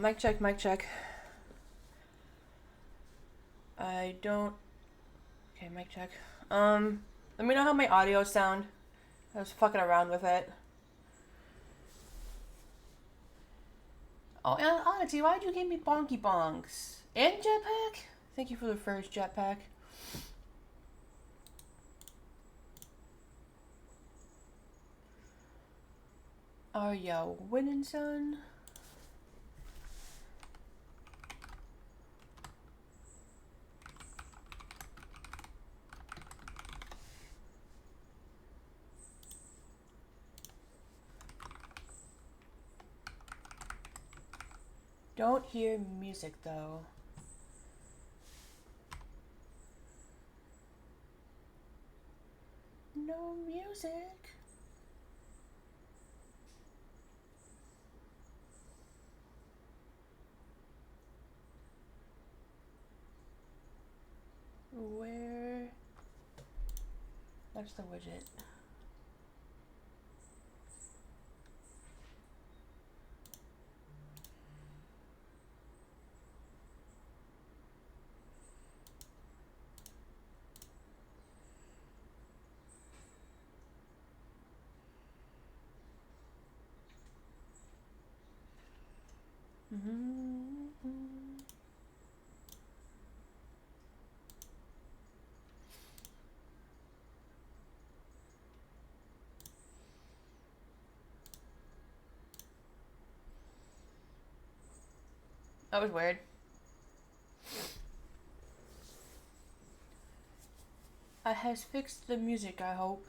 Mic check, mic check. I don't. Okay, mic check. Let me know how my audio sound. I was fucking around with it. Oh, and Odyssey, why'd you give me bonky bonks? And jetpack? Thank you for the first jetpack. Are ya winning, son? Don't hear music though. No music. Where? What's the widget? That was weird. I has fixed the music, I hope.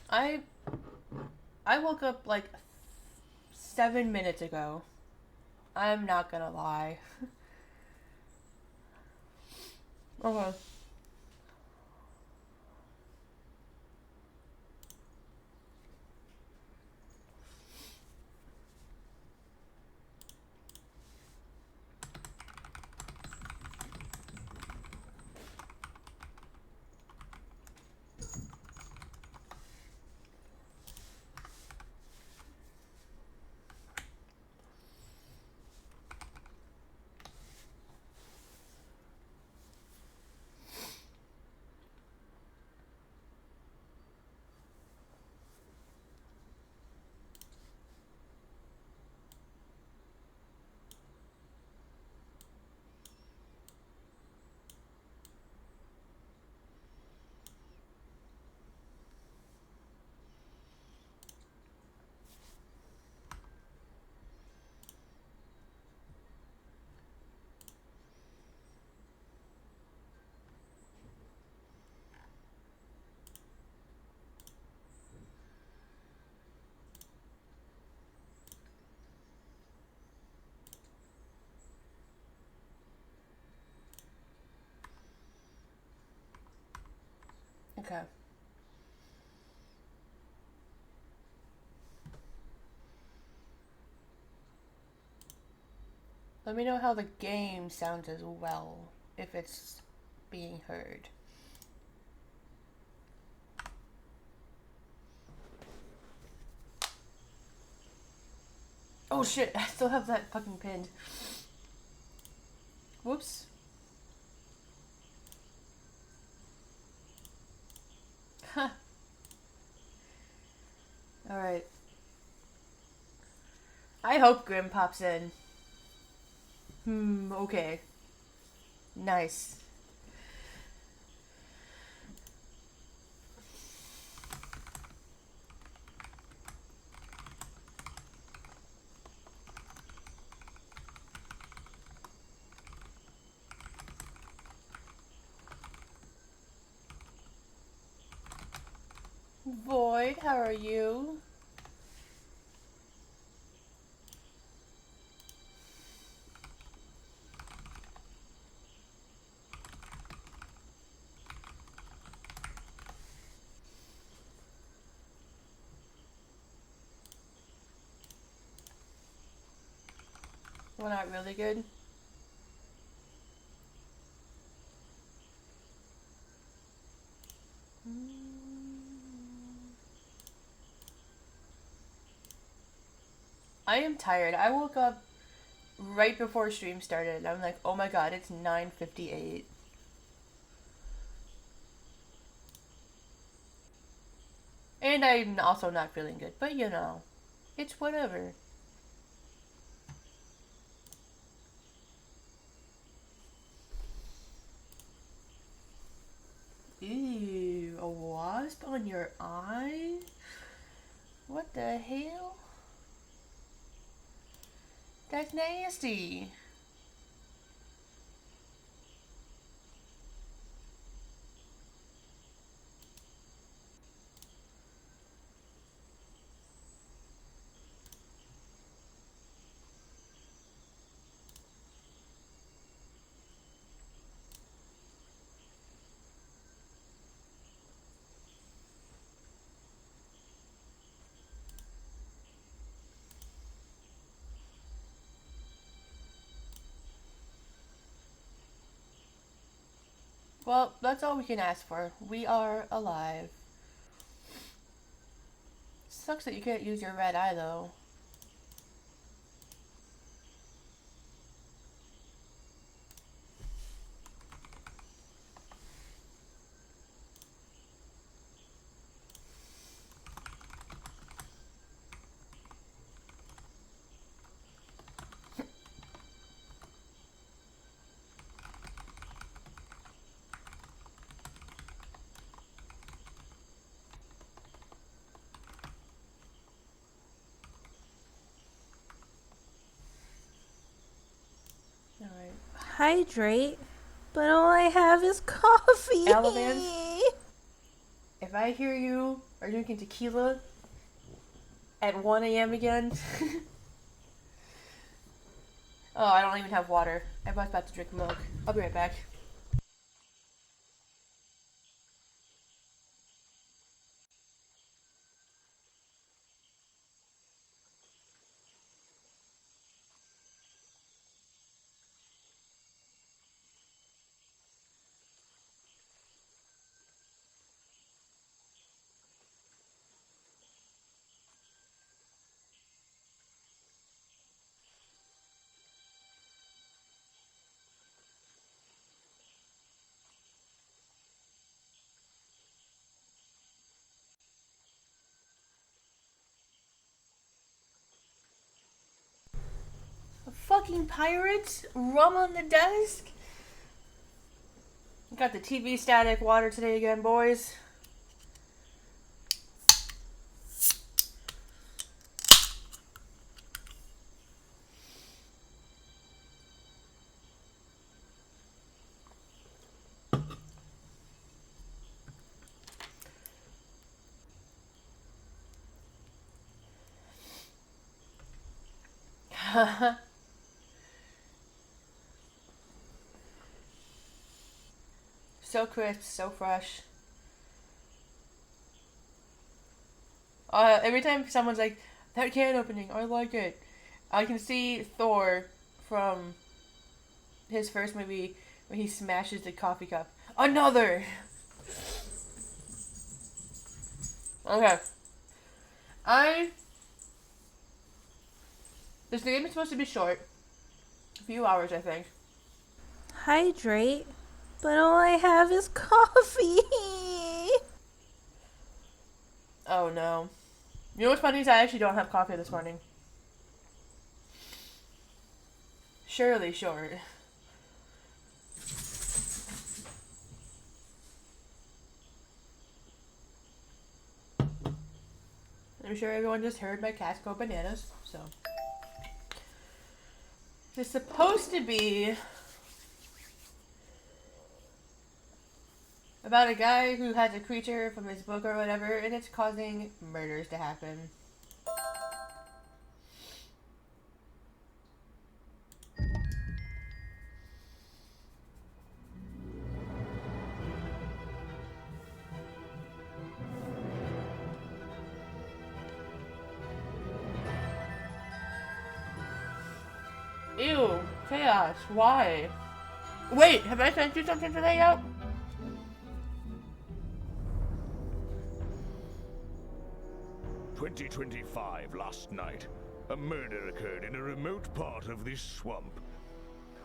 I I woke up like 7 minutes ago. I'm not gonna lie. Okay. Okay. Let me know how the game sounds as well, if it's being heard. Oh shit, I still have that fucking pinned. Whoops. Huh. Alright. I hope Grim pops in. Okay. Nice. Void, how are you? Well, not really good. I am tired. I woke up right before stream started. I'm like, oh my god, it's 9:58. And I'm also not feeling good, but you know, it's whatever. Ew, a wasp on your eye? What the hell? That's nasty. Well, that's all we can ask for. We are alive. Sucks that you can't use your red eye though. Alright. Hydrate, but all I have is coffee. Alabans, if I hear you are drinking tequila at 1 a.m. again. Oh, I don't even have water. I was about to drink milk. I'll be right back. Fucking pirates? Rum on the desk? Got the TV static water today again, boys. So crisp, so fresh. Every time someone's like, that can opening, I like it. I can see Thor from his first movie when he smashes the coffee cup. Another! Okay. This game is supposed to be short. A few hours, I think. Hydrate, but all I have is coffee. Oh no. You know what's funny is I actually don't have coffee this morning. Surely short. I'm sure everyone just heard my cats go bananas, so. It's supposed to be about a guy who has a creature from his book or whatever, and it's causing murders to happen. Ew. Chaos. Why? Wait, have I sent you something today yet? "2025 last night. A murder occurred in a remote part of this swamp.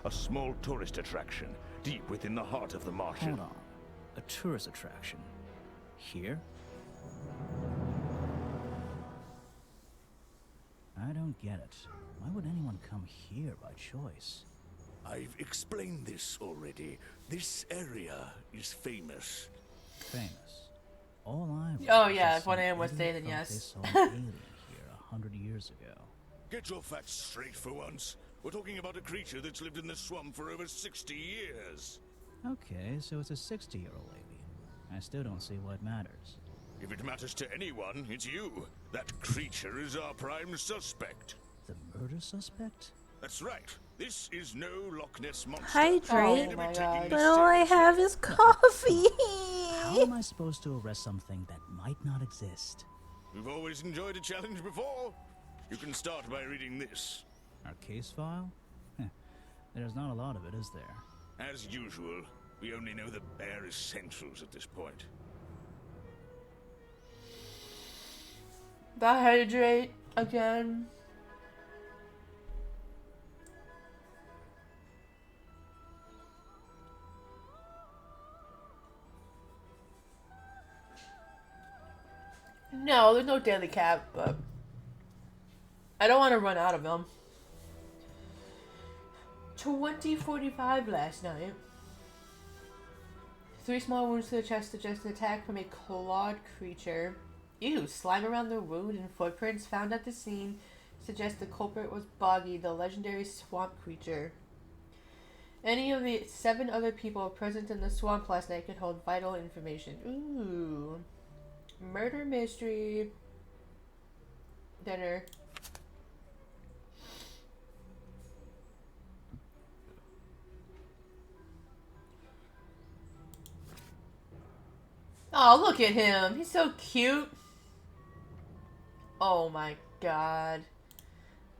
A small tourist attraction, deep within the heart of the marsh. Hold on. A tourist attraction. Here? I don't get it. Why would anyone come here by choice? I've explained this already. This area is famous. Famous. All I Oh, was yeah, just if one some AM was idiot saying, then thought yes. They saw an alien here 100 years ago. Get your facts straight for once. We're talking about a creature that's lived in this swamp for over 60 years. Okay, so it's a 60-year-old alien. I still don't see what matters. If it matters to anyone, it's you. That creature is our prime suspect. The murder suspect? That's right. This is no Loch Ness monster. Hydrate, Oh my god. but all I have is coffee. How am I supposed to arrest something that might not exist? We've always enjoyed a challenge before. You can start by reading this. Our case file? There's not a lot of it, is there? As usual, we only know the bare essentials at this point. The hydrate again. No, there's no daily cap, but I don't want to run out of them. 20:45 last night. 3 small wounds to the chest suggest an attack from a clawed creature. Ew, slime around the wound and footprints found at the scene suggest the culprit was Boggy, the legendary swamp creature. Any of the 7 other people present in the swamp last night could hold vital information. Ooh. Murder mystery. Dinner. Oh, look at him. He's so cute. Oh my god.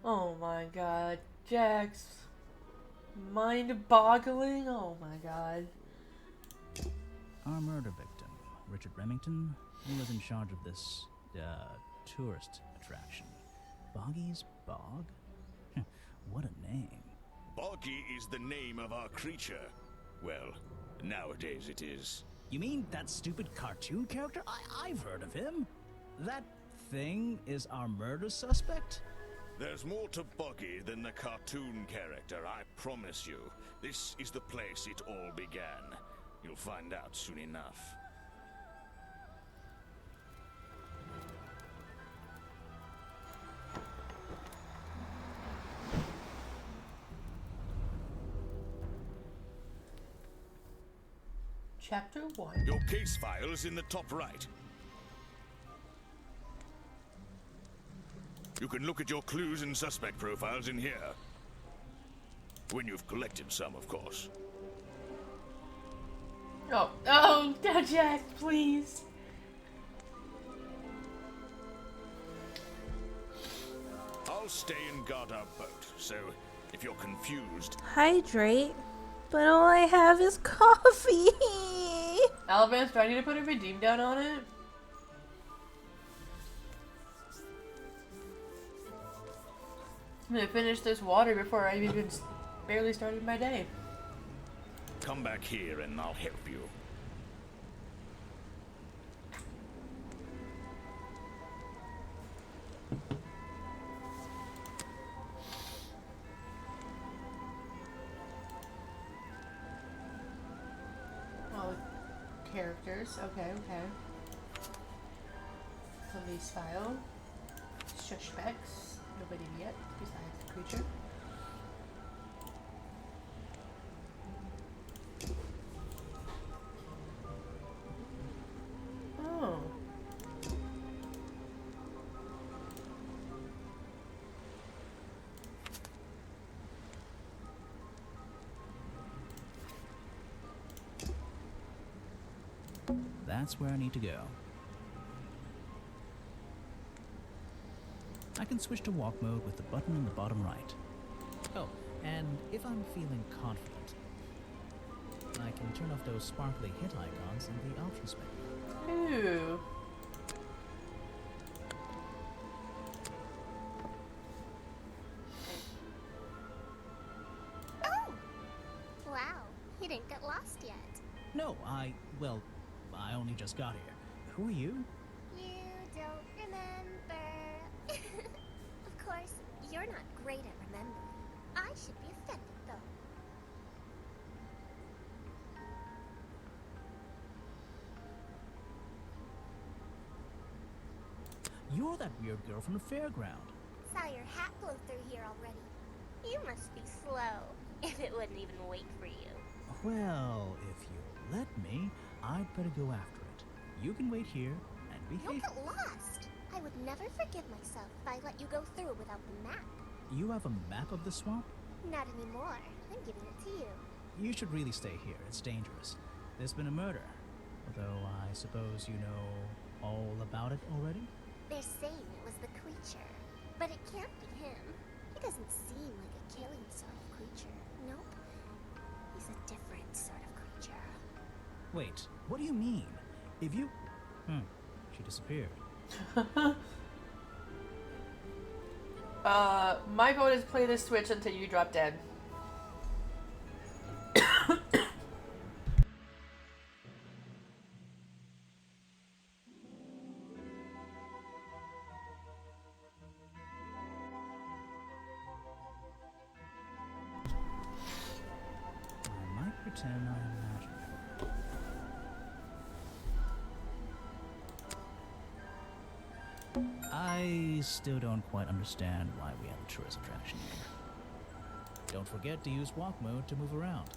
Oh my god. Jax. Mind-boggling. Oh my god. Our murder victim, Richard Remington, he was in charge of this, tourist attraction. Boggy's Bog? What a name. Boggy is the name of our creature. Well, nowadays it is. You mean that stupid cartoon character? I've heard of him. That thing is our murder suspect? There's more to Boggy than the cartoon character, I promise you. This is the place it all began. You'll find out soon enough. Chapter 1. Your case file is in the top right. You can look at your clues and suspect profiles in here. When you've collected some, of course. Oh, Jack, please. I'll stay and guard our boat, so if you're confused, Hydrate, but all I have is coffee. Alabama, do I need to put a redeem down on it? I'm gonna finish this water before I even barely started my day. come back here and I'll help you. Oh, characters. Okay. Police file. Suspects. Nobody yet besides the creature. Oh. That's where I need to go. I can switch to walk mode with the button in the bottom right. Oh, And if I'm feeling confident, I can turn off those sparkly hit icons in the options menu. Ooh. Oh! Wow, you didn't get lost yet. No, I only just got here. Who are you? You don't remember. Of course, you're not great at remembering. I should be offended, though. You're that weird girl from the fairground. Saw your hat blow through here already. You must be slow, if it wouldn't even wait for you. Well, if you let me, I'd better go after it. You can wait here and You'll behave. get lost. I would never forgive myself if I let you go through without the map. You have a map of the swamp? Not anymore. I'm giving it to you. You should really stay here. It's dangerous. There's been a murder. Although I suppose you know all about it already? They're saying it was the creature, but it can't be him. He doesn't seem like a killing sort of creature. Nope. He's a different sort of creature. Wait, what do you mean? If you... she disappeared. My vote is play the Switch until you drop dead. I might pretend I imagine. I still don't quite understand why we have a tourist attraction here. Don't forget to use walk mode to move around.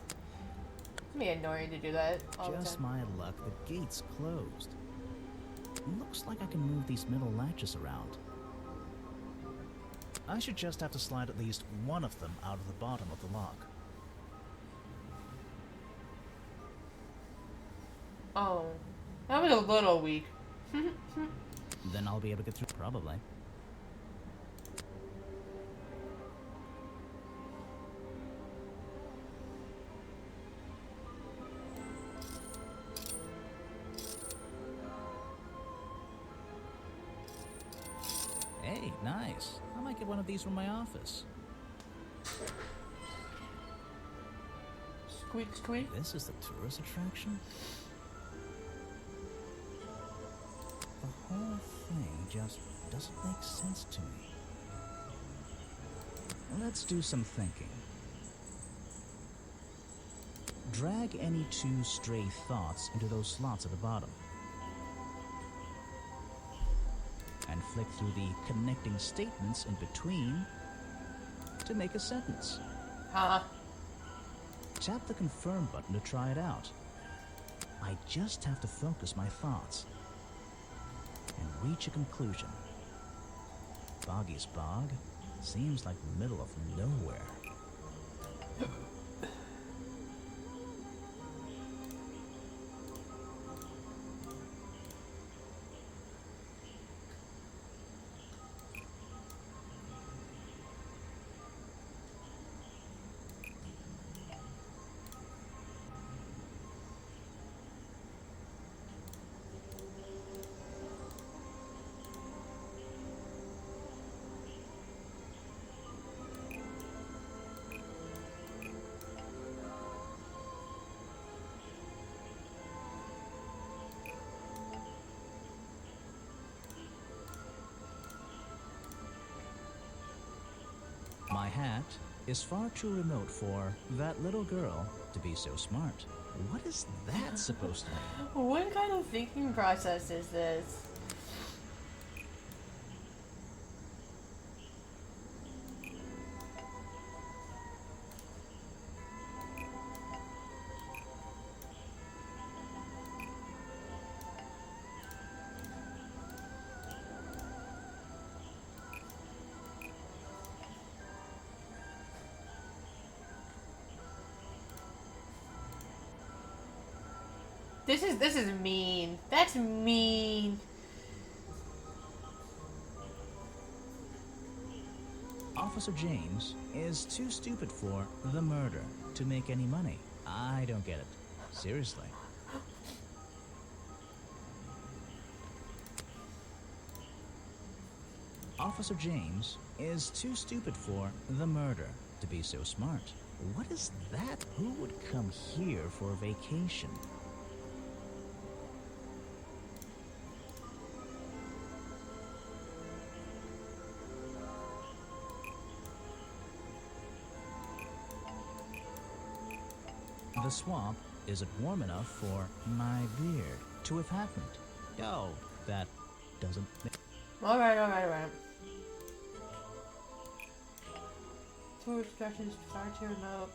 It's me annoying to do that all the Just time. my luck, the gate's closed. Looks like I can move these middle latches around. I should just have to slide at least one of them out of the bottom of the lock. Oh, that was a little weak. Then I'll be able to get through, probably. Hey, nice. I might get one of these from my office. Squeak, squeak. This is the tourist attraction? The whole thing just doesn't make sense to me. Let's do some thinking. Drag any two stray thoughts into those slots at the bottom. And flick through the connecting statements in between to make a sentence. Tap the confirm button to try it out. I just have to focus my thoughts and reach a conclusion. Boggy's Bog seems like the middle of nowhere. My hat is far too remote for that little girl to be so smart. What is that supposed to mean? What kind of thinking process is this? This is mean. That's mean. Officer James is too stupid for the murder to make any money. I don't get it. Seriously. Officer James is too stupid for the murder to be so smart. What is that? Who would come here for a vacation? The swamp isn't warm enough for my beard to have happened. Oh, that doesn't make... Alright. Tourist attraction is far too remote.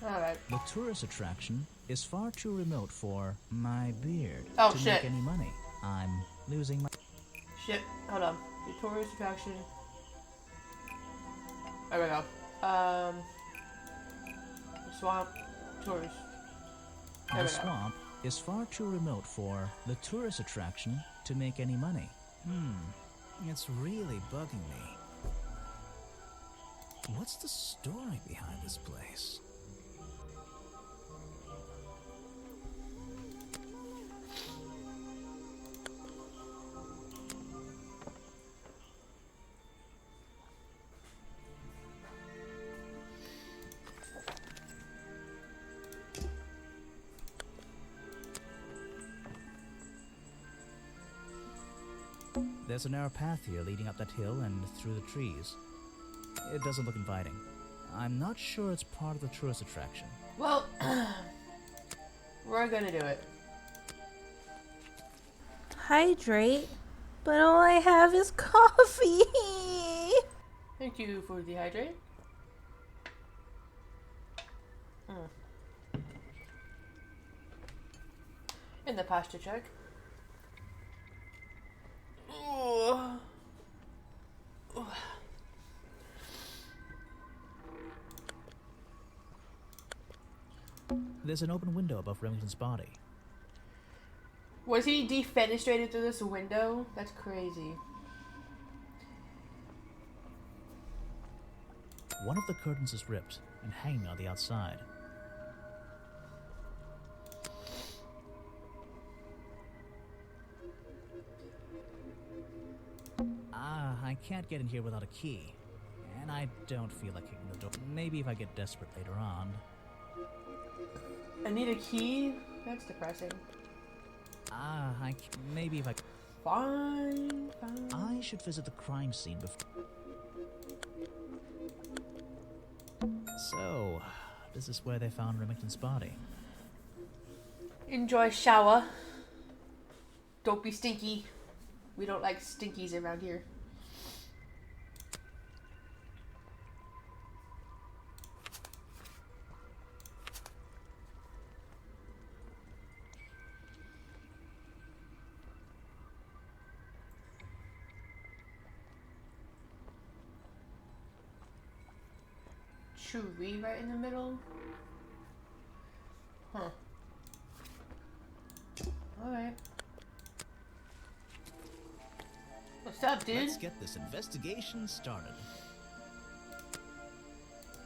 Alright. The tourist attraction is far too remote for my beard Oh, to shit. make any money. I'm losing my... Shit, hold on. The tourist attraction. There we go. Swamp, tourist. There The we go. swamp is far too remote for the tourist attraction to make any money. It's really bugging me. What's the story behind this place? There's a narrow path here leading up that hill and through the trees. It doesn't look inviting. I'm not sure it's part of the tourist attraction. Well, we're gonna do it. Hydrate, but all I have is coffee. Thank you for the hydrate. And the posture check. Ooh. There's an open window above Remington's body. Was he defenestrated through this window? That's crazy. One of the curtains is ripped and hanging on the outside. I can't get in here without a key. And I don't feel like kicking the door. Maybe if I get desperate later on. I need a key? That's depressing. Maybe if I... Fine. I should visit the crime scene before... So, this is where they found Remington's body. Enjoy shower. Don't be stinky. We don't like stinkies around here. Tree right in the middle? Huh. Alright. What's up, dude? Let's get this investigation started.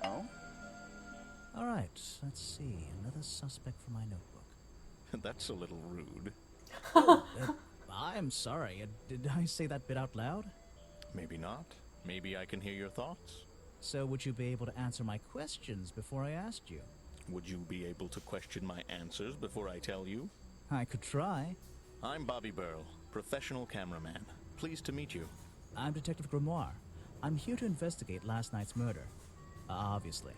Oh? Alright, let's see. Another suspect for my notebook. That's a little rude. I'm sorry. Did I say that bit out loud? Maybe not. Maybe I can hear your thoughts. So would you be able to answer my questions before I asked you? Would you be able to question my answers before I tell you? I could try. I'm Bobby Burl, professional cameraman. Pleased to meet you. I'm Detective Grimoire. I'm here to investigate last night's murder. Obviously.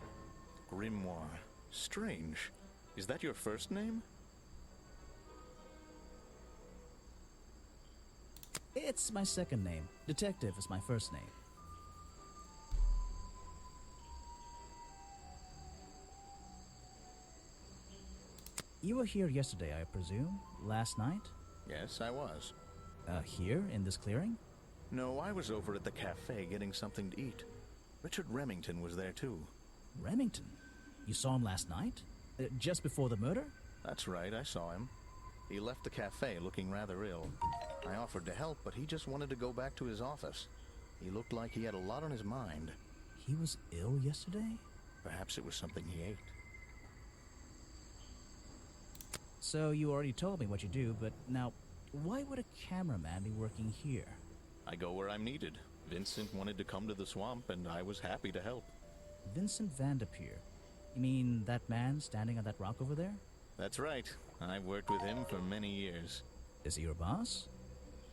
Grimoire. Strange. Is that your first name? It's my second name. Detective is my first name. You were here yesterday, I presume? Last night? Yes, I was. Here, in this clearing? No, I was over at the cafe getting something to eat. Richard Remington was there too. Remington? You saw him last night? Just before the murder? That's right, I saw him. He left the cafe looking rather ill. I offered to help, but he just wanted to go back to his office. He looked like he had a lot on his mind. He was ill yesterday? Perhaps it was something he ate. So you already told me what you do, but now, why would a cameraman be working here? I go where I'm needed. Vincent wanted to come to the swamp, and I was happy to help. Vincent Vanderpeer. You mean that man standing on that rock over there? That's right. I've worked with him for many years. Is he your boss?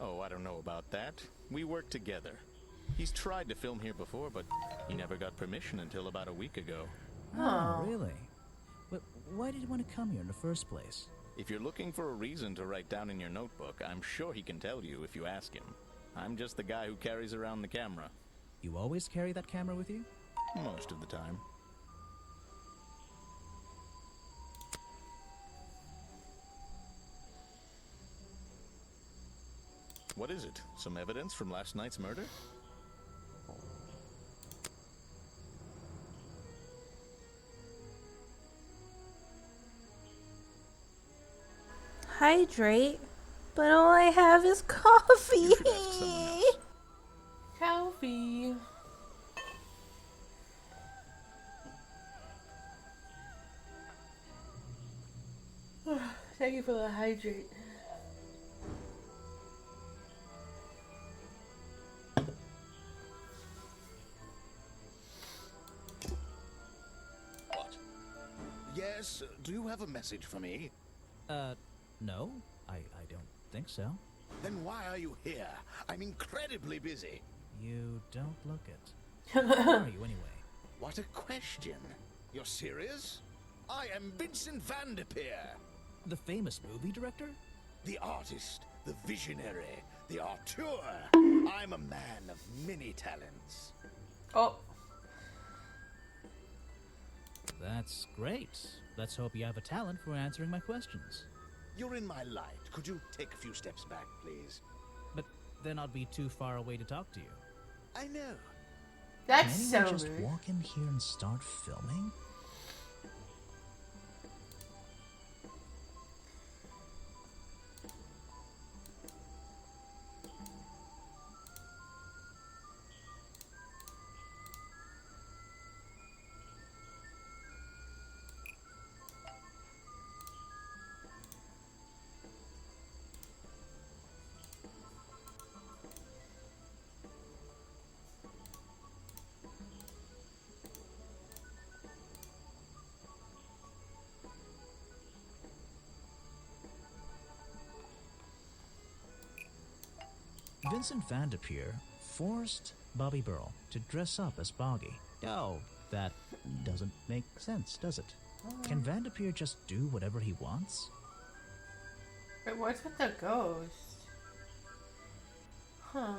Oh, I don't know about that. We work together. He's tried to film here before, but he never got permission until about a week ago. Oh, really? But why did you want to come here in the first place? If you're looking for a reason to write down in your notebook, I'm sure he can tell you if you ask him. I'm just the guy who carries around the camera. You always carry that camera with you? Most of the time. What is it? Some evidence from last night's murder? Hydrate, but all I have is coffee. You should ask someone else. Coffee. Thank you for the hydrate. What? Yes, do you have a message for me? No, I don't think so. Then why are you here? I'm incredibly busy. You don't look it. Who are you anyway? What a question. You're serious? I am Vincent Vanderpeer. The famous movie director? The artist, the visionary, the auteur. I'm a man of many talents. Oh, That's great. Let's hope you have a talent for answering my questions. You're in my light. Could you take a few steps back, please? But then I'd be too far away to talk to you. I know. that's Can so anyone just rude. walk in here and start filming? Vincent Vanderpeer forced Bobby Burrell to dress up as Boggy. Oh, that doesn't make sense, does it? Can Vanderpeer just do whatever he wants? But what's with the ghost? Huh.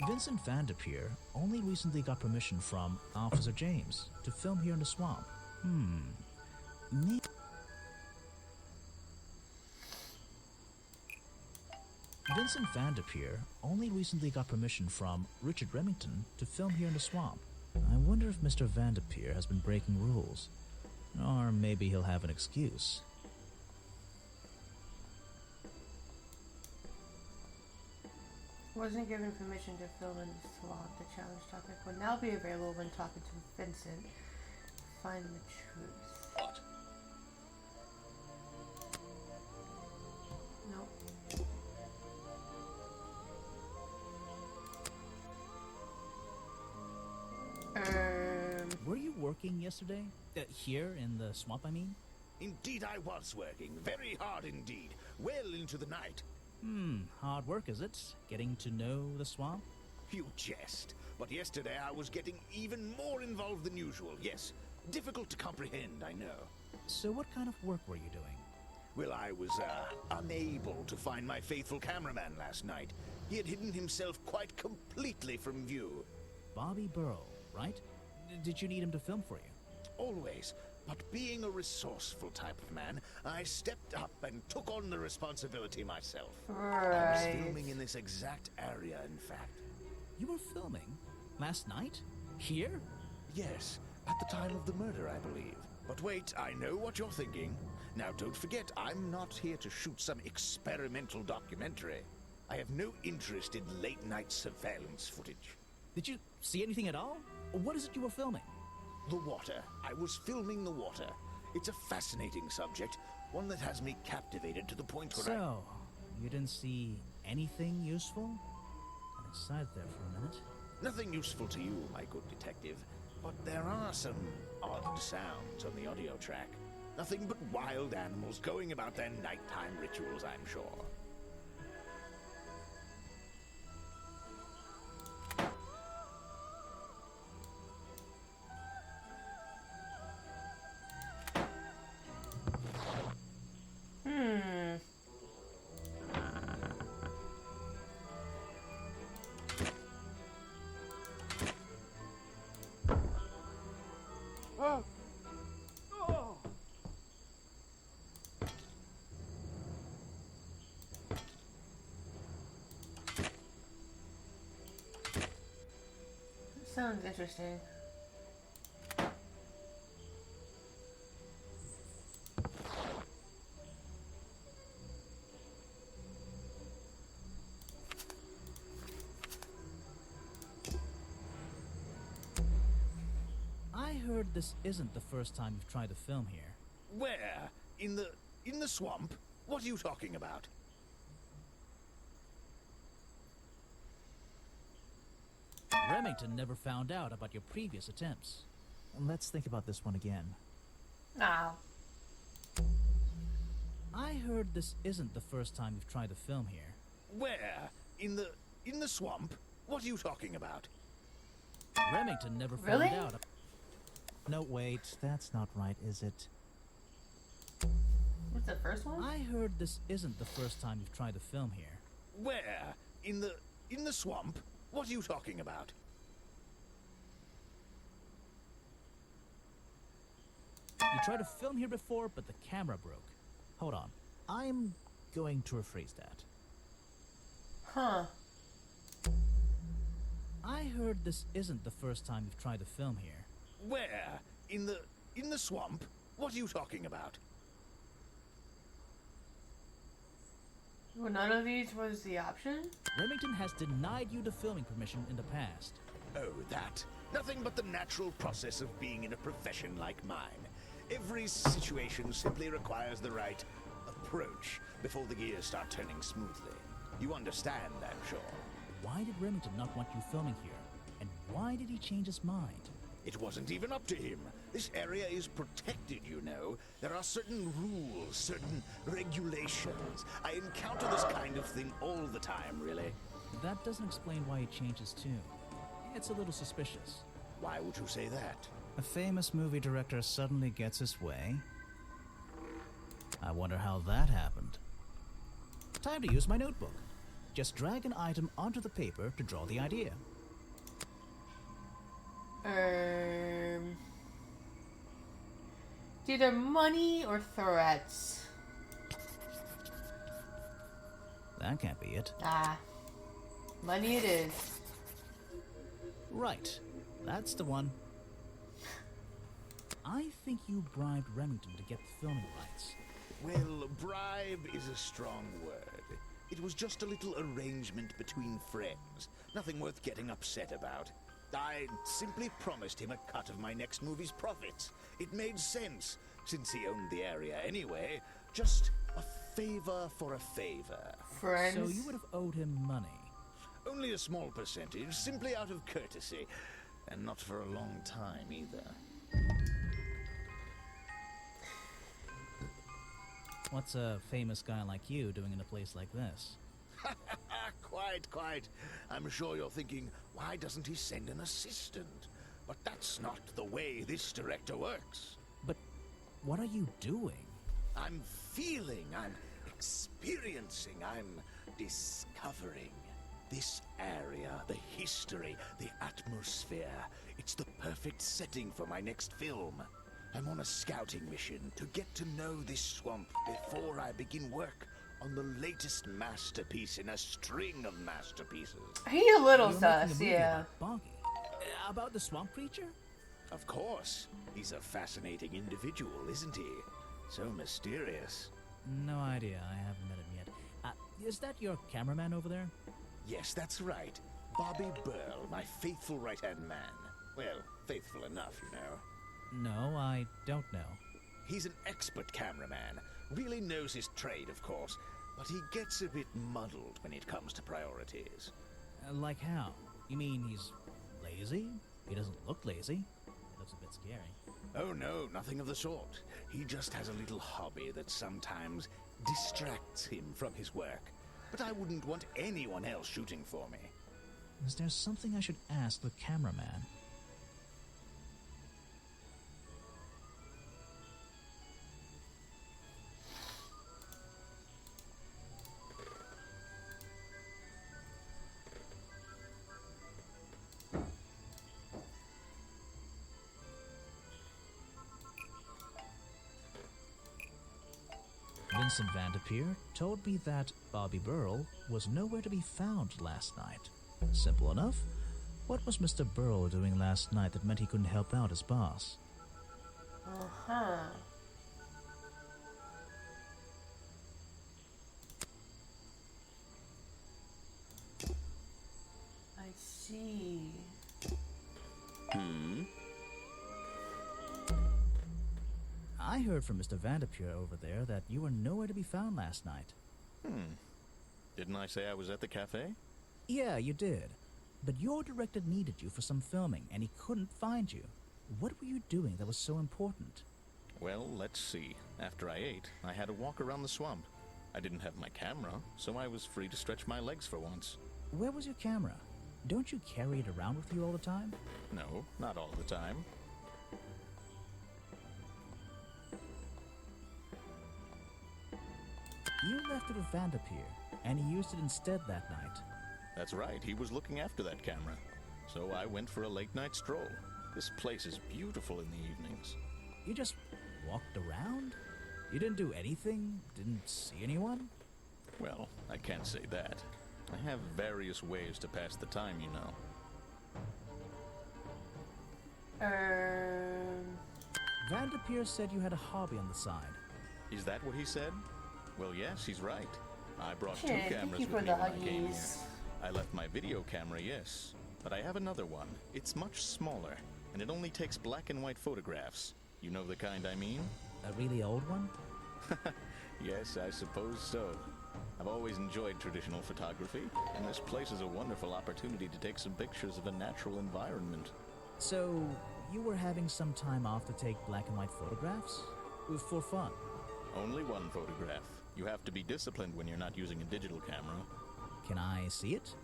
Vincent Vanderpeer only recently got permission from Officer James to film here in the swamp. Vincent Vanderpeer only recently got permission from Richard Remington to film here in the swamp. I wonder if Mr. Vanderpeer has been breaking rules. Or maybe he'll have an excuse. Wasn't given permission to film in the swamp. The challenge topic will now be available when talking to Vincent. Find the truth. What? Nope. Were you working yesterday? Here in the swamp, I mean? Indeed, I was working very hard indeed, well into the night. Hard work, is it? Getting to know the swamp? You jest. But yesterday I was getting even more involved than usual. Yes, difficult to comprehend, I know. So what kind of work were you doing? Well, I was, unable to find my faithful cameraman last night. He had hidden himself quite completely from view. Bobby Burrell, right? Did you need him to film for you? Always. But being a resourceful type of man, I stepped up and took on the responsibility myself. I was Right. filming in this exact area, in fact. You were filming? Last night? Here? Yes, at the time of the murder, I believe. But wait, I know what you're thinking. Now, don't forget, I'm not here to shoot some experimental documentary. I have no interest in late-night surveillance footage. Did you see anything at all? What is it you were filming? The water. I was filming the water. It's a fascinating subject, one that has me captivated to the point where So, you didn't see anything useful? Got excited there for a minute. Nothing useful to you, my good detective. But there are some odd sounds on the audio track. Nothing but wild animals going about their nighttime rituals, I'm sure. Sounds interesting. I heard this isn't the first time you've tried to film here. Where? In the swamp? What are you talking about? Remington never found out about your previous attempts. Let's think about this one again. Now, I heard this isn't the first time you've tried to film here. Where? In the swamp? What are you talking about? Remington never Really? found out. No, wait, that's not right, is it? what's the first one? I heard this isn't the first time you've tried to film here. Where? In the swamp? What are you talking about? You tried to film here before, but the camera broke. Hold on. I'm going to rephrase that. Huh. I heard this isn't the first time you've tried to film here. Where? In the swamp? What are you talking about? Well, none of these was the option? Remington has denied you the filming permission in the past. Oh, that. Nothing but the natural process of being in a profession like mine. Every situation simply requires the right approach before the gears start turning smoothly. You understand, I'm sure. Why did Remington not want you filming here? And why did he change his mind? It wasn't even up to him. This area is protected, you know. There are certain rules, certain regulations. I encounter this kind of thing all the time, really. That doesn't explain why he changed his tune. It's a little suspicious. Why would you say that? A famous movie director suddenly gets his way. I wonder how that happened. Time to use my notebook. Just drag an item onto the paper to draw the idea. It's either money or threats. That can't be it. Ah. Money it is. Right. That's the one. I think you bribed Remington to get the filming rights. Well, bribe is a strong word. It was just a little arrangement between friends. Nothing worth getting upset about. I simply promised him a cut of my next movie's profits. It made sense, since he owned the area anyway. Just a favor for a favor. Friends. So you would have owed him money. Only a small percentage, simply out of courtesy. And not for a long time, either. What's a famous guy like you doing in a place like this? Quite. I'm sure you're thinking, why doesn't he send an assistant? But that's not the way this director works. But what are you doing? I'm feeling, I'm experiencing, I'm discovering. This area, the history, the atmosphere, it's the perfect setting for my next film. I'm on a scouting mission to get to know this swamp before I begin work on the latest masterpiece in a string of masterpieces. He a little You're making a sus, movie yeah. about Boggy. About the swamp creature? Of course. He's a fascinating individual, isn't he? So mysterious. No idea. I haven't met him yet. Is that your cameraman over there? Yes, that's right. Bobby Burl, my faithful right-hand man. Well, faithful enough, you know. No, I don't know. He's an expert cameraman. Really knows his trade, of course. But he gets a bit muddled when it comes to priorities. Like how? You mean he's lazy? He doesn't look lazy. He looks a bit scary. Oh no, nothing of the sort. He just has a little hobby that sometimes distracts him from his work. But I wouldn't want anyone else shooting for me. Is there something I should ask the cameraman? Vincent Vanderpeer told me that Bobby Burl was nowhere to be found last night. Simple enough. What was Mr. Burl doing last night that meant he couldn't help out his boss? Uh-huh. I see. I heard from Mr. Vanderpeer over there that you were nowhere to be found last night. Didn't I say I was at the cafe? Yeah, you did. But your director needed you for some filming, and he couldn't find you. What were you doing that was so important? Well, let's see. After I ate, I had a walk around the swamp. I didn't have my camera, so I was free to stretch my legs for once. Where was your camera? Don't you carry it around with you all the time? No, not all the time. You left it with Vanderpeer, and he used it instead that night. That's right, he was looking after that camera. So I went for a late-night stroll. This place is beautiful in the evenings. You just walked around? You didn't do anything? Didn't see anyone? Well, I can't say that. I have various ways to pass the time, you know. Vanderpeer said you had a hobby on the side. Is that what he said? Well, yes, he's right. I brought two Kid, cameras thank you with for me the when I came here. huggies. I left my video camera, yes. But I have another one. It's much smaller, and it only takes black and white photographs. You know the kind I mean? A really old one? Yes, I suppose so. I've always enjoyed traditional photography, and this place is a wonderful opportunity to take some pictures of a natural environment. So, you were having some time off to take black and white photographs? For fun? Only one photograph. You have to be disciplined when you're not using a digital camera. Can I see it?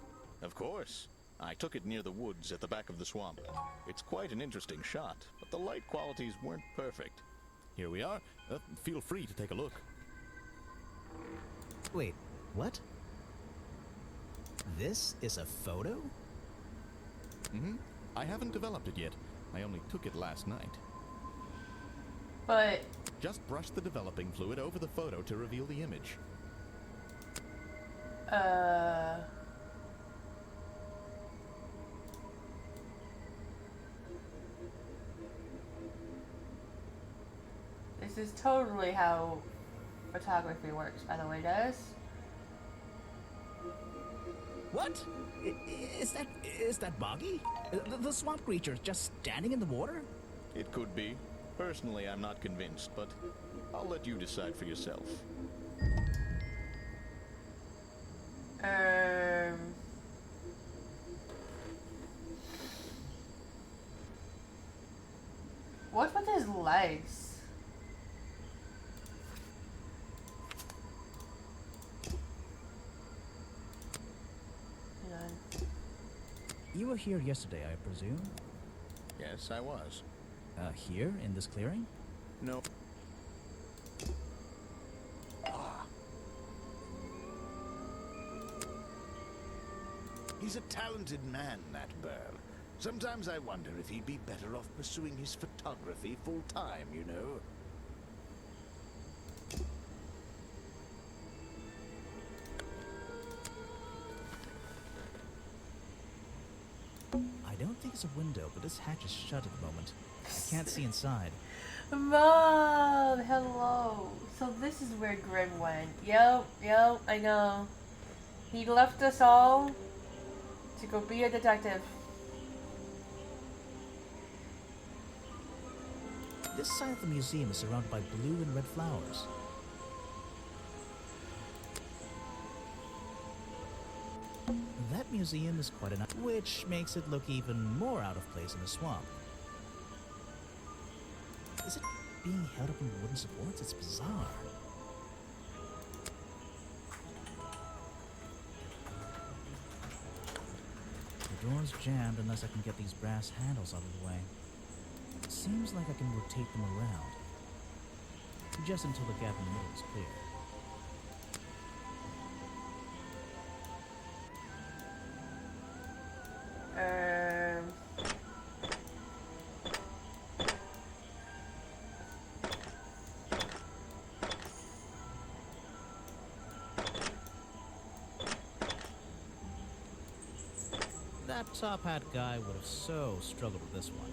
Of course. I took it near the woods at the back of the swamp. It's quite an interesting shot, but the light qualities weren't perfect. Here we are. Feel free to take a look. Wait, what? This is a photo? I haven't developed it yet. I only took it last night. But Just brush the developing fluid over the photo to reveal the image. this is totally how photography works, by the way, guys. What? Is that Boggy? The swamp creature just standing in the water? It could be. Personally, I'm not convinced, but I'll let you decide for yourself. What's with his legs? Hang on. You were here yesterday, I presume? Yes, I was. Here, in this clearing? No. He's a talented man, that Burl. Sometimes I wonder if he'd be better off pursuing his photography full time, you know. I don't think it's a window, but this hatch is shut at the moment. I can't see inside. Mom, hello. So this is where Grim went. Yep, I know. He left us all to go be a detective. This side of the museum is surrounded by blue and red flowers. That museum is quite enough, which makes it look even more out of place in the swamp. Is it being held up on wooden supports? It's bizarre. The door's jammed unless I can get these brass handles out of the way. It seems like I can rotate them around. Just until the gap in the middle is clear. That top hat guy would have so struggled with this one.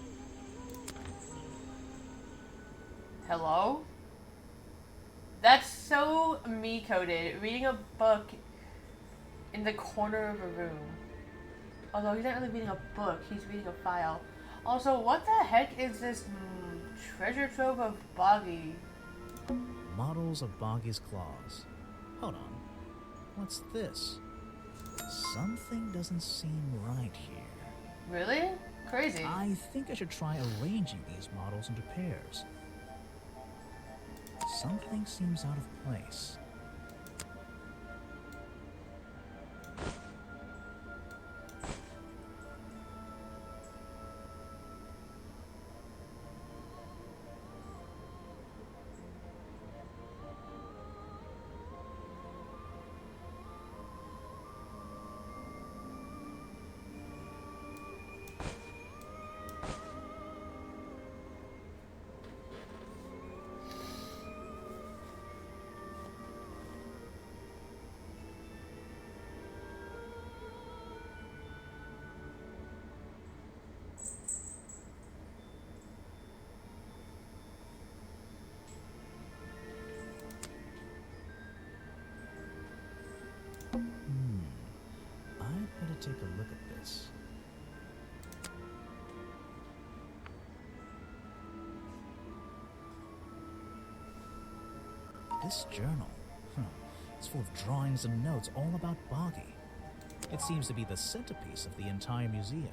Hello? That's so me-coded. Reading a book in the corner of a room. Although he's not really reading a book, he's reading a file. Also, what the heck is this treasure trove of Boggy? Models of Boggy's claws. Hold on. What's this? Something doesn't seem right here. Really? Crazy. I think I should try arranging these models into pairs. Something seems out of place. I'd better take a look at this. This journal, it's full of drawings and notes all about Boggy. It seems to be the centerpiece of the entire museum.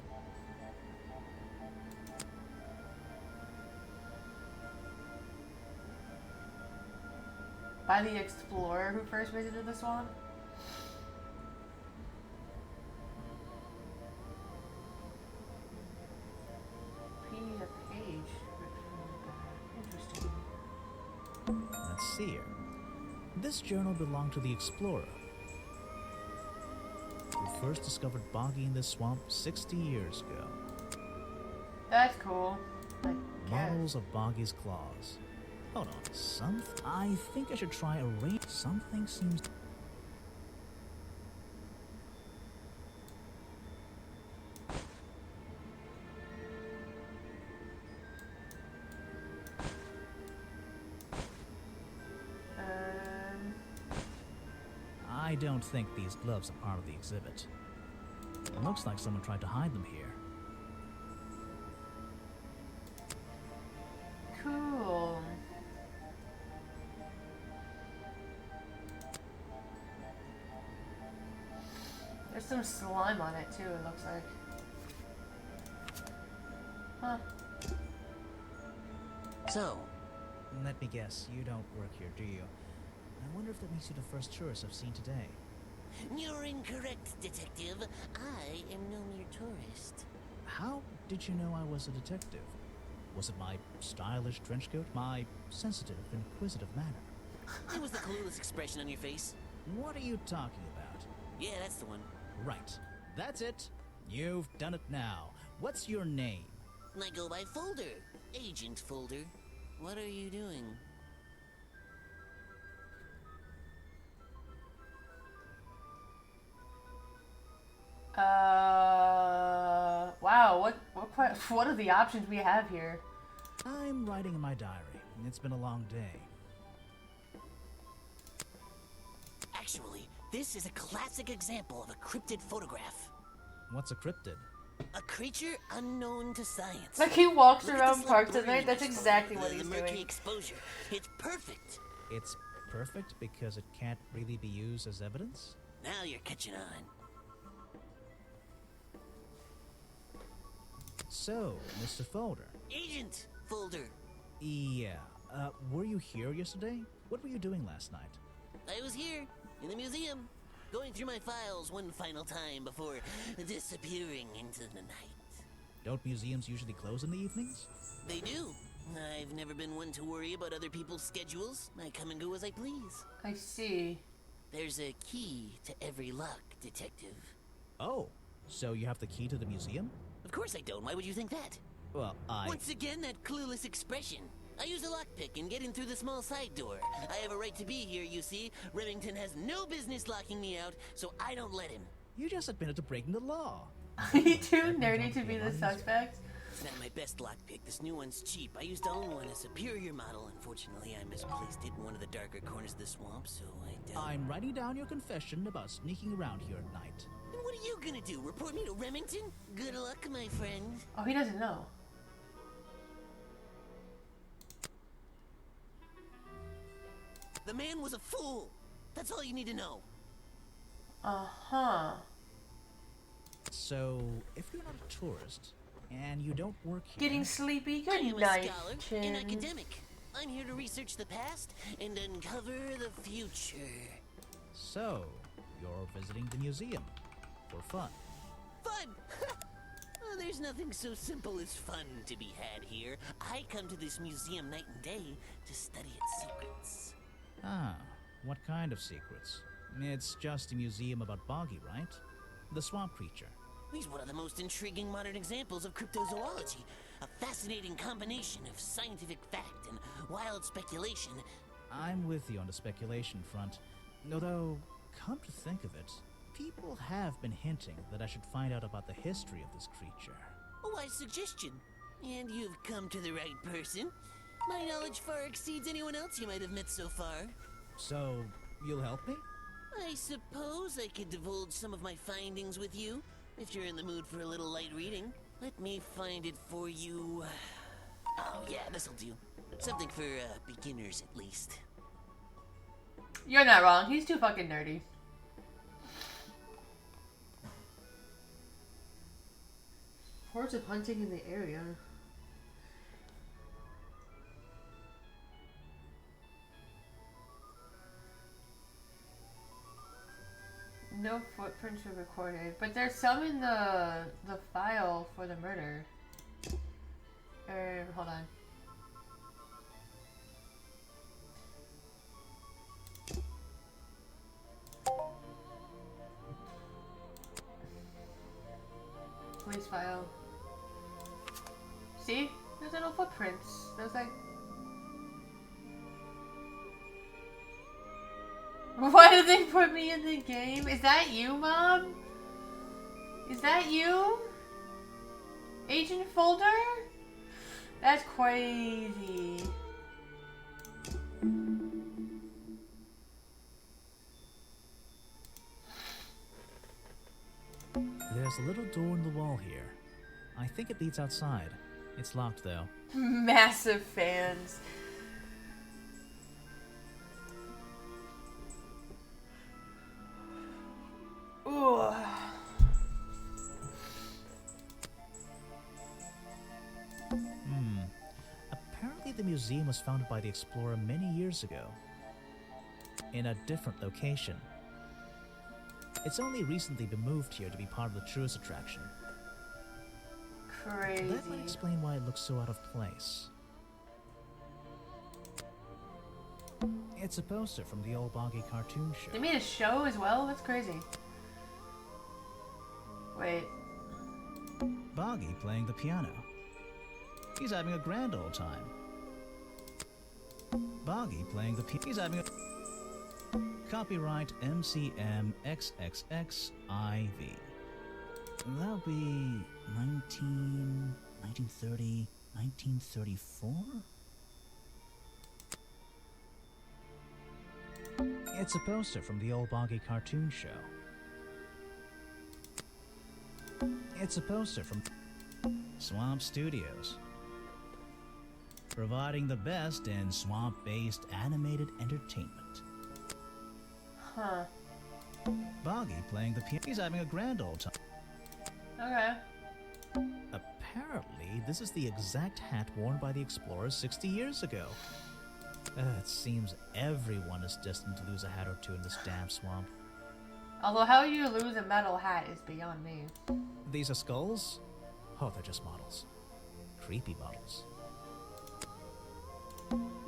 By the explorer who first visited the swamp? A page. Interesting. Let's see here. This journal belonged to the explorer who first discovered Boggy in this swamp 60 years ago. That's cool. I guess. Models of Boggy's claws. Hold on. I think I should try arrange. Something seems. I don't think these gloves are part of the exhibit. It looks like someone tried to hide them here. Cool. There's some slime on it too, it looks like. Huh. So, Let me guess, you don't work here, do you? I wonder if that makes you the first tourist I've seen today. you're incorrect, detective. I am no mere tourist. How did you know I was a detective? Was it my stylish trench coat? My sensitive, inquisitive manner? It was the clueless expression on your face. What are you talking about? Yeah, that's the one. Right. That's it. You've done it now. What's your name? I go by Folder. Agent Folder. What are you doing? Wow, what What are the options we have here? I'm writing in my diary. It's been a long day. Actually, this is a classic example of a cryptid photograph. What's a cryptid? A creature unknown to science. Like he walks Look at around this, parks like, at night. That's burning exactly exposure, what the he's murky doing. exposure. It's perfect. It's perfect because it can't really be used as evidence? Now you're catching on. So, Mr. Folder. Agent Folder. Yeah. Were you here yesterday? What were you doing last night? I was here, in the museum, going through my files one final time before disappearing into the night. Don't museums usually close in the evenings? They do. I've never been one to worry about other people's schedules. I come and go as I please. I see. There's a key to every lock, Detective. Oh, so you have the key to the museum? Of course I don't. Why would you think that? Well, Once again, that clueless expression. I use a lockpick and get in through the small side door. I have a right to be here, you see. Remington has no business locking me out, so I don't let him. You just admitted to breaking the law. Are you too nerdy to be the suspect? It's not my best lockpick. This new one's cheap. I used to own one, a superior model. Unfortunately, I misplaced it in one of the darker corners of the swamp, so I'm writing down your confession about sneaking around here at night. And what are you gonna do? Report me to Remington? Good luck, my friend. Oh, he doesn't know. The man was a fool. That's all you need to know. Uh-huh. So, if you're not a tourist, and you don't work here... Getting sleepy? I am Good a night, scholar, an Chin. academic. I'm here to research the past and uncover the future. So, you're visiting the museum. For fun. Fun! Oh, there's nothing so simple as fun to be had here. I come to this museum night and day to study its secrets. Ah, what kind of secrets? It's just a museum about Boggy, right? The swamp creature. He's one of the most intriguing modern examples of cryptozoology. A fascinating combination of scientific fact and wild speculation. I'm with you on the speculation front. Although, come to think of it, people have been hinting that I should find out about the history of this creature. A wise suggestion. And you've come to the right person. My knowledge far exceeds anyone else you might have met so far. So, you'll help me? I suppose I could divulge some of my findings with you, if you're in the mood for a little light reading. Let me find it for you. Oh yeah, this'll do. Something for beginners at least. You're not wrong. He's too fucking nerdy. Hordes of hunting in the area. No footprints were recorded, but there's some in the file for the murder. Hold on. Police file. See? There's no footprints. There's like... Why did they put me in the game? Is that you, Mom? Is that you? Agent Folder? That's crazy. There's a little door in the wall here. I think it leads outside. It's locked, though. Massive fans. Ooh. Apparently the museum was founded by the explorer many years ago. In a different location. It's only recently been moved here to be part of the tourist attraction. Crazy. That might explain why it looks so out of place. It's a poster from the old Boggy cartoon show. They made a show as well? That's crazy. Wait. Boggy playing the piano. He's having a grand old time. Boggy playing the piano. He's having a... Copyright MCM XXXIV. That'll be 19... 1930, 1934? It's a poster from the old Boggy cartoon show. It's a poster from Swamp Studios, providing the best in swamp-based animated entertainment. Huh. Boggy playing the piano. He's having a grand old time. Okay. Apparently, this is the exact hat worn by the explorers 60 years ago. It seems everyone is destined to lose a hat or two in this damn swamp. Although how you lose a metal hat is beyond me. These are skulls? Oh, they're just models. Creepy models.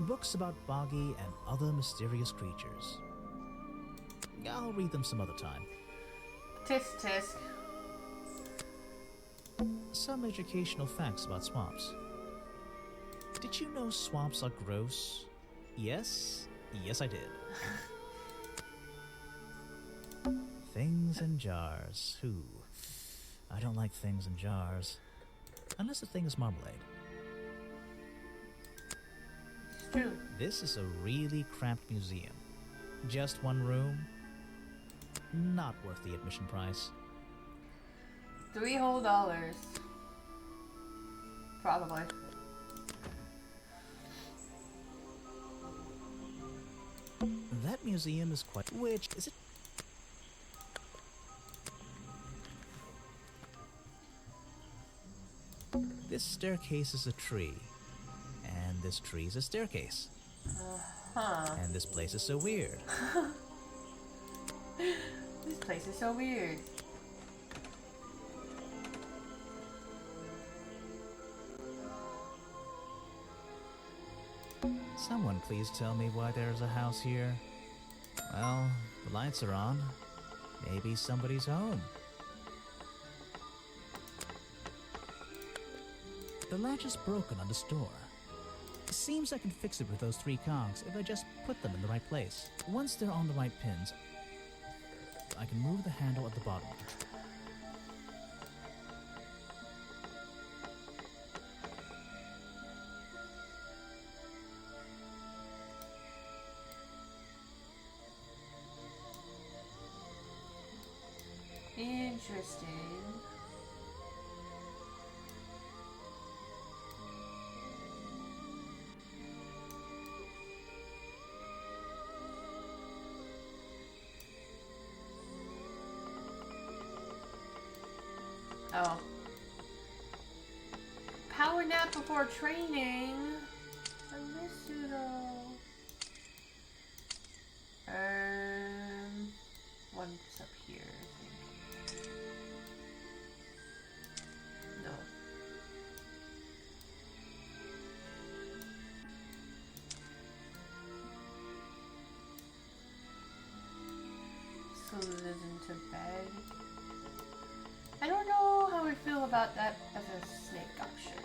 Books about Boggy and other mysterious creatures. I'll read them some other time. Tisk tisk. Some educational facts about swamps. Did you know swamps are gross? Yes? Yes, I did. Things in jars. Ooh. I don't like things in jars. Unless the thing is marmalade. It's true. This is a really cramped museum. Just one room. Not worth the admission price. $3 whole. Probably. That museum is quite... Which is it? This staircase is a tree. And this tree is a staircase. Huh. And this place is so weird. This place is so weird. Someone please tell me why there's a house here. Well, the lights are on. Maybe somebody's home. The latch is broken on this door. It seems I can fix it with those 3 cogs if I just put them in the right place. Once they're on the right pins, I can move the handle at the bottom. Interesting. Oh. Power nap before training. I miss you though. One's up here, I think. No. Susan to bed. I don't know how I feel about that as a snake option.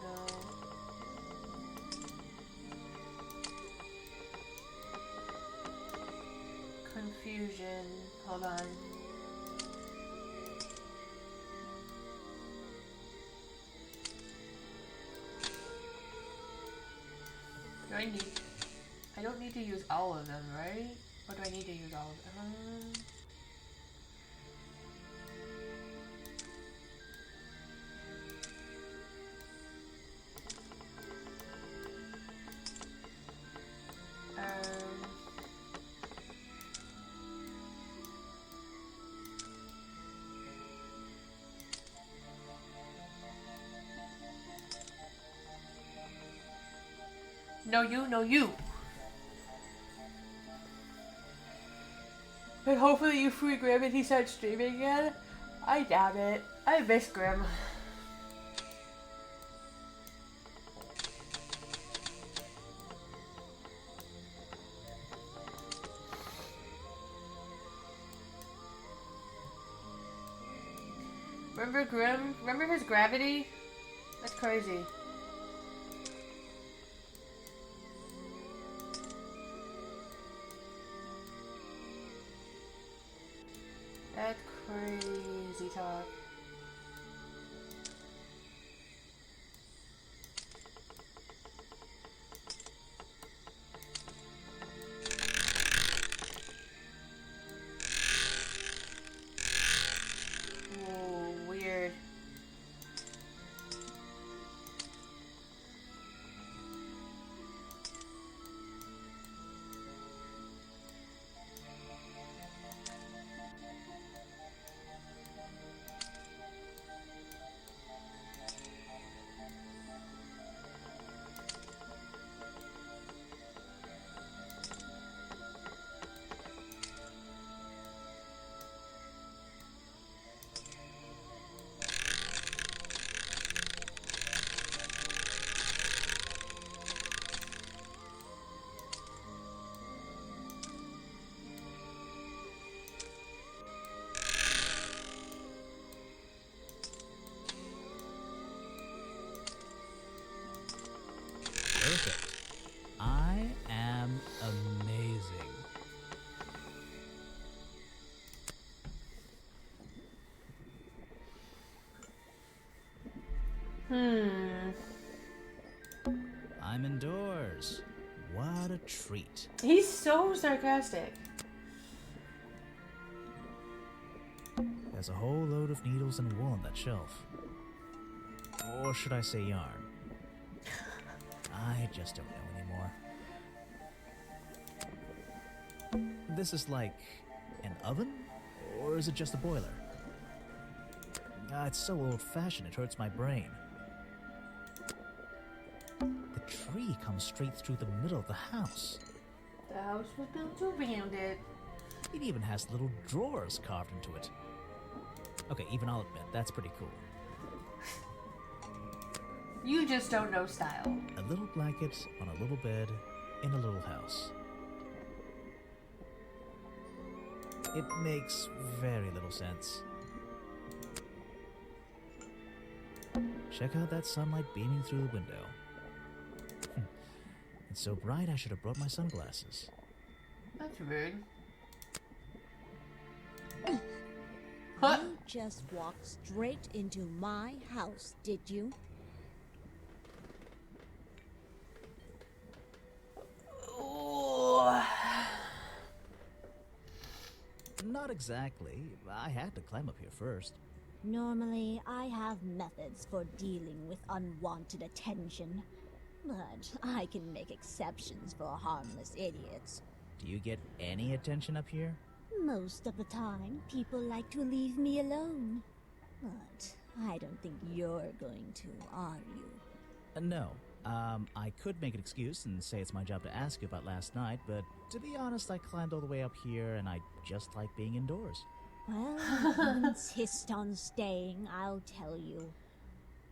No. Confusion. Hold on. Do I need... I don't need to use all of them, right? Or do I need to use all of them? No you, no you. And hopefully you free Grim and he starts streaming again. I doubt it. I miss Grim. Remember Grim? Remember his gravity? That's crazy. That's crazy talk. Whoa, weird. Perfect. I am amazing. I'm indoors. What a treat. He's so sarcastic. There's a whole load of needles and wool on that shelf. Or should I say yarn? I just don't know anymore. This is like an oven? Or is it just a boiler? It's so old-fashioned it hurts my brain. The tree comes straight through the middle of the house. The house was built around it. It even has little drawers carved into it. Okay, even I'll admit, that's pretty cool. You just don't know style. A little blanket on a little bed in a little house. It makes very little sense. Check out that sunlight beaming through the window. It's so bright I should have brought my sunglasses. That's rude. You just walked straight into my house, did you? Ooh. Not exactly. I had to climb up here first. Normally, I have methods for dealing with unwanted attention. But I can make exceptions for harmless idiots. Do you get any attention up here? Most of the time, people like to leave me alone. But I don't think you're going to, are you? No. I could make an excuse and say it's my job to ask you about last night, but to be honest, I climbed all the way up here and I just like being indoors. Well, if you insist on staying, I'll tell you.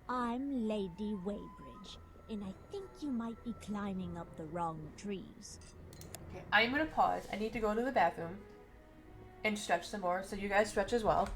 I'm Lady Weybridge, and I think you might be climbing up the wrong trees. Okay, I'm gonna pause. I need to go to the bathroom and stretch some more, so you guys stretch as well.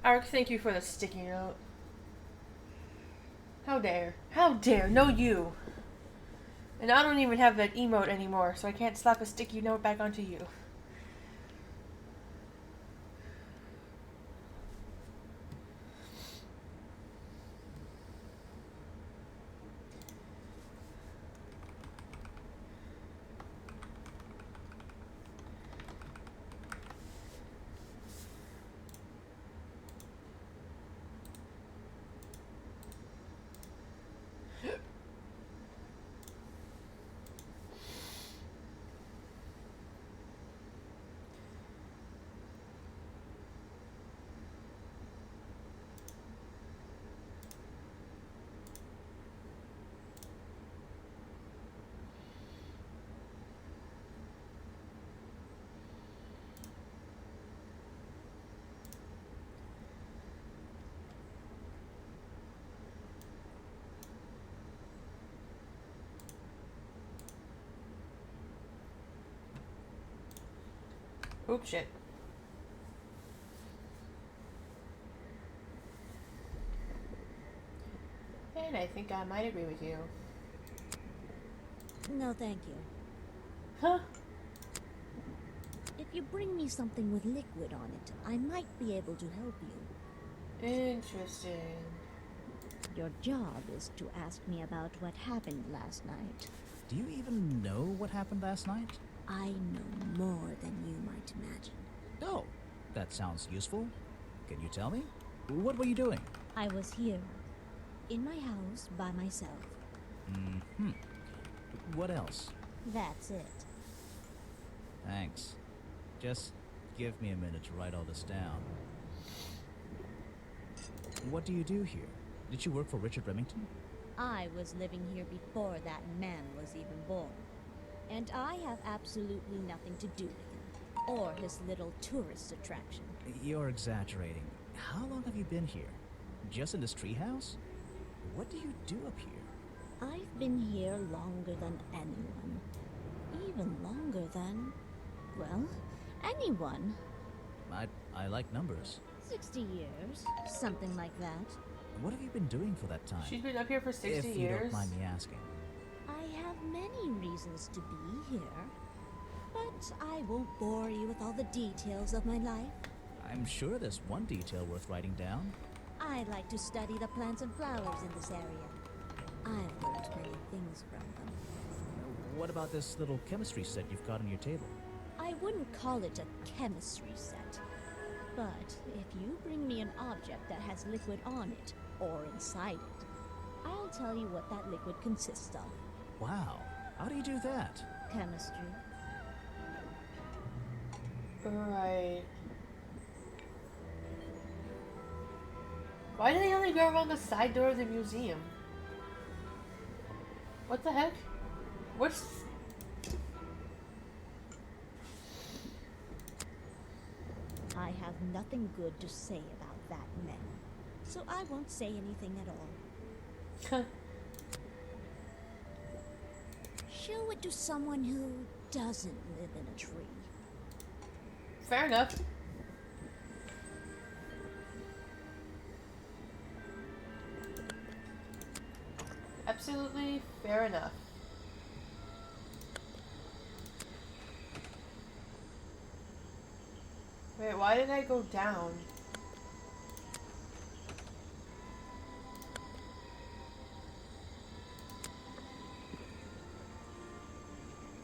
Ark, thank you for the sticky note. How dare. How dare. No you. And I don't even have that emote anymore, so I can't slap a sticky note back onto you. Oops, shit. And I think I might agree with you. No, thank you. Huh? If you bring me something with liquid on it, I might be able to help you. Interesting. Your job is to ask me about what happened last night. Do you even know what happened last night? I know more than you might imagine. Oh, that sounds useful. Can you tell me? What were you doing? I was here, in my house, by myself. Mm-hmm. What else? That's it. Thanks. Just give me a minute to write all this down. What do you do here? Did you work for Richard Remington? I was living here before that man was even born. And I have absolutely nothing to do with him, or his little tourist attraction. You're exaggerating. How long have you been here? Just in this treehouse? What do you do up here? I've been here longer than anyone. Even longer than, well, anyone. I like numbers. 60 years, something like that. What have you been doing for that time? She's been up here for 60 if years. you don't mind me asking. I have many reasons to be here, but I won't bore you with all the details of my life. I'm sure there's one detail worth writing down. I like to study the plants and flowers in this area. I've learned many things from them. What about this little chemistry set you've got on your table? I wouldn't call it a chemistry set, but if you bring me an object that has liquid on it, or inside it, I'll tell you what that liquid consists of. Wow, how do you do that? Chemistry. Right. Why do they only go around the side door of the museum? What the heck? What's... I have nothing good to say about that man, so I won't say anything at all. Show it to someone who doesn't live in a tree. Fair enough. Absolutely fair enough. Wait, why did I go down?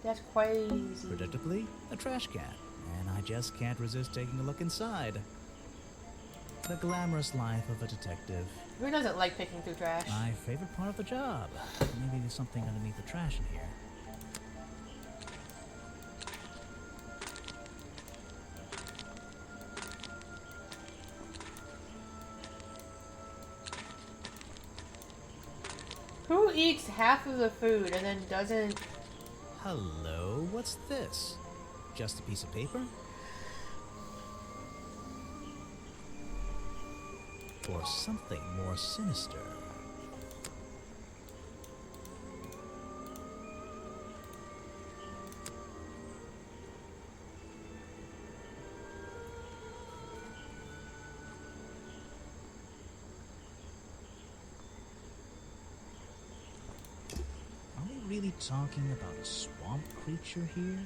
That's quite easy. Predictably, a trash can. And I just can't resist taking a look inside. The glamorous life of a detective. Who doesn't like picking through trash? My favorite part of the job. Maybe there's something underneath the trash in here. Who eats half of the food and then doesn't... Hello, what's this? Just a piece of paper? Or something more sinister? really talking about a swamp creature here?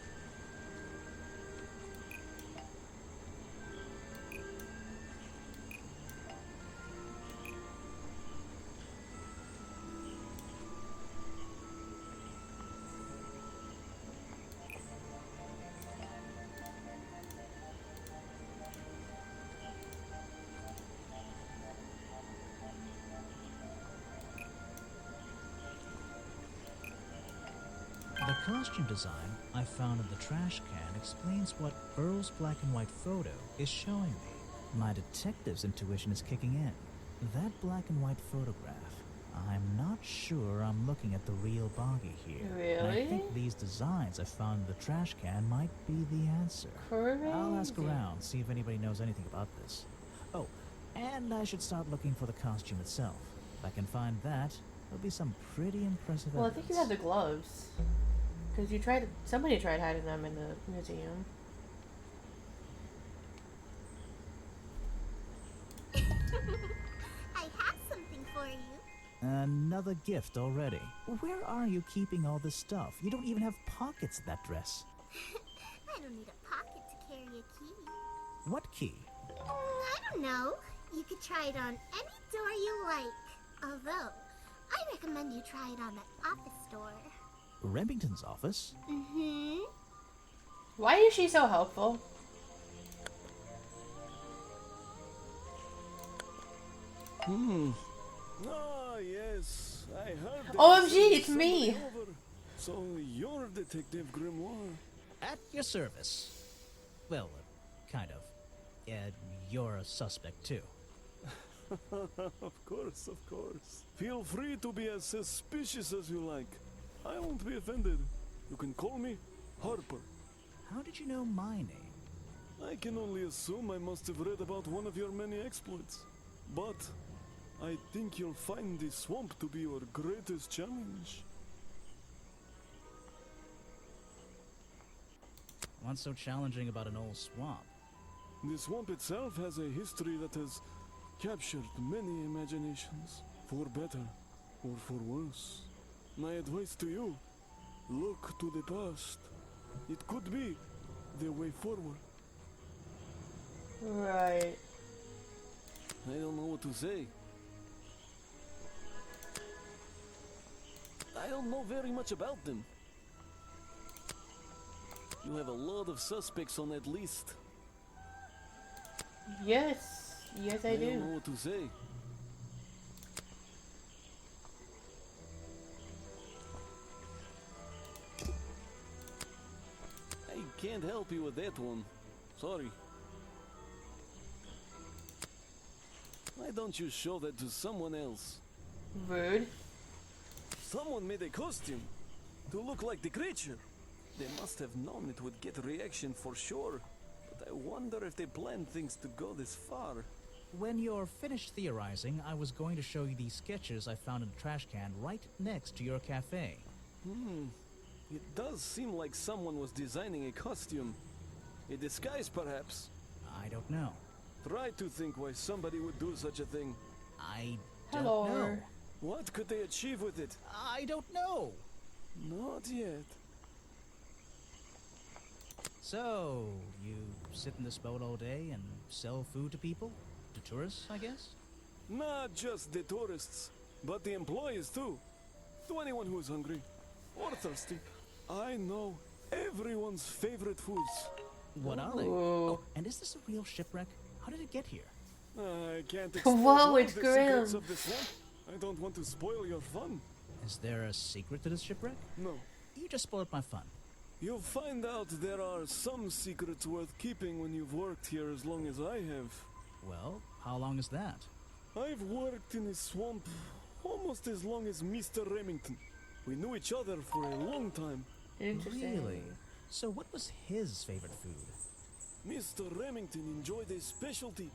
The costume design I found in the trash can explains what Earl's black and white photo is showing me. My detective's intuition is kicking in. That black and white photograph, I'm not sure I'm looking at the real Boggy here. And I Really? think these designs I found in the trash can might be the answer. I'll ask Crazy. around, see if anybody knows anything about this. Oh, and I should start looking for the costume itself. If I can find that, there'll be some pretty impressive Well, I think you evidence. have the gloves. Because somebody tried hiding them in the museum. I have something for you. Another gift already. Where are you keeping all this stuff? You don't even have pockets in that dress. I don't need a pocket to carry a key. What key? I don't know. You could try it on any door you like. Although, I recommend you try it on that office door. Remington's office? Mm-hmm. Why is she so helpful? Ah, yes. I heard that OMG, you sent it's me. somebody over. So you're Detective Grimoire. At your service. Well, kind of. You're a suspect too. Of course, of course. Feel free to be as suspicious as you like. I won't be offended. You can call me Harper. How did you know my name? I can only assume I must have read about one of your many exploits. But I think you'll find the swamp to be your greatest challenge. What's so challenging about an old swamp? The swamp itself has a history that has captured many imaginations, for better or for worse. My advice to you, look to the past. It could be the way forward. Right. I don't know what to say. I don't know very much about them. You have a lot of suspects on that list. Yes. Yes, I don't do. know what to say. I can't help you with that one. Sorry. Why don't you show that to someone else? Rude. Someone made a costume to look like the creature. They must have known it would get a reaction for sure. But I wonder if they planned things to go this far. When you're finished theorizing, I was going to show you these sketches I found in a trash can right next to your cafe. It does seem like someone was designing a costume. A disguise, perhaps. I don't know. Try to think why somebody would do such a thing. I don't Hello. know. What could they achieve with it? I don't know. Not yet. So, you sit in this boat all day and sell food to people? To tourists, I guess? Not just the tourists, but the employees too. To anyone who is hungry or thirsty. I know everyone's favorite foods. What are they? Ooh. Oh, and is this a real shipwreck? How did it get here? I can't expose Whoa, all it's the secrets grim. of the swamp. I don't want to spoil your fun. Is there a secret to this shipwreck? No. You just spoiled my fun. You'll find out there are some secrets worth keeping when you've worked here as long as I have. Well, how long is that? I've worked in the swamp almost as long as Mr. Remington. We knew each other for a long time. Interesting. Really? So what was his favorite food? Mr. Remington enjoyed a specialty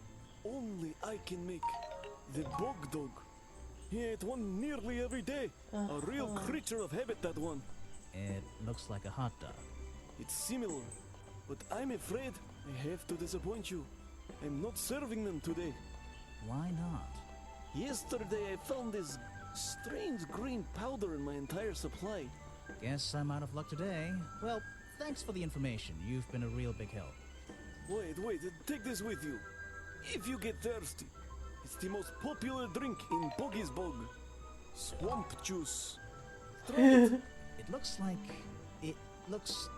only I can make. The bog dog. He ate one nearly every day. A real creature of habit, that one. It looks like a hot dog. It's similar, but I'm afraid I have to disappoint you. I'm not serving them today. Why not? Yesterday I found this strange green powder in my entire supply. Guess I'm out of luck today. Well, thanks for the information. You've been a real big help. Wait, take this with you. If you get thirsty, it's the most popular drink in Boggy's Bog. Swamp juice. Try it. It looks like... It looks...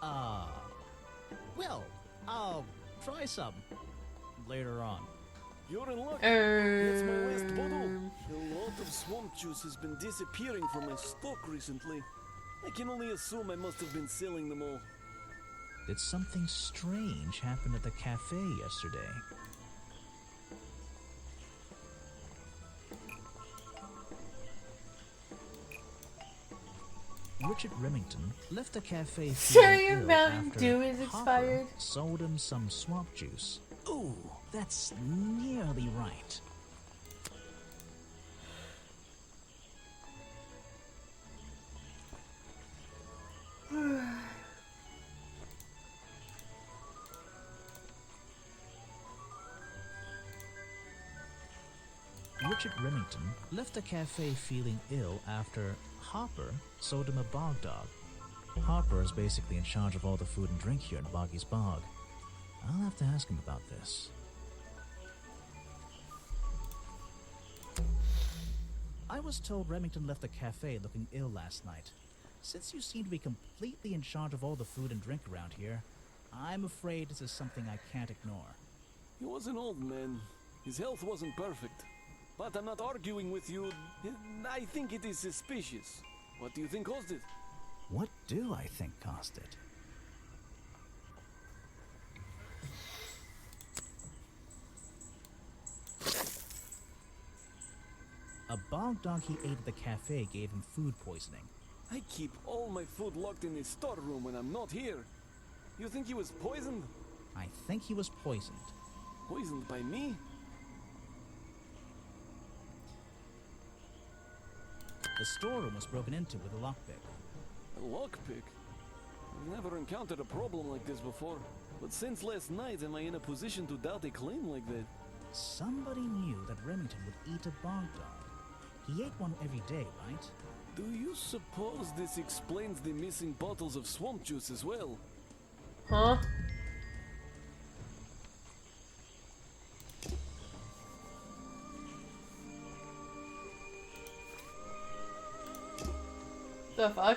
Well, I'll try some later on. You're in luck. That's my last bottle. A lot of swamp juice has been disappearing from my stock recently. I can only assume I must have been selling them all. Did something strange happen at the cafe yesterday? Richard Remington left the cafe Sir, feeling your ill Mountain after Dew is Hopper expired. sold him some swamp juice. Ooh, that's nearly right. Richard Remington left the cafe feeling ill after Hopper sold him a bog dog. Hopper is basically in charge of all the food and drink here in Boggy's Bog. I'll have to ask him about this. I was told Remington left the cafe looking ill last night. Since you seem to be completely in charge of all the food and drink around here, I'm afraid this is something I can't ignore. He was an old man. His health wasn't perfect. But I'm not arguing with you. I think it is suspicious. What do you think caused it? What do I think caused it? A bog dog he ate at the cafe gave him food poisoning. I keep all my food locked in his storeroom when I'm not here. You think he was poisoned? I think he was poisoned. Poisoned by me? The storeroom was broken into with a lockpick. A lockpick? I've never encountered a problem like this before. But since last night, am I in a position to doubt a claim like that? Somebody knew that Remington would eat a bog dog. He ate one every day, right? Do you suppose this explains the missing bottles of swamp juice as well? Huh? The fuck?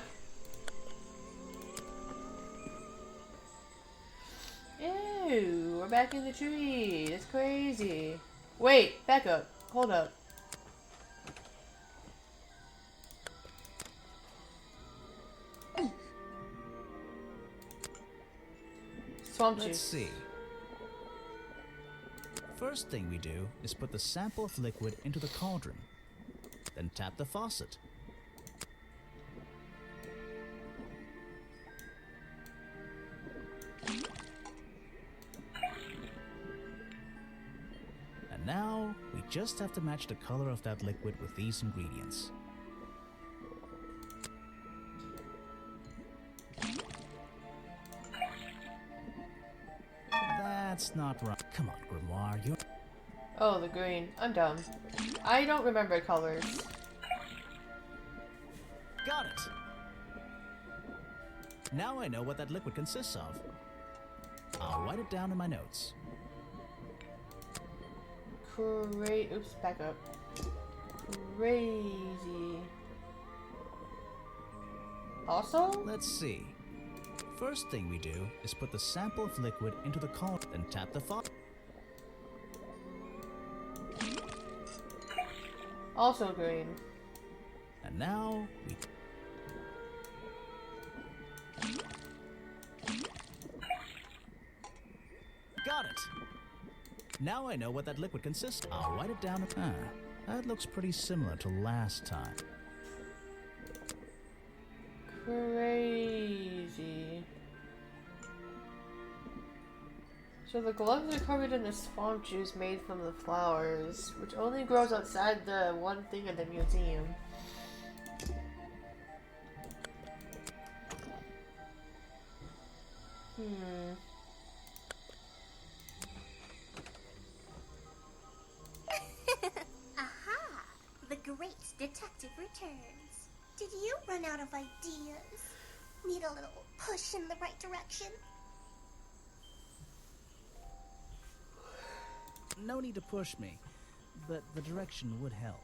Ew, we're back in the tree. That's crazy. Wait, back up. Hold up. Swamp Let's juice. see. First thing we do is put the sample of liquid into the cauldron. Then tap the faucet. And now, we just have to match the color of that liquid with these ingredients. That's not right. Come on, Grimoire, you're... Oh, the green. I'm dumb. I don't remember colors. Got it! Now I know what that liquid consists of. I'll write it down in my notes. Oops, back up. Crazy. Also? Let's see. First thing we do is put the sample of liquid into the cauldron, then tap the faucet. Also green. And now we... Got it! Now I know what that liquid consists of. I'll write it down. That looks pretty similar to last time. Crazy. So the gloves are covered in the swamp juice made from the flowers, which only grows outside the one thing in the museum. Aha! The great detective returns. Did you run out of ideas? Need a little push in the right direction? No need to push me, but the direction would help.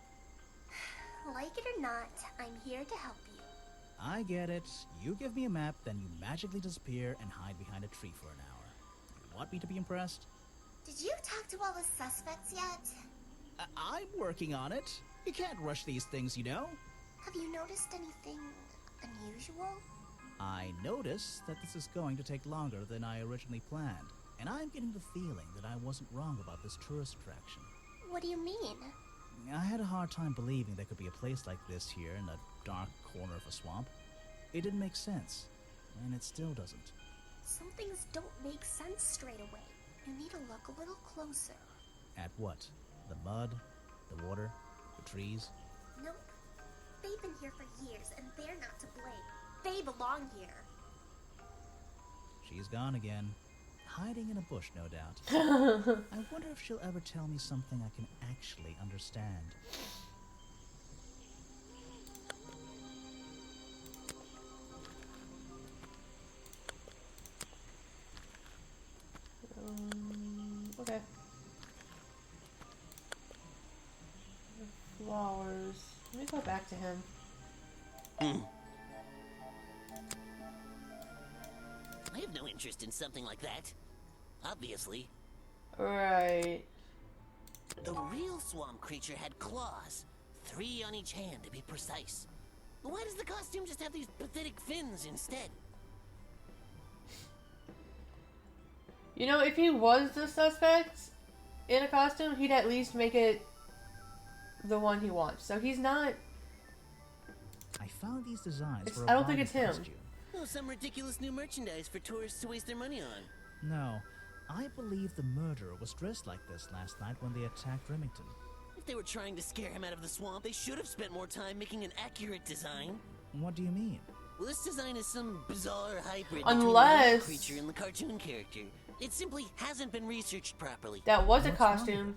Like it or not, I'm here to help you. I get it. You give me a map, then you magically disappear and hide behind a tree for an hour. You want me to be impressed? Did you talk to all the suspects yet? I'm working on it. You can't rush these things, you know. Have you noticed anything unusual? I notice that this is going to take longer than I originally planned, and I'm getting the feeling that I wasn't wrong about this tourist attraction. What do you mean? I had a hard time believing there could be a place like this here in a dark corner of a swamp. It didn't make sense, and it still doesn't. Some things don't make sense straight away. You need to look a little closer. At what? The mud? The water? The trees? Nope. They've been here for years, and they're not to blame. They belong here. She's gone again. Hiding in a bush, no doubt. I wonder if she'll ever tell me something I can actually understand. Okay. Flowers. Let me go back to him. I have no interest in something like that. Obviously. Right. The real swamp creature had claws. 3 on each hand, to be precise. Why does the costume just have these pathetic fins instead? You know, if he was the suspect in a costume, he'd at least make it the one he wants. So he's not... I found these designs for a I don't think body it's him. costume. Oh, some ridiculous new merchandise for tourists to waste their money on. No, I believe the murderer was dressed like this last night when they attacked Remington. If they were trying to scare him out of the swamp, they should have spent more time making an accurate design. What do you mean? Well, this design is some bizarre hybrid Unless- between the real creature and the cartoon character. It simply hasn't been researched properly. That was a What's wrong costume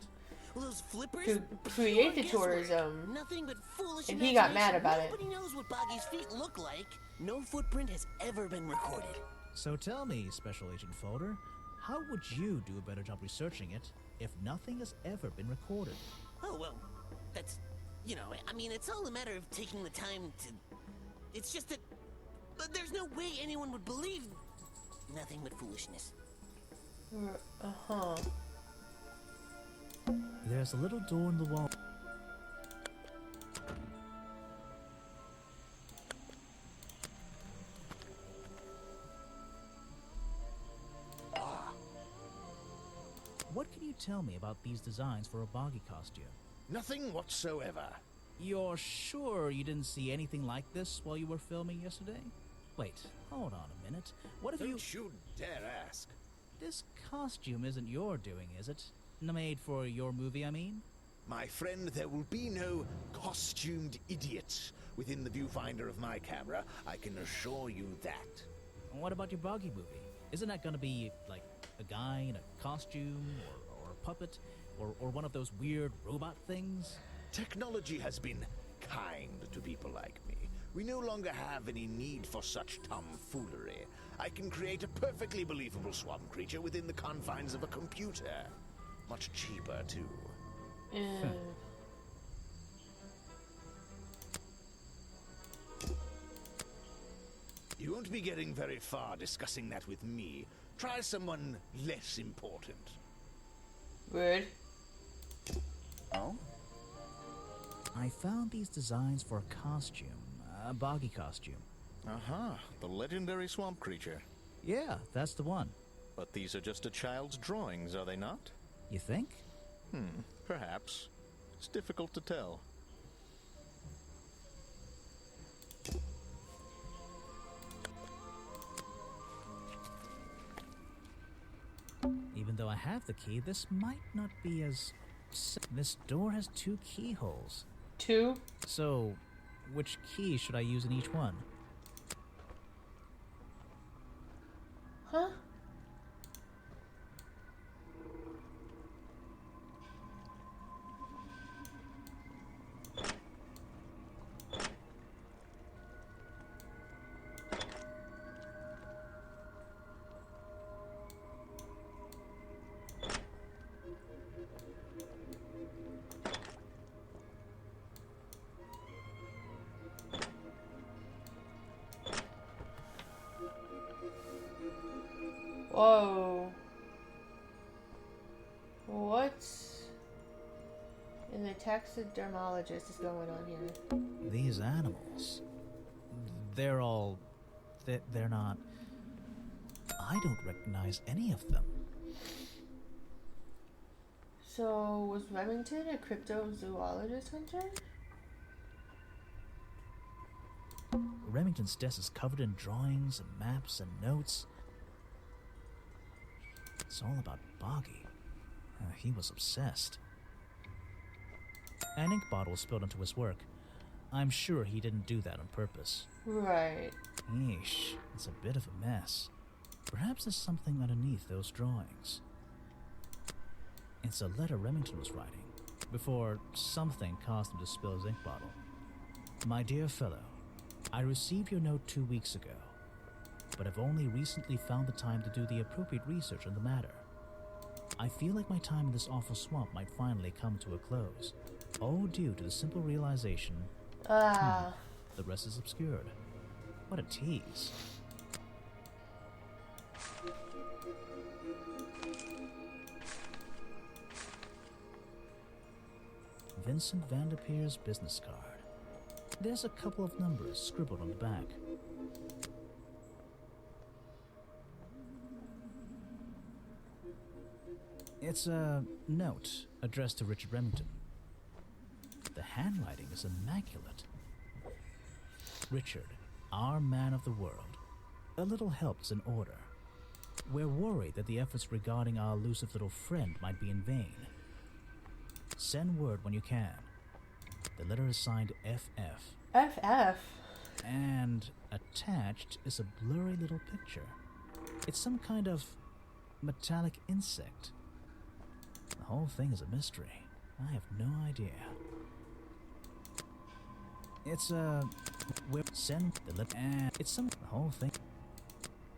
Well, those flippers? to Pure create the guesswork. tourism. Nothing but foolish And he got mad imagination. about it. Nobody knows what Boggy's feet look like. No footprint has ever been recorded. So tell me, Special Agent Folder, how would you do a better job researching it if nothing has ever been recorded? Oh, well, that's... You know, I mean, it's all a matter of taking the time to... It's just that... But there's no way anyone would believe... Nothing but foolishness. Uh-huh. There's a little door in the wall. What can you tell me about these designs for a Boggy costume? Nothing whatsoever. You're sure you didn't see anything like this while you were filming yesterday? Wait, hold on a minute. What if Don't you dare ask. This costume isn't your doing, is it? Made for your movie, I mean? My friend, there will be no costumed idiots within the viewfinder of my camera. I can assure you that. What about your Boggy movie? Isn't that gonna be, like, a guy in a costume, or a puppet, or one of those weird robot things? Technology has been kind to people like me. We no longer have any need for such tomfoolery. I can create a perfectly believable swamp creature within the confines of a computer. Much cheaper, too. You won't be getting very far discussing that with me. Try someone less important. Weird. Oh? I found these designs for a costume, a Boggy costume. Uh-huh, the legendary swamp creature. Yeah, that's the one. But these are just a child's drawings, are they not? You think? Perhaps. It's difficult to tell. Even though I have the key, this might not be as... This door has 2 keyholes. 2? So, which key should I use in each one? Huh? Whoa. What in the taxidermologist is going on here? These animals, they're not. I don't recognize any of them. So, was Remington a cryptozoologist hunter? Remington's desk is covered in drawings and maps and notes. It's all about Boggy. He was obsessed. An ink bottle spilled into his work. I'm sure he didn't do that on purpose. Right. Yeesh, it's a bit of a mess. Perhaps there's something underneath those drawings. It's a letter Remington was writing before something caused him to spill his ink bottle. My dear fellow, I received your note 2 weeks ago, but I've only recently found the time to do the appropriate research on the matter. I feel like my time in this awful swamp might finally come to a close, all due to the simple realization the rest is obscured. What a tease. Vincent Vanderpeer's business card. There's a couple of numbers scribbled on the back. It's a note addressed to Richard Remington. The handwriting is immaculate. Richard, our man of the world, a little help is in order. We're worried that the efforts regarding our elusive little friend might be in vain. Send word when you can. The letter is signed FF. FF? And attached is a blurry little picture. It's some kind of metallic insect. The whole thing is a mystery. I have no idea. It's a... We'll send the letter and it's some... The whole thing...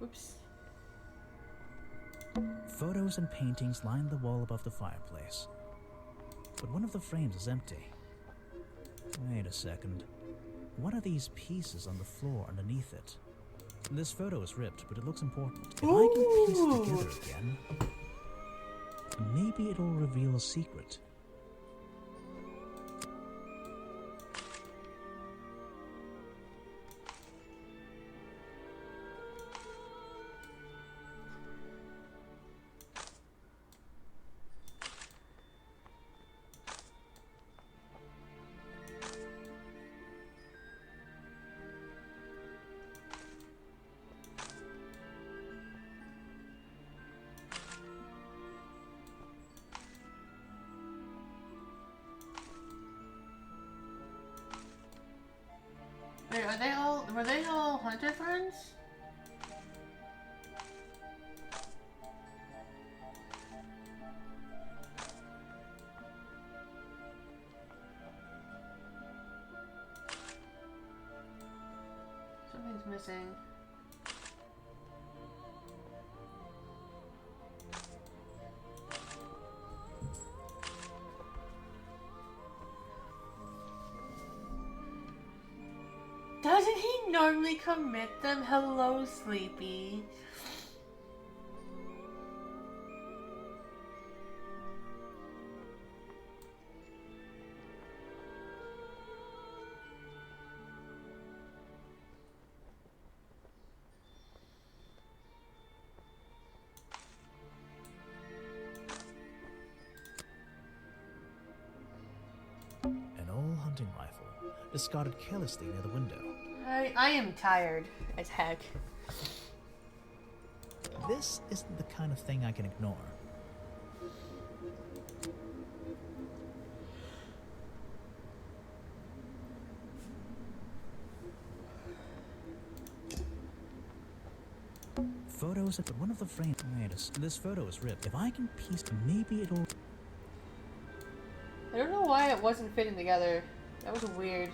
Oops. Photos and paintings line the wall above the fireplace. But one of the frames is empty. Wait a second. What are these pieces on the floor underneath it? This photo is ripped, but it looks important. If I can piece it together again, maybe it'll reveal a secret. Wait, were they all hunter friends? Something's missing. Doesn't he normally commit them? Hello, Sleepy. An old hunting rifle, discarded carelessly near the window. I am tired as heck. This isn't the kind of thing I can ignore. Photos at one of the frames. Wait, this photo is ripped. If I can piece, maybe it'll... I don't know why it wasn't fitting together. That was weird.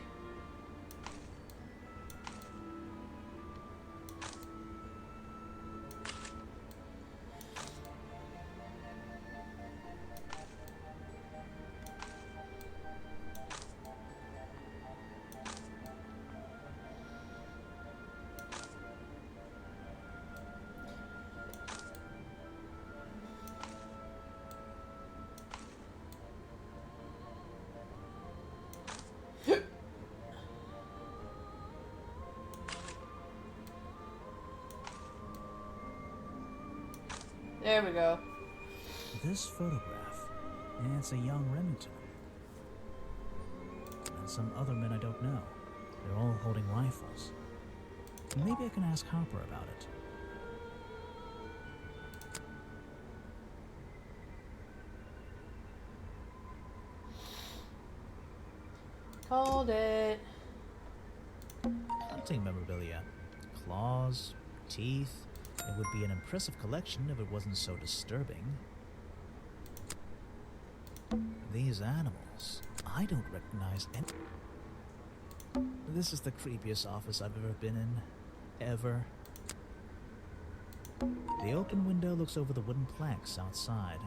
There we go. This photograph, it's a young Remington. And some other men I don't know. They're all holding rifles. Maybe I can ask Harper about it. Called it. Hunting memorabilia. Claws, teeth. It would be an impressive collection if it wasn't so disturbing. These animals, I don't recognize any. This is the creepiest office I've ever been in. Ever. The open window looks over the wooden planks outside.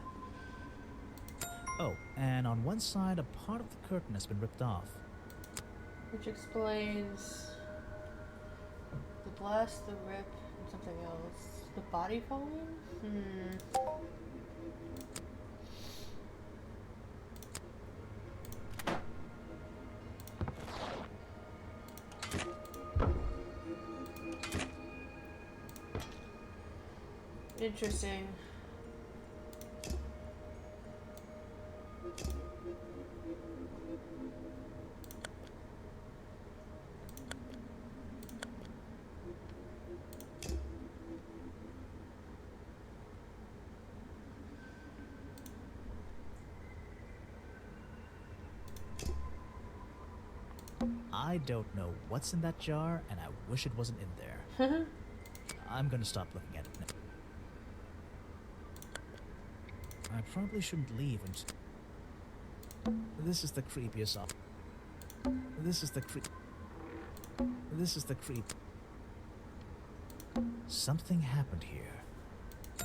Oh, and on one side, a part of the curtain has been ripped off. Which explains the blast, the rip, and something else. The body falling? Interesting. I don't know what's in that jar, and I wish it wasn't in there. I'm gonna stop looking at it now. I probably shouldn't leave until... This is the creepiest op... This is the creep... This is the creep... Something happened here.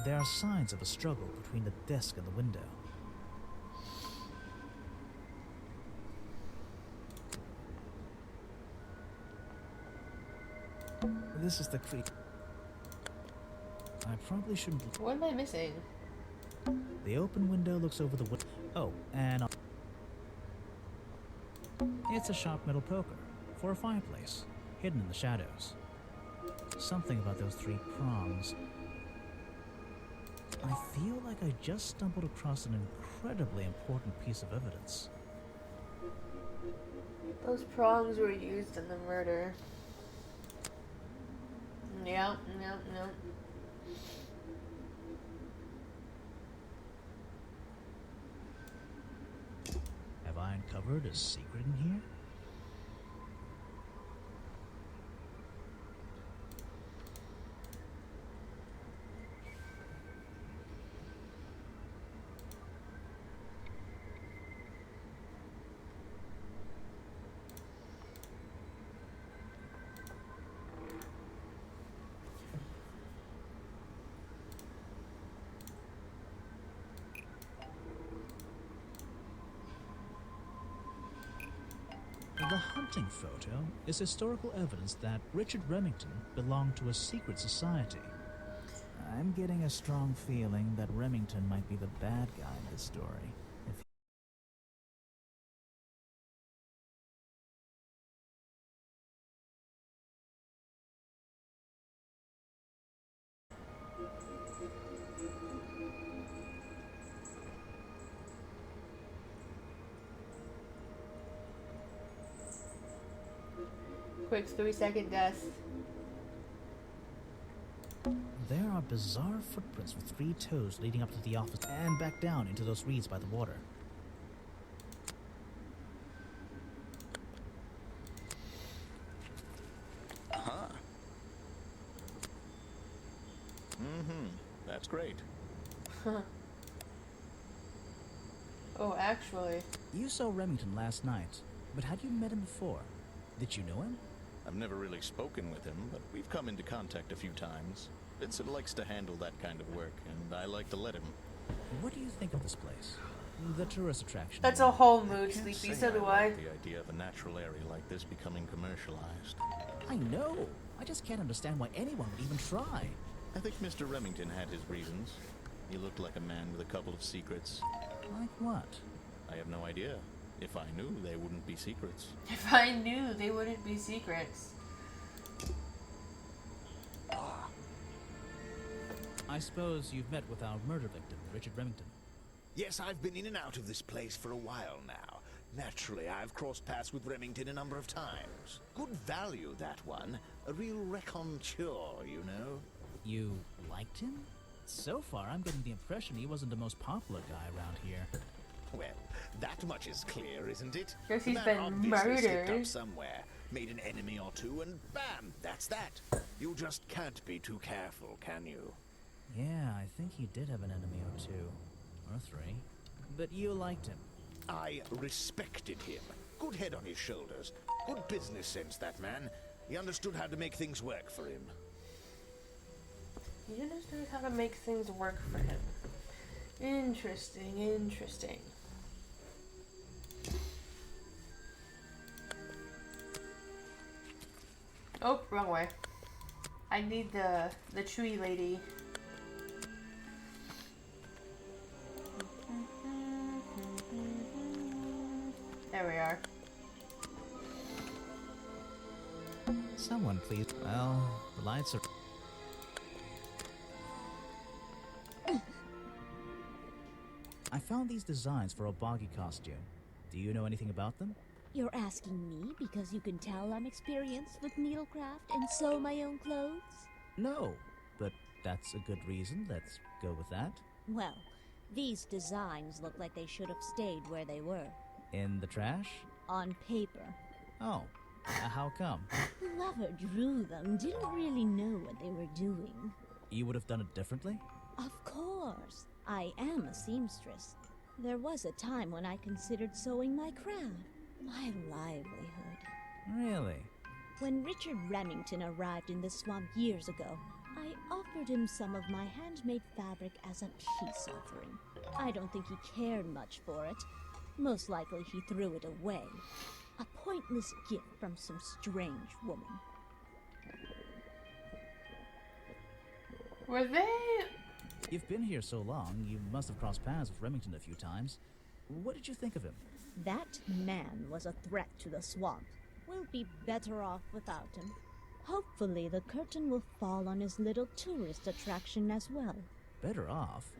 There are signs of a struggle between the desk and the window. This is the creep... I probably shouldn't... What am I missing? The open window looks over the window. Oh, and it's a sharp metal poker for a fireplace, hidden in the shadows. Something about those three prongs. I feel like I just stumbled across an incredibly important piece of evidence. Those prongs were used in the murder. Yep. Have I uncovered a secret in here? The hunting photo is historical evidence that Richard Remington belonged to a secret society. I'm getting a strong feeling that Remington might be the bad guy in this story. Quick 3-second death. There are bizarre footprints with 3 toes leading up to the office and back down into those reeds by the water. Huh. That's great. Oh, actually. You saw Remington last night, but had you met him before? Did you know him? I've never really spoken with him, but we've come into contact a few times. Vincent likes to handle that kind of work, and I like to let him. What do you think of this place? The tourist attraction. That's a whole mood, Can't Sleepy. say So do I I. like the idea of a natural area like this becoming commercialized. I know. I just can't understand why anyone would even try. I think Mr. Remington had his reasons. He looked like a man with a couple of secrets. Like what? I have no idea. If I knew, they wouldn't be secrets. If I knew, they wouldn't be secrets. I suppose you've met with our murder victim, Richard Remington. Yes, I've been in and out of this place for a while now. Naturally, I've crossed paths with Remington a number of times. Good value, that one. A real raconteur, you know. You liked him? So far, I'm getting the impression he wasn't the most popular guy around here. Well, that much is clear, isn't it? Guess The he's man been obviously slipped murdered. up somewhere, made an enemy or two, and bam, that's that. You just can't be too careful, can you? Yeah, I think he did have an enemy or two. Or three. But you liked him. I respected him. Good head on his shoulders. Good business sense, that man. He understood how to make things work for him. He understood how to make things work for him. Interesting, interesting. Oh, wrong way. I need the tree lady. There we are. Someone, please. Well, the lights are... I found these designs for a boggy costume. Do you know anything about them? You're asking me because you can tell I'm experienced with needlecraft and sew my own clothes? No, but that's a good reason. Let's go with that. Well, these designs look like they should have stayed where they were. In the trash? On paper. Oh, how come? Whoever drew them didn't really know what they were doing. You would have done it differently? Of course. I am a seamstress. There was a time when I considered sewing my craft, my livelihood. Really? When Richard Remington arrived in the swamp years ago, I offered him some of my handmade fabric as a peace offering. I don't think he cared much for it. Most likely he threw it away. A pointless gift from some strange woman. Were they... You've been here so long, you must have crossed paths with Remington a few times. What did you think of him? That man was a threat to the swamp. We'll be better off without him. Hopefully the curtain will fall on his little tourist attraction as well. Better off?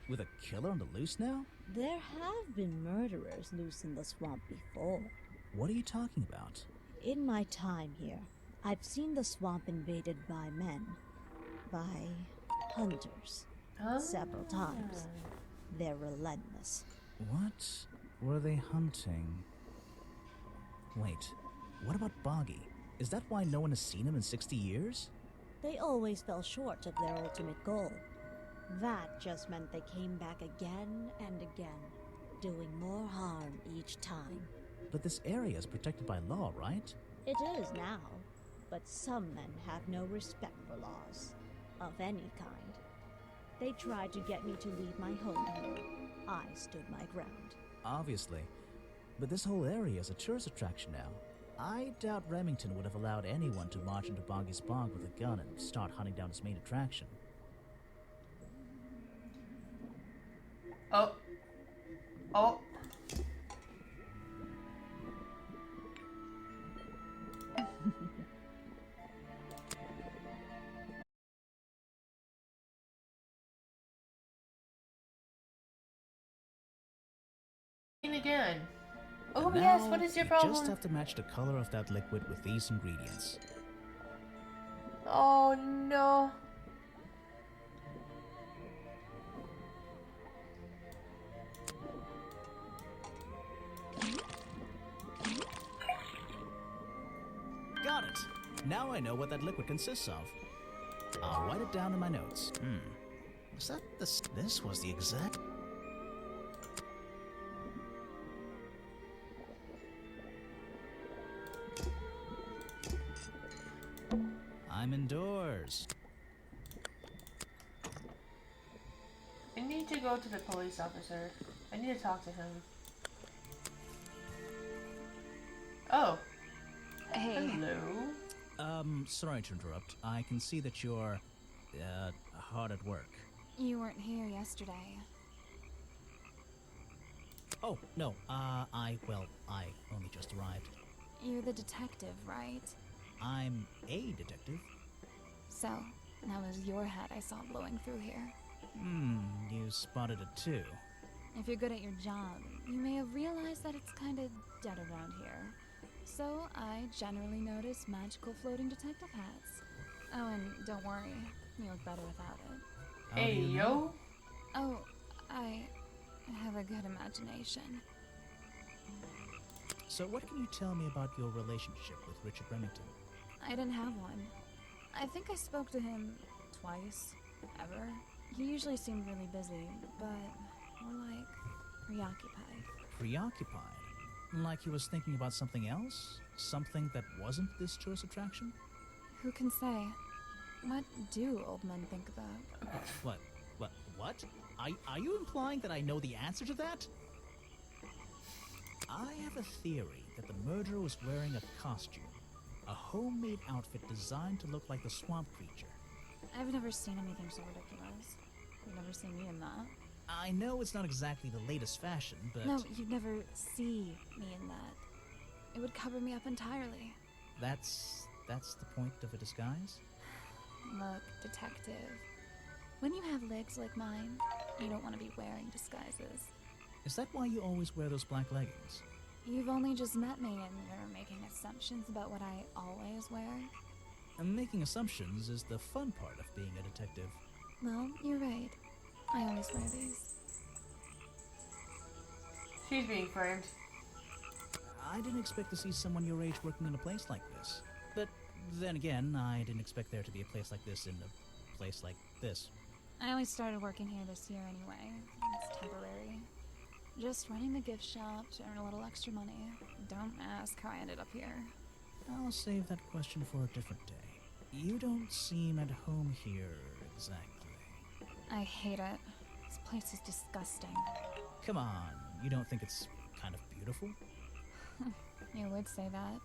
With a killer on the loose now? There have been murderers loose in the swamp before. What are you talking about? In my time here, I've seen the swamp invaded by men. By hunters. Several times. They're relentless. What were they hunting? Wait, what about Boggy? Is that why no one has seen him in 60 years? They always fell short of their ultimate goal. That just meant they came back again and again, doing more harm each time. But this area is protected by law, right? It is now, but some men have no respect for laws, of any kind. They tried to get me to leave my home here. I stood my ground. Obviously. But this whole area is a tourist attraction now. I doubt Remington would have allowed anyone to march into Boggy's Bog with a gun and start hunting down his main attraction. Oh. Oh. Again. Oh Now, yes, what is your problem? You just have to match the color of that liquid with these ingredients. Oh no. Got it! Now I know what that liquid consists of. I'll write it down in my notes. Was that this was the exact... I'm indoors. I need to go to the police officer. I need to talk to him. Oh. Hey. Hello. Sorry to interrupt. I can see that you're, hard at work. You weren't here yesterday. Oh, no, I only just arrived. You're the detective, right? I'm a detective. So, That was your hat I saw blowing through here. You spotted it too. If you're good at your job, you may have realized that it's kind of dead around here. So I generally notice magical floating detective hats. Oh, and don't worry, you look better without it. How do Hey, you yo. know? Oh, I have a good imagination. So what can you tell me about your relationship with Richard Remington? I didn't have one. I think I spoke to him twice, ever. He usually seemed really busy, but more like preoccupied. Preoccupied? Like he was thinking about something else? Something that wasn't this tourist attraction? Who can say? What do old men think about? What? Are you implying that I know the answer to that? I have a theory that the murderer was wearing a costume. A homemade outfit designed to look like the swamp creature. I've never seen anything so ridiculous. You've never seen me in that. I know it's not exactly the latest fashion, but... No, you'd never see me in that. It would cover me up entirely. That's the point of a disguise? Look, detective. When you have legs like mine, you don't want to be wearing disguises. Is that why you always wear those black leggings? You've only just met me and you're making assumptions about what I always wear. And making assumptions is the fun part of being a detective. Well, you're right. I always wear these. She's being framed. I didn't expect to see someone your age working in a place like this. But then again, I didn't expect there to be a place like this in a place like this. I only started working here this year anyway. It's temporary. Just running the gift shop to earn a little extra money. Don't ask how I ended up here. I'll save that question for a different day. You don't seem at home here exactly. I hate it. This place is disgusting. Come on, you don't think it's kind of beautiful? You would say that.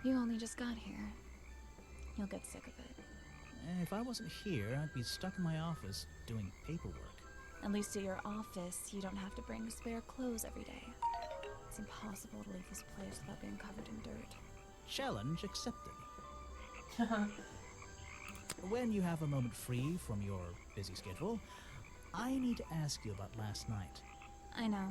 You only just got here. You'll get sick of it. If I wasn't here, I'd be stuck in my office doing paperwork. At least at your office, you don't have to bring spare clothes every day. It's impossible to leave this place without being covered in dirt. Challenge accepted. When you have a moment free from your busy schedule, I need to ask you about last night. I know,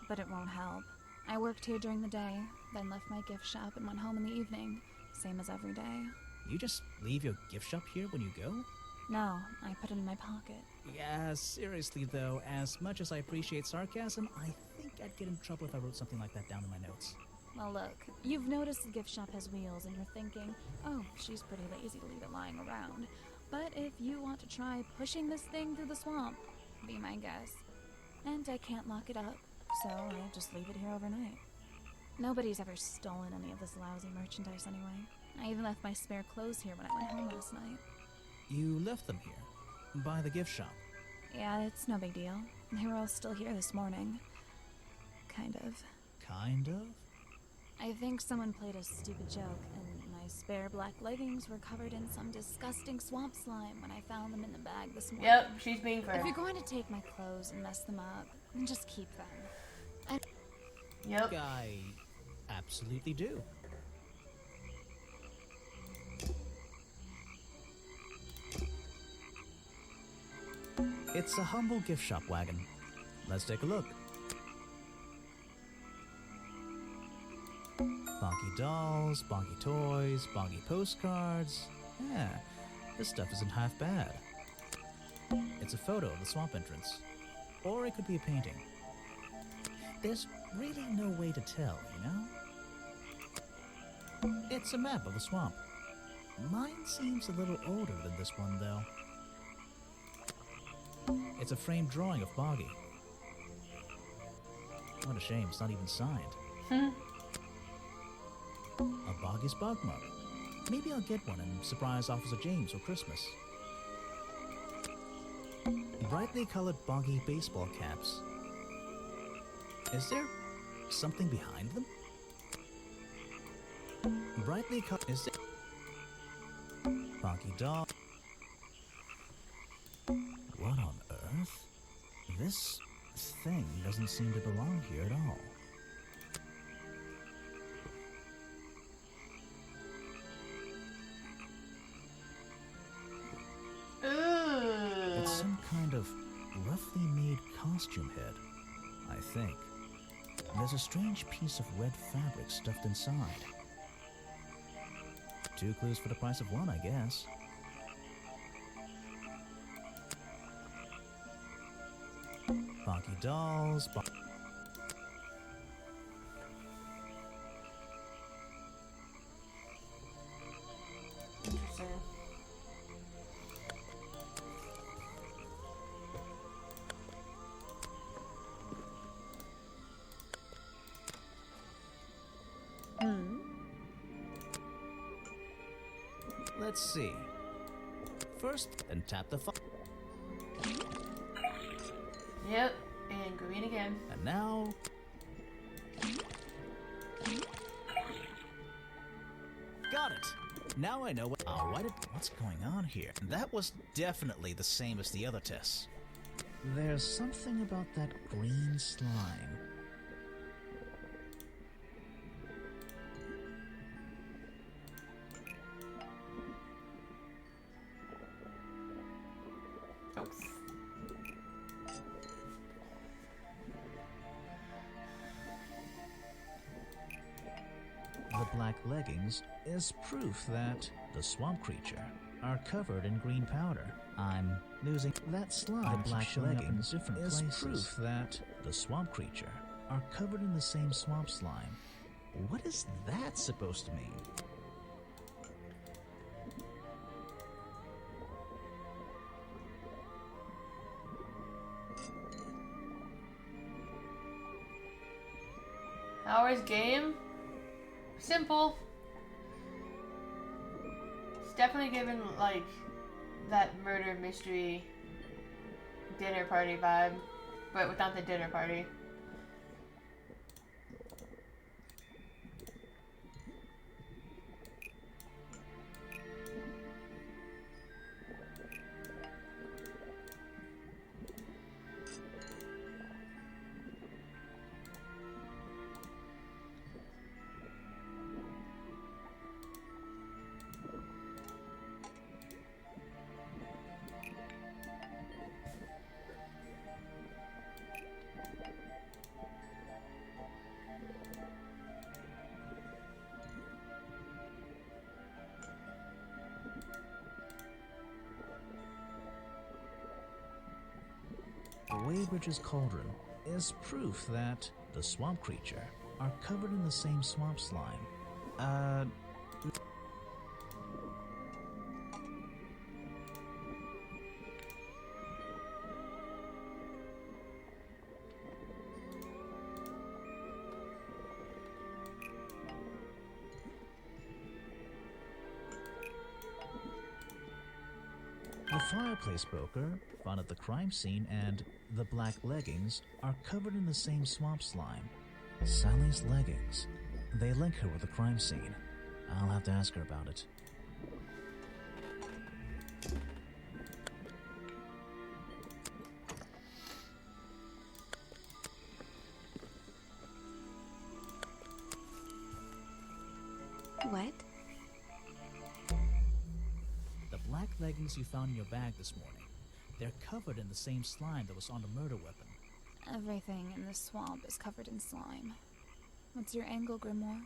but it won't help. I worked here during the day, then left my gift shop and went home in the evening, same as every day. You just leave your gift shop here when you go? No, I put it in my pocket. Yeah, seriously though, as much as I appreciate sarcasm, I think I'd get in trouble if I wrote something like that down in my notes. Well, look, you've noticed the gift shop has wheels and you're thinking, oh, she's pretty lazy to leave it lying around. But if you want to try pushing this thing through the swamp, be my guest. And I can't lock it up, so I'll just leave it here overnight. Nobody's ever stolen any of this lousy merchandise anyway. I even left my spare clothes here when I went home last night. You left them here? By the gift shop? Yeah, it's no big deal. They were all still here this morning. Kind of. Kind of? I think someone played a stupid joke, and my spare black leggings were covered in some disgusting swamp slime when I found them in the bag this morning. Yep, she's being framed. If you're going to take my clothes and mess them up, then just keep them. Yep. I absolutely do. It's a humble gift shop wagon. Let's take a look. Bonky dolls, bonky toys, bonky postcards. Yeah, this stuff isn't half bad. It's a photo of the swamp entrance. Or it could be a painting. There's really no way to tell, you know? It's a map of the swamp. Mine seems a little older than this one, though. It's a framed drawing of Boggy. What a shame, it's not even signed. A Boggy's Bog mug. Maybe I'll get one and surprise Officer James for Christmas. Brightly colored Boggy baseball caps. Is there something behind them? Brightly colored... Is there... Boggy doll... What on earth? This thing doesn't seem to belong here at all. kind of roughly made costume head, I think. There's a strange piece of red fabric stuffed inside. 2 clues for the price of 1, I guess. Bonky dolls. Interesting. Let's see. First, then tap the phone. Yep, and green again. And now... Got it! Now I know what... what's going on here? That was definitely the same as the other tests. There's something about that green slime. The black leggings is proof that the swamp creature are covered in green powder. I'm losing that slime. The black leggings is proof that the swamp creature are covered in the same swamp slime. What is that supposed to mean? Hours game? Simple. It's definitely given like that murder mystery dinner party vibe, but without the dinner party. Weybridge's cauldron is proof that the swamp creature are covered in the same swamp slime. The fireplace poker found at the crime scene and the black leggings are covered in the same swamp slime. Sally's leggings. They link her with the crime scene. I'll have to ask her about it. What? The black leggings you found in your bag this morning. They're covered in the same slime that was on the murder weapon. Everything in this swamp is covered in slime. What's your angle, Grimoire?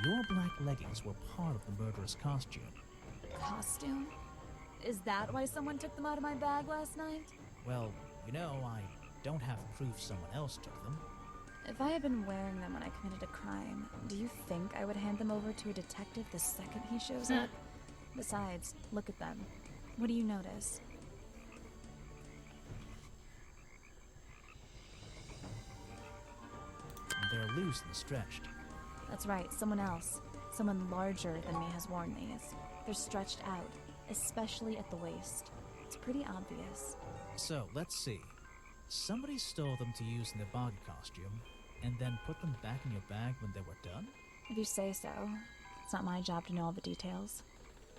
Your black leggings were part of the murderer's costume. Costume? Is that why someone took them out of my bag last night? Well, you know, I don't have proof someone else took them. If I had been wearing them when I committed a crime, do you think I would hand them over to a detective the second he shows up? Besides, look at them. What do you notice? They're loose and stretched. That's right, someone else. Someone larger than me has worn these. They're stretched out, especially at the waist. It's pretty obvious. So, let's see. Somebody stole them to use in their bog costume, and then put them back in your bag when they were done? If you say so. It's not my job to know all the details.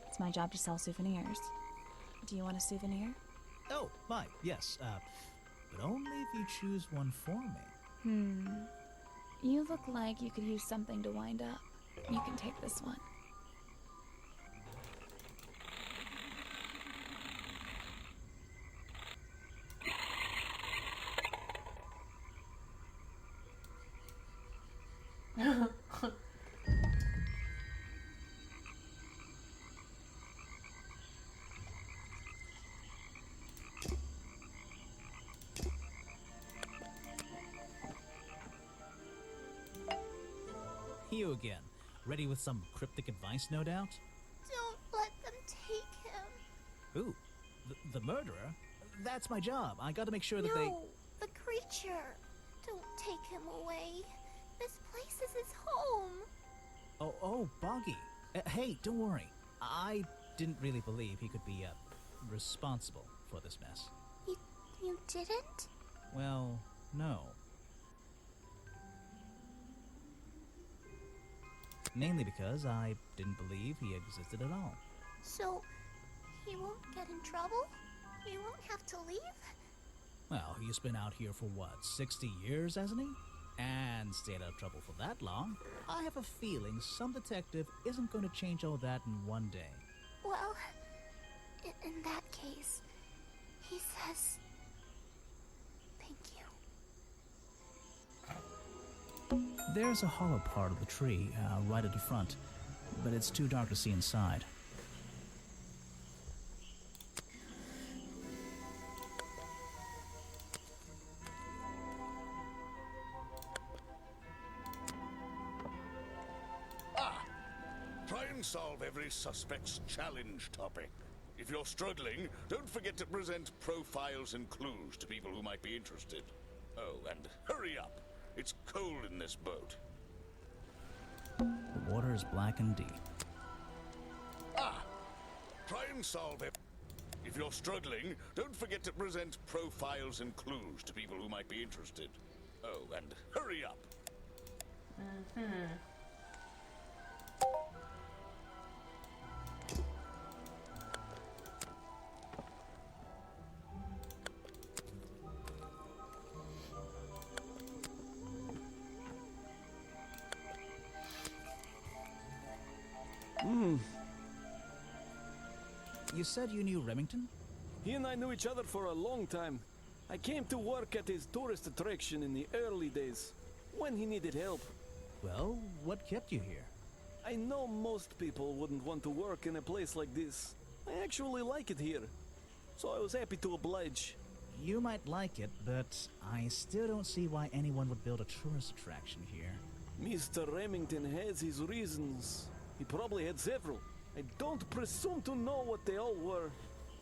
It's my job to sell souvenirs. Do you want a souvenir? Oh, my, yes, but only if you choose one for me. You look like you could use something to wind up. You can take this one. You again. Ready with some cryptic advice, no doubt? Don't let them take him. Who? The murderer? That's my job. I gotta make sure that they... No, the creature. Don't take him away. This place is his home. Oh, Boggy. Hey, don't worry. I didn't really believe he could be, responsible for this mess. You didn't? Well, no. Mainly because I didn't believe he existed at all. So, he won't get in trouble? He won't have to leave? Well, he's been out here for what, 60 years, hasn't he? And stayed out of trouble for that long. I have a feeling some detective isn't going to change all that in one day. Well, in that case, he says... thank you. There's a hollow part of the tree right at the front, but it's too dark to see inside. Try and solve every suspect's challenge topic. If you're struggling, don't forget to present profiles and clues to people who might be interested. Oh, and hurry up. It's cold in this boat. The water is black and deep. Try and solve it. If you're struggling, don't forget to present profiles and clues to people who might be interested. Oh, and hurry up. You said you knew Remington? He and I knew each other for a long time. I came to work at his tourist attraction in the early days, when he needed help. Well, what kept you here? I know most people wouldn't want to work in a place like this. I actually like it here, so I was happy to oblige. You might like it, but I still don't see why anyone would build a tourist attraction here. Mr. Remington has his reasons. He probably had several. I don't presume to know what they all were.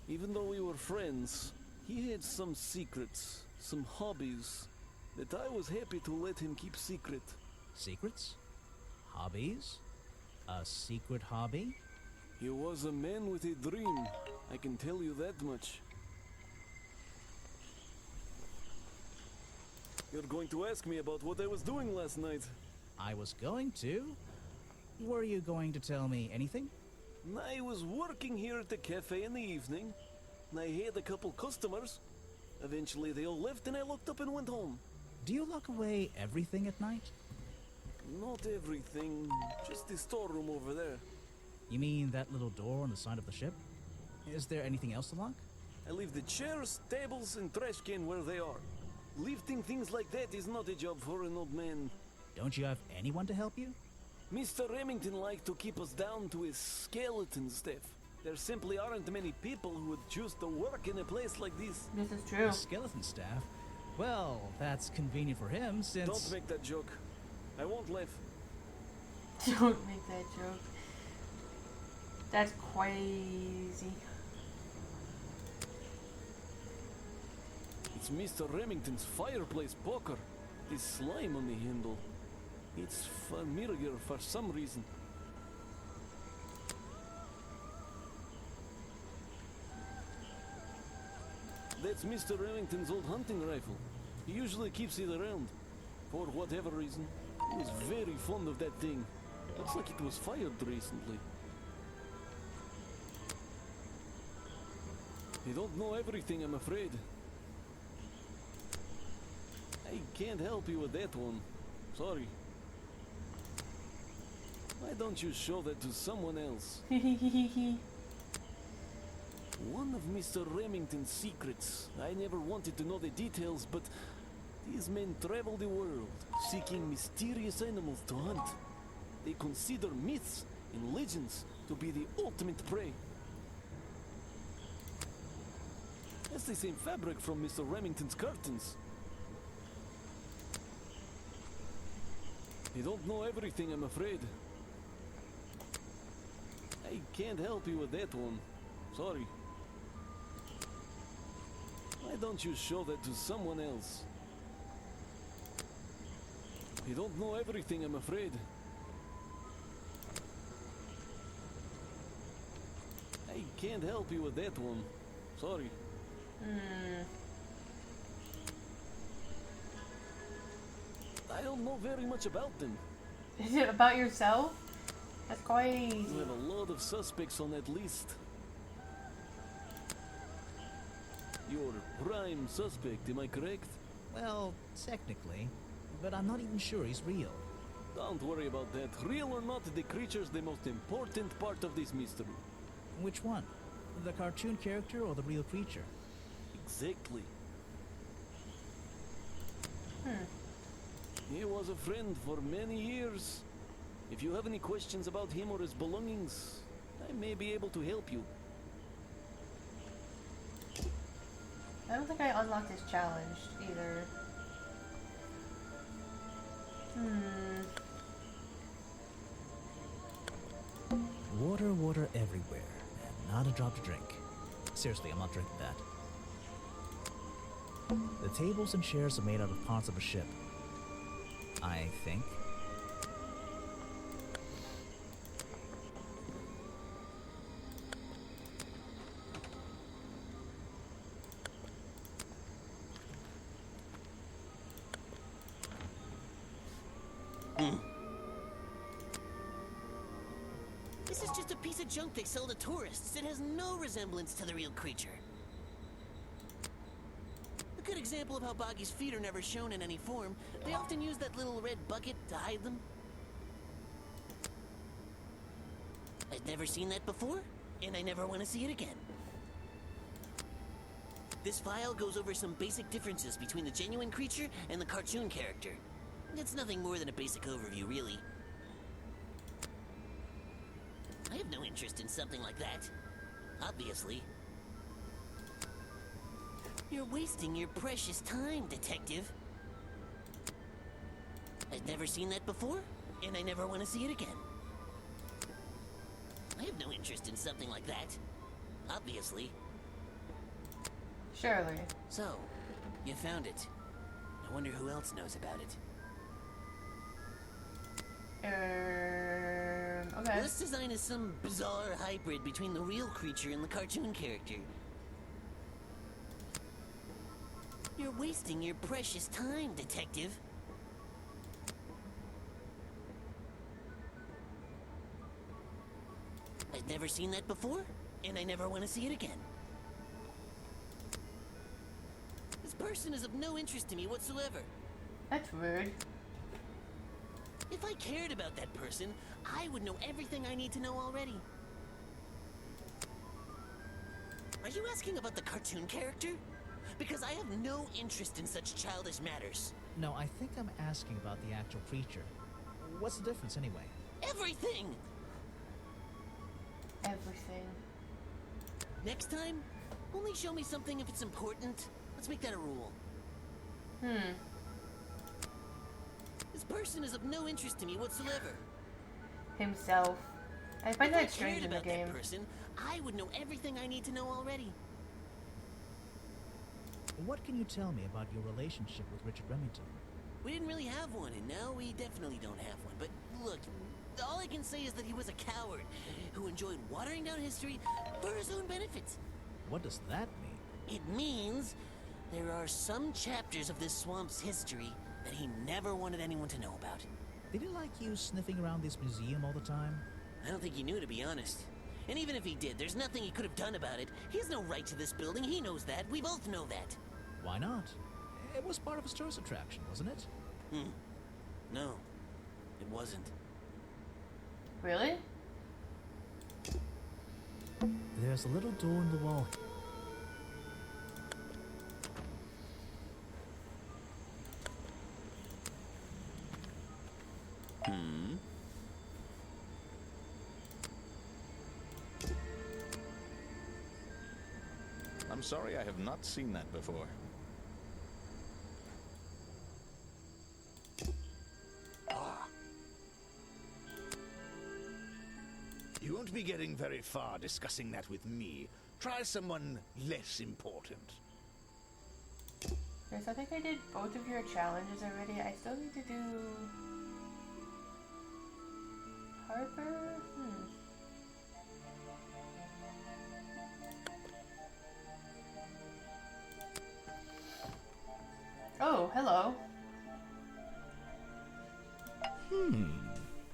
Even though we were friends, he had some secrets, some hobbies, that I was happy to let him keep secret. Secrets? Hobbies? A secret hobby? He was a man with a dream, I can tell you that much. You're going to ask me about what I was doing last night. I was going to. Were you going to tell me anything? I was working here at the cafe in the evening, and I had a couple customers. Eventually they all left and I locked up and went home. Do you lock away everything at night? Not everything, just the storeroom over there. You mean that little door on the side of the ship? Is there anything else to lock? I leave the chairs, tables, and trash can where they are. Lifting things like that is not a job for an old man. Don't you have anyone to help you? Mr. Remington liked to keep us down to his skeleton staff. There simply aren't many people who would choose to work in a place like this. This is true. A skeleton staff? Well, that's convenient for him since... Don't make that joke. I won't laugh. Don't make that joke. That's crazy. It's Mr. Remington's fireplace poker. This slime on the handle. It's familiar for some reason. That's Mr. Remington's old hunting rifle. He usually keeps it around. For whatever reason. He was very fond of that thing. Looks like it was fired recently. I don't know everything, I'm afraid. I can't help you with that one. Sorry. Why don't you show that to someone else? One of Mr. Remington's secrets. I never wanted to know the details, but These men travel the world, seeking mysterious animals to hunt. They consider myths and legends to be the ultimate prey. That's the same fabric from Mr. Remington's curtains. You don't know everything, I'm afraid. I can't help you with that one. Sorry. Why don't you show that to someone else? You don't know everything, I'm afraid. I can't help you with that one. Sorry. I don't know very much about them. Is it about yourself? That's crazy. We have a lot of suspects on that list. You're prime suspect, am I correct? Well, technically, but I'm not even sure he's real. Don't worry about that. Real or not, the creature's the most important part of this mystery. Which one? The cartoon character or the real creature? Exactly. He was a friend for many years. If you have any questions about him or his belongings, I may be able to help you. I don't think I unlocked this challenge either. Water, water everywhere, and not a drop to drink. Seriously, I'm not drinking that. The tables and chairs are made out of parts of a ship. I think. This is just a piece of junk they sell to tourists. It has no resemblance to the real creature. A good example of how Boggy's feet are never shown in any form. They often use that little red bucket to hide them. I've never seen that before, and I never want to see it again. This file goes over some basic differences between the genuine creature and the cartoon character. It's nothing more than a basic overview, really. I have no interest in something like that. Obviously. You're wasting your precious time, Detective. I've never seen that before, and I never want to see it again. I have no interest in something like that. Obviously. Surely. So, you found it. I wonder who else knows about it. Okay. This design is some bizarre hybrid between the real creature and the cartoon character. You're wasting your precious time, Detective. I've never seen that before, and I never want to see it again. This person is of no interest to me whatsoever. That's rude. If I cared about that person, I would know everything I need to know already. Are you asking about the cartoon character? Because I have no interest in such childish matters. No, I think I'm asking about the actual creature. What's the difference anyway? Everything! Everything. Next time, only show me something if it's important. Let's make that a rule. This person is of no interest to me whatsoever. Himself. I find If that I strange cared in the about game. that person, I would know everything I need to know already. What can you tell me about your relationship with Richard Remington? We didn't really have one, and now we definitely don't have one. But look, all I can say is that he was a coward who enjoyed watering down history for his own benefit. What does that mean? It means there are some chapters of this swamp's history that he never wanted anyone to know about. Did he like you sniffing around this museum all the time? I don't think he knew, to be honest. And even if he did, there's nothing he could have done about it. He has no right to this building. He knows that. We both know that. Why not? It was part of his tourist attraction, wasn't it? No, it wasn't. Really? There's a little door in the wall. I'm sorry, I have not seen that before. You won't be getting very far discussing that with me. Try someone less important. Okay, so I think I did both of your challenges already. I still need to do Harper? Oh, hello.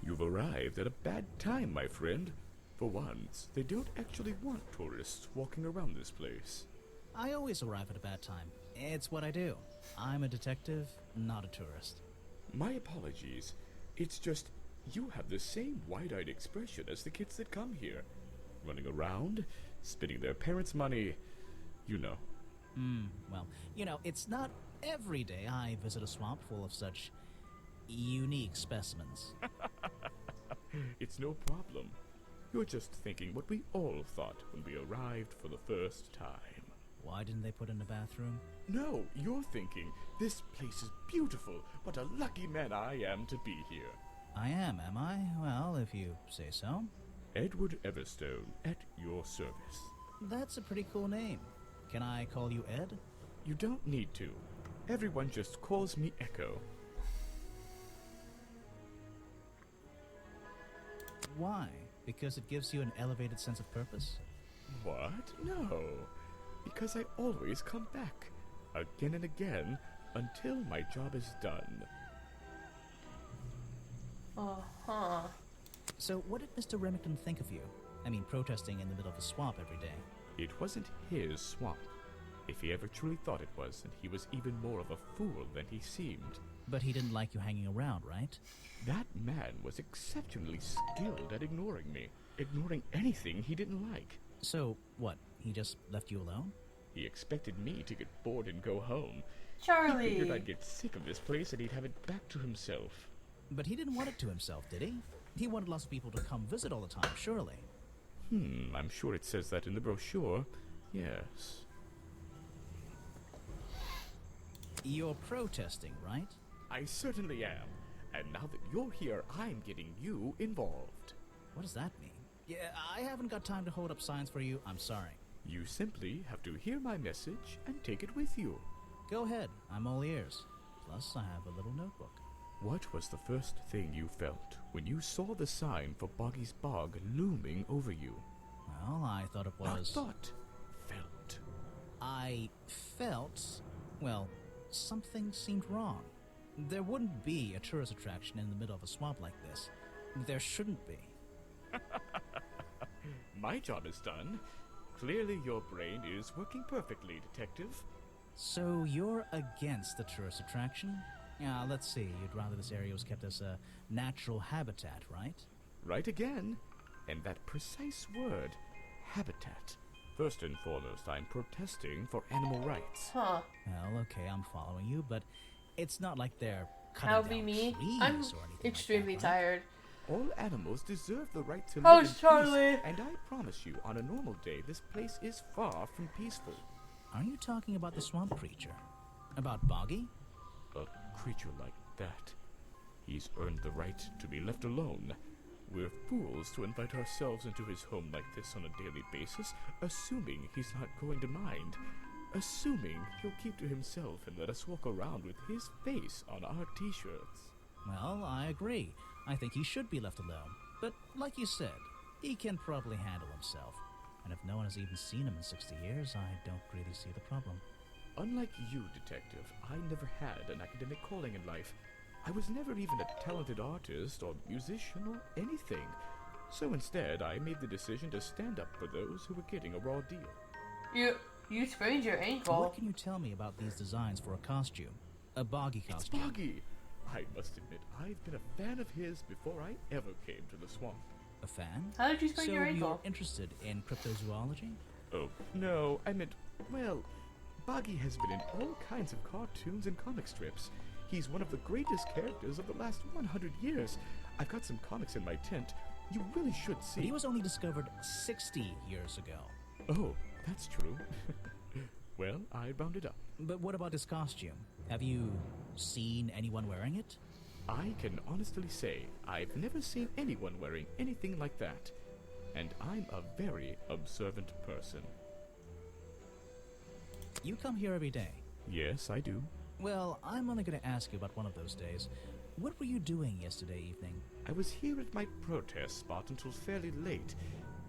You've arrived at a bad time, my friend. For once, they don't actually want tourists walking around this place. I always arrive at a bad time. It's what I do. I'm a detective, not a tourist. My apologies. It's just, you have the same wide-eyed expression as the kids that come here. Running around, spending their parents' money, you know. Well, you know, it's not every day I visit a swamp full of such unique specimens. It's no problem. You're just thinking what we all thought when we arrived for the first time. Why didn't they put in a bathroom? No, you're thinking, this place is beautiful. What a lucky man I am to be here. I am I? Well, if you say so. Edward Everstone, at your service. That's a pretty cool name. Can I call you Ed? You don't need to. Everyone just calls me Echo. Why? Because it gives you an elevated sense of purpose? What? No. Because I always come back. Again and again, until my job is done. Uh-huh. So what did Mr. Remington think of you? I mean, protesting in the middle of a swamp every day. It wasn't his swamp. If he ever truly thought it was, then he was even more of a fool than he seemed. But he didn't like you hanging around, right? That man was exceptionally skilled at ignoring me. Ignoring anything he didn't like. So, what? He just left you alone? He expected me to get bored and go home. Charlie! He figured I'd get sick of this place and he'd have it back to himself. But he didn't want it to himself, did he? He wanted lots of people to come visit all the time, surely. I'm sure it says that in the brochure. Yes. You're protesting, right? I certainly am. And now that you're here, I'm getting you involved. What does that mean? Yeah, I haven't got time to hold up signs for you. I'm sorry. You simply have to hear my message and take it with you. Go ahead. I'm all ears. Plus, I have a little notebook. What was the first thing you felt when you saw the sign for Boggy's Bog looming over you? Well, I thought it was... Not thought. Felt. I felt... Well, something seemed wrong. There wouldn't be a tourist attraction in the middle of a swamp like this. There shouldn't be. My job is done. Clearly your brain is working perfectly, Detective. So you're against the tourist attraction? Yeah, let's see. You'd rather this area was kept as a natural habitat, right? Right again. And that precise word, habitat. First and foremost, I'm protesting for animal rights. Huh. Well, okay, I'm following you, but it's not like they're That'll cutting be down me. trees I'm or anything extremely like that, right? tired. All animals deserve the right to Oh, live in Charlie. peace, and I promise you, on a normal day, this place is far from peaceful. Are you talking about the swamp creature? About Boggy? A creature like that. He's earned the right to be left alone. We're fools to invite ourselves into his home like this on a daily basis, assuming he's not going to mind. Assuming he'll keep to himself and let us walk around with his face on our t-shirts. Well, I agree. I think he should be left alone. But like you said, he can probably handle himself. And if no one has even seen him in 60 years, I don't really see the problem. Unlike you, Detective, I never had an academic calling in life. I was never even a talented artist or musician or anything. So instead, I made the decision to stand up for those who were getting a raw deal. You sprained your ankle. What can you tell me about these designs for a costume? A Boggy costume. It's Boggy! I must admit, I've been a fan of his before I ever came to the swamp. A fan? How did you sprain your ankle? So you're interested in cryptozoology? Oh, no, I meant, well, Boggy has been in all kinds of cartoons and comic strips. He's one of the greatest characters of the last 100 years. I've got some comics in my tent. You really should see. But he was only discovered 60 years ago. Oh, that's true. Well, I rounded up. But what about his costume? Have you seen anyone wearing it? I can honestly say I've never seen anyone wearing anything like that. And I'm a very observant person. You come here every day. Yes, I do. Well, I'm only going to ask you about one of those days. What were you doing yesterday evening? I was here at my protest spot until fairly late.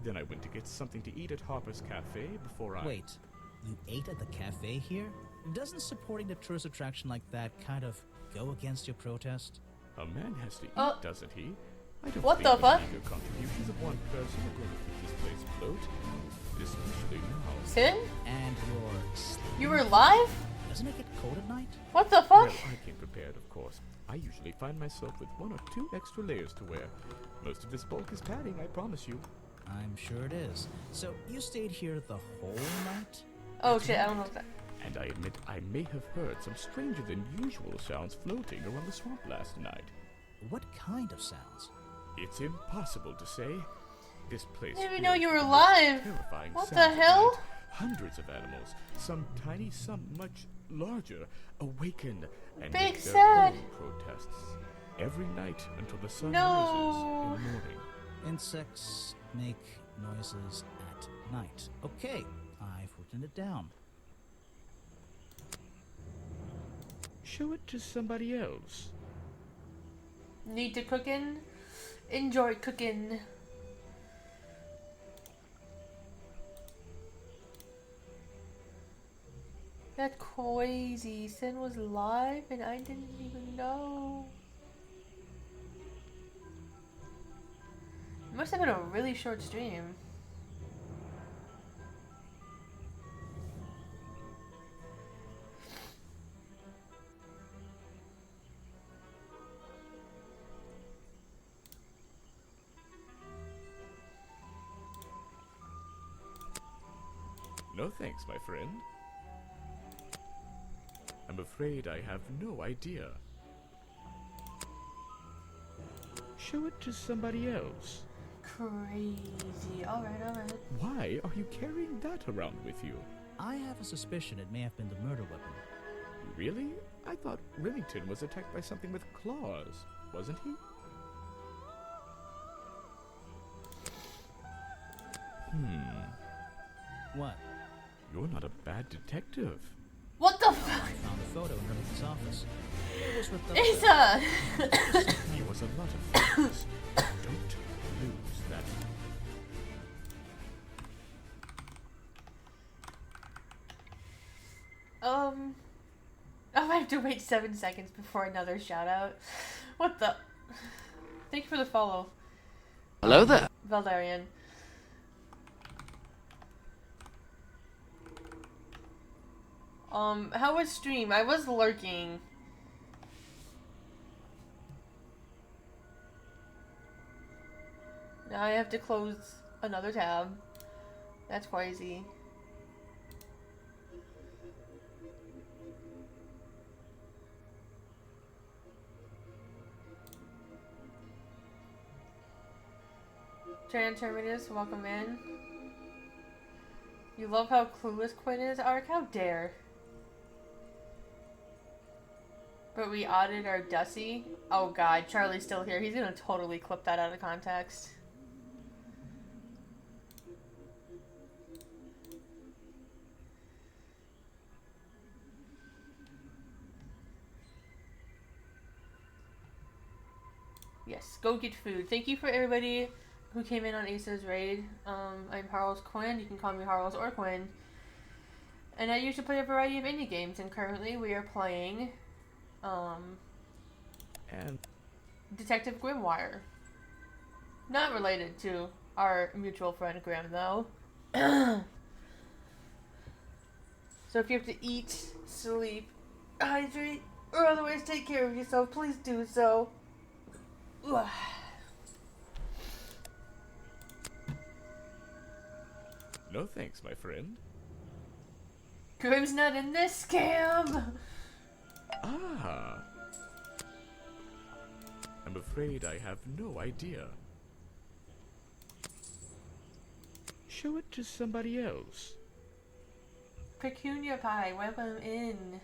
Then I went to get something to eat at Harper's Cafe before I... Wait, you ate at the cafe here? Doesn't supporting the tourist attraction like that kind of go against your protest? A man has to eat, doesn't he? I don't What think the fuck? meager contributions of one person are going to keep this place afloat. Especially now. Sin? And you're... You were live? Doesn't it get cold at night? What the fuck? Well, I came prepared, of course. I usually find myself with 1 or 2 extra layers to wear. Most of this bulk is padding, I promise you. I'm sure it is. So, you stayed here the whole night? Oh shit, I don't know what that... And I admit I may have heard some stranger than usual sounds floating around the swamp last night. What kind of sounds? It's impossible to say. This place I didn't even know you were fills alive. terrifying What the sounds at hell? night. Hundreds of animals, some tiny, some much larger, awaken and Big make their sad. own protests every night until the sun No. rises in the morning. Insects make noises at night. Okay, I've written it down. Show it to somebody else. Need to cookin'? Enjoy cooking. That's crazy. Sin was live and I didn't even know. It must have been a really short stream. No thanks, my friend. I'm afraid I have no idea. Show it to somebody else. Crazy. Alright. Why are you carrying that around with you? I have a suspicion it may have been the murder weapon. Really? I thought Remington was attacked by something with claws, wasn't he? What? You're not a bad detective. What the I fuck? found a photo in Remington's office. It was ripped up. It's He was a lot of things. Don't lose that. I have to wait 7 seconds before another shout out. What the? Thank you for the follow. Hello there. Veldarian. How was stream? I was lurking. Now I have to close another tab. That's crazy. Tran Terminus, welcome in. You love how clueless Quinn is, Ark? How dare? But we audited our Dussie. Oh god, Charlie's still here. He's gonna totally clip that out of context. Yes, go get food. Thank you for everybody who came in on Asa's raid. I'm Harles Quinn. You can call me Harles or Quinn. And I usually play a variety of indie games, and currently we are playing And Detective Grimoire. Not related to our mutual friend Grim, though. So if you have to eat, sleep, hydrate, or otherwise take care of yourself, please do so. Ugh. no thanks, my friend. Grim's not in this scam! Ah, I'm afraid I have no idea. Show it to somebody else. Pecunia Pie, welcome in.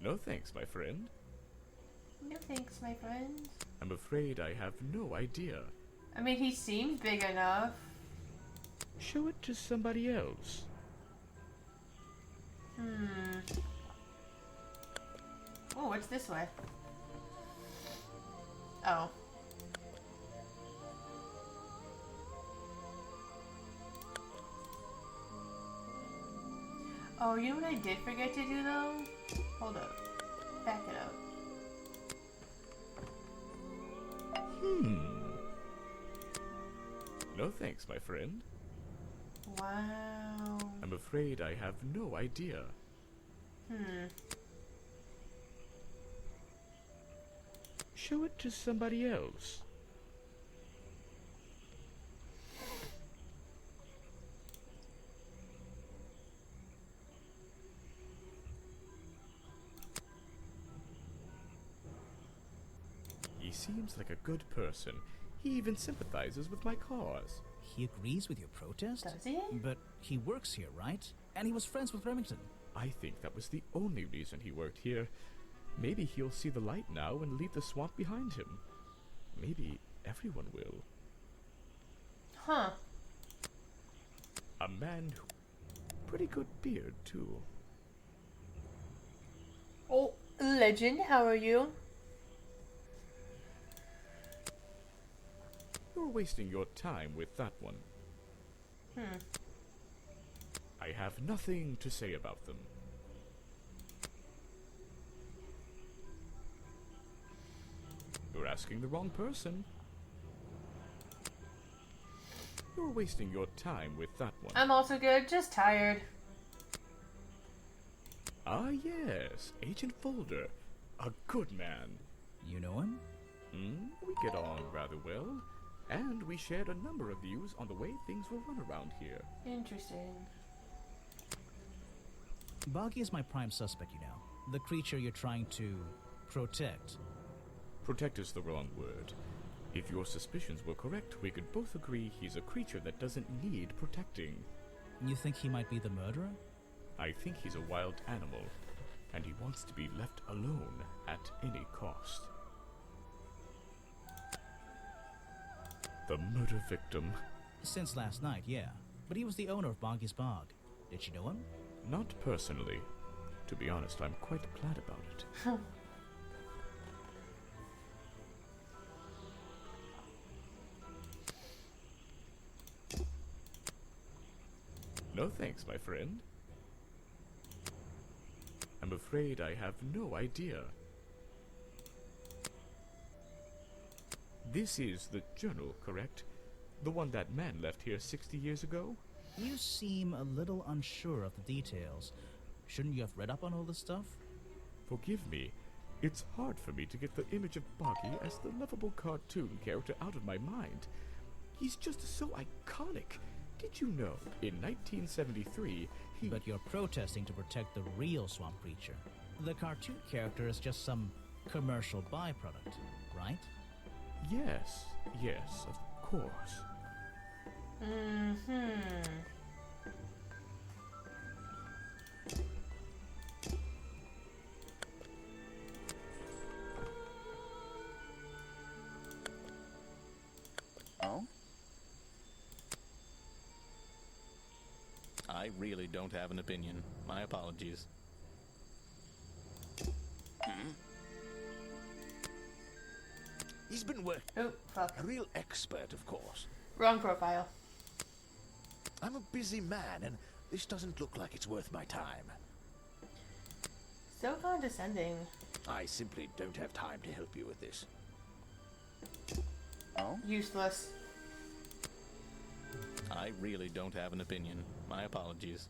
No thanks, my friend. No thanks, my friend. I'm afraid I have no idea. I mean, he seemed big enough. Show it to somebody else. Oh, what's this way? Oh. Oh, you know what I did forget to do though? Hold up. Back it up. No thanks, my friend. Wow. I'm afraid I have no idea. Show it to somebody else. He seems like a good person. He even sympathizes with my cause. He agrees with your protest? Does he? But he works here, right? And he was friends with Remington. I think that was the only reason he worked here. Maybe he'll see the light now and leave the swamp behind him. Maybe everyone will. Huh. A man who... Pretty good beard, too. Oh, Legend, how are you? You're wasting your time with that one. I have nothing to say about them. You're asking the wrong person. You're wasting your time with that one. I'm also good, just tired. Ah, yes, Agent Folder. A good man. You know him? We get on rather well. And we shared a number of views on the way things will run around here. Interesting. Boggy is my prime suspect, you know. The creature you're trying to protect. Protect is the wrong word. If your suspicions were correct, we could both agree he's a creature that doesn't need protecting. You think he might be the murderer? I think he's a wild animal, and he wants to be left alone at any cost. The murder victim. Since last night, yeah. But he was the owner of Boggy's Bog. Did you know him? Not personally. To be honest, I'm quite glad about it. No thanks, my friend. I'm afraid I have no idea. This is the journal, correct? The one that man left here 60 years ago? You seem a little unsure of the details. Shouldn't you have read up on all this stuff? Forgive me. It's hard for me to get the image of Boggy as the lovable cartoon character out of my mind. He's just so iconic. Did you know, in 1973, he... But you're protesting to protect the real swamp creature. The cartoon character is just some commercial byproduct, right? Yes, yes, of course. Oh? I really don't have an opinion. My apologies. He's been working. Oh, fuck. A real expert, of course. Wrong profile. I'm a busy man, and this doesn't look like it's worth my time. So condescending. I simply don't have time to help you with this. Oh? Useless. I really don't have an opinion. My apologies.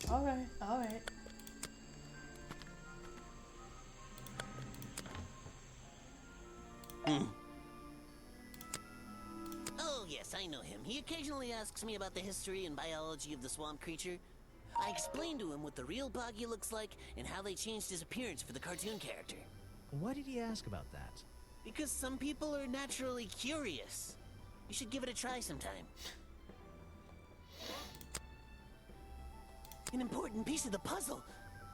Alright, alright. Oh, yes, I know him. He occasionally asks me about the history and biology of the swamp creature. I explained to him what the real Boggy looks like and how they changed his appearance for the cartoon character. Why did he ask about that? Because some people are naturally curious. You should give it a try sometime. An important piece of the puzzle.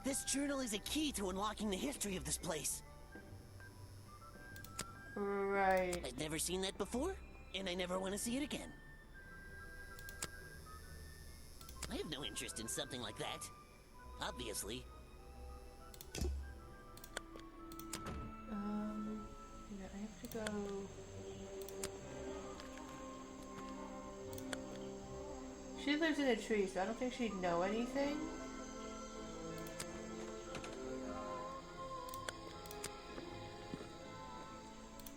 This journal is a key to unlocking the history of this place. Right. I've never seen that before, and I never want to see it again. I have no interest in something like that. Obviously. Yeah, I have to go. She lives in a tree, so I don't think she'd know anything.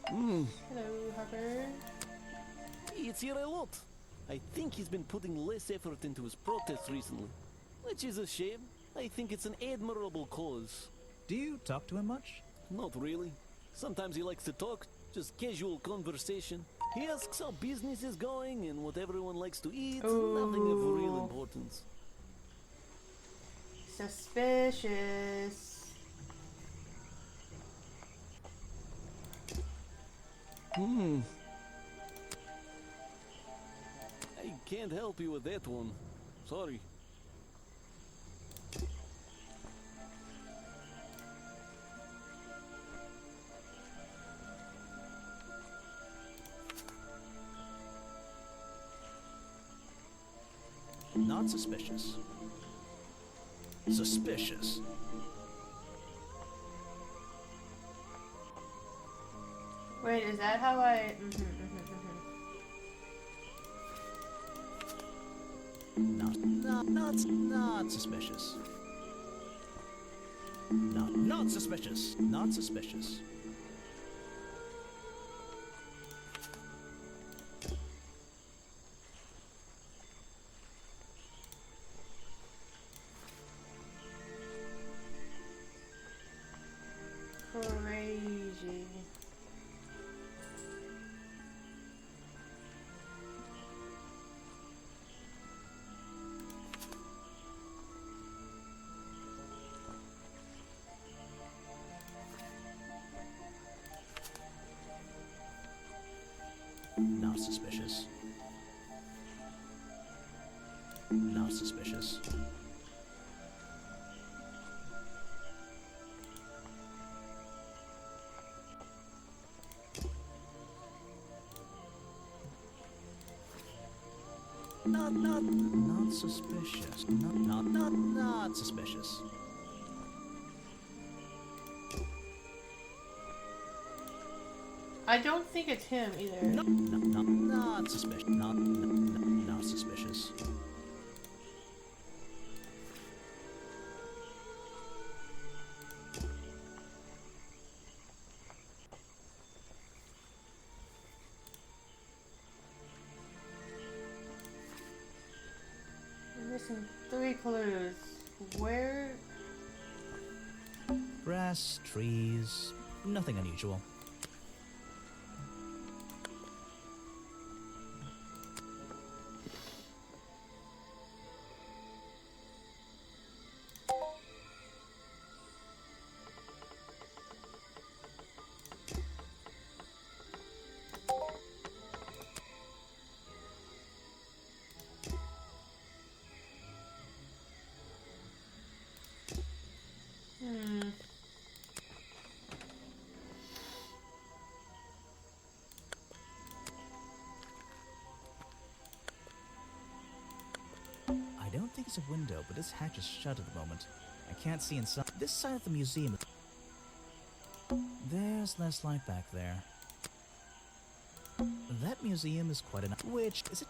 Hello, Harper. It's here a lot. I think he's been putting less effort into his protests recently, which is a shame. I think it's an admirable cause. Do you talk to him much? Not really. Sometimes he likes to talk, just casual conversation. He asks how business is going and what everyone likes to eat. Nothing of real importance. Suspicious. I can't help you with that one. Sorry. Not suspicious. Suspicious. Wait, is that how I... Not suspicious. Not suspicious. Not suspicious. Crazy. Not suspicious. Not suspicious. Not suspicious. Not suspicious. I don't think it's him either. Not suspicious. Not suspicious. I'm missing 3 clues. Where? Grass, trees, nothing unusual. I don't think it's a window, but this hatch is shut at the moment. I can't see inside. This side of the museum. There's less light back there. That museum is quite enough. Which is it?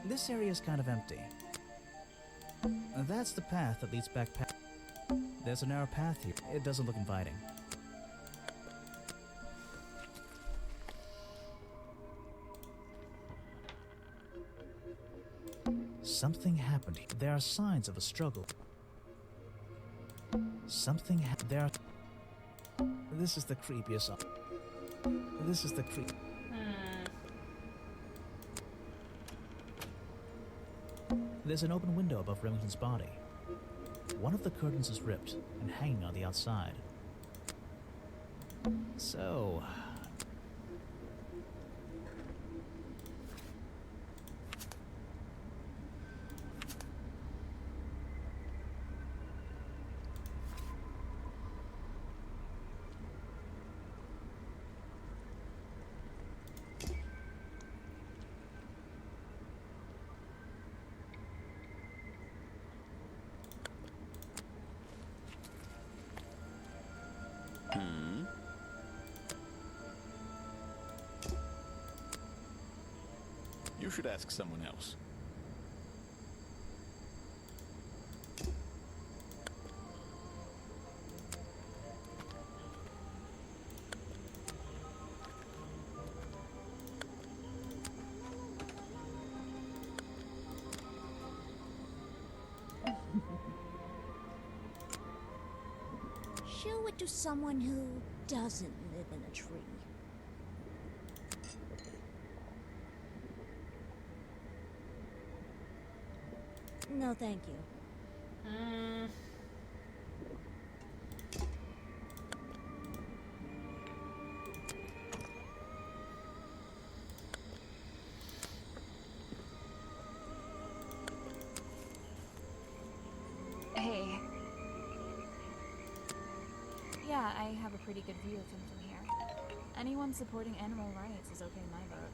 This area is kind of empty. That's the path that leads back past. There's a narrow path here. It doesn't look inviting. Something happened here. There are signs of a struggle. There are... This is the creepiest... This is the creep... There's an open window above Remington's body. One of the curtains is ripped and hanging on the outside. So... You should ask someone else. Show it to someone who doesn't live in a tree. No, thank you. Hey. Yeah, I have a pretty good view of him from here. Anyone supporting animal rights is okay in my book.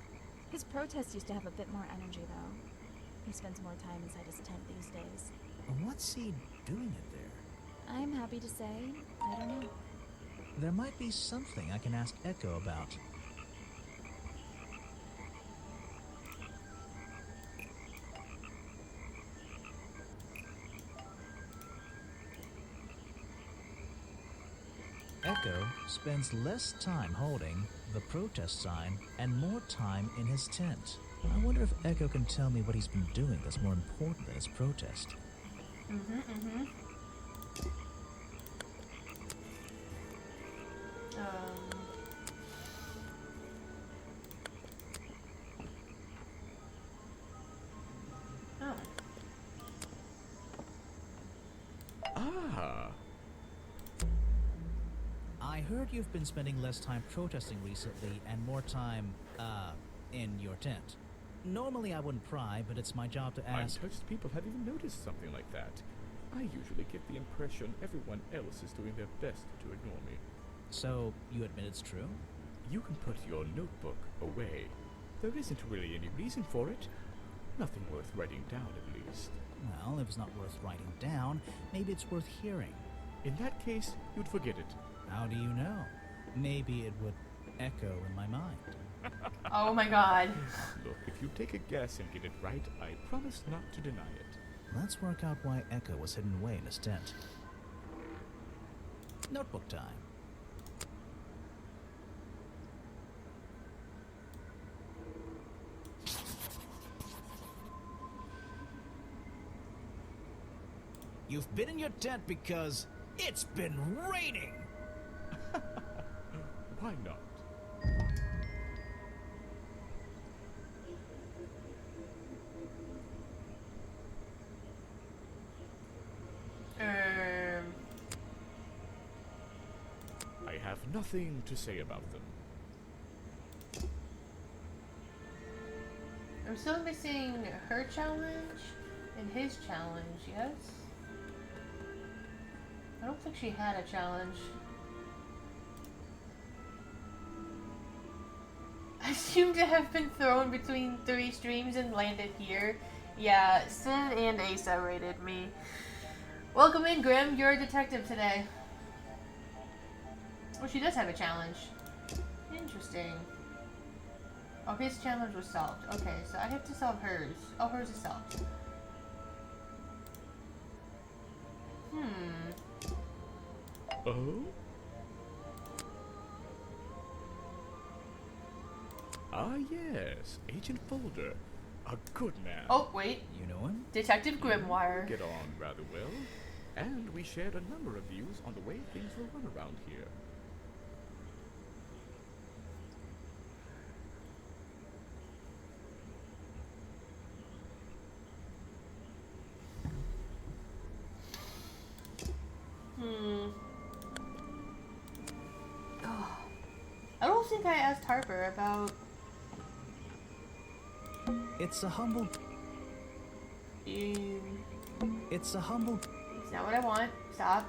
His protests used to have a bit more energy, though. He spends more time inside his tent these days. What's he doing it there? I'm happy to say, I don't know. There might be something I can ask Echo about. Echo spends less time holding the protest sign and more time in his tent. I wonder if Echo can tell me what he's been doing that's more important than his protest. Ah. I heard you've been spending less time protesting recently and more time, in your tent. Normally I wouldn't pry, but it's my job to ask. Untouched people have even noticed something like that. I usually get the impression everyone else is doing their best to ignore me. So, you admit it's true? You can put your notebook away. There isn't really any reason for it. Nothing worth writing down, at least. Well, if it's not worth writing down, maybe it's worth hearing. In that case, you'd forget it. How do you know? Maybe it would echo in my mind. Oh my god. Look, if you take a guess and get it right, I promise not to deny it. Let's work out why Echo was hidden away in his tent. Notebook time. You've been in your tent because it's been raining! Why not? I have nothing to say about them. I'm still missing her challenge and his challenge, yes? I don't think she had a challenge. I seem to have been thrown between 3 streams and landed here. Yeah, Sin and Asa rated me. Welcome in, Grim. You're a detective today. Oh, she does have a challenge. Interesting. Oh, his challenge was solved. Okay, so I have to solve hers. Oh, hers is solved. Oh? Ah, yes, Agent Folder. A good man. Oh, wait. You know him? Detective Grimoire. Get on rather well. And we shared a number of views on the way things were run around here. think I asked Harper about... It's a humble... It's a humble... It's not what I want. Stop.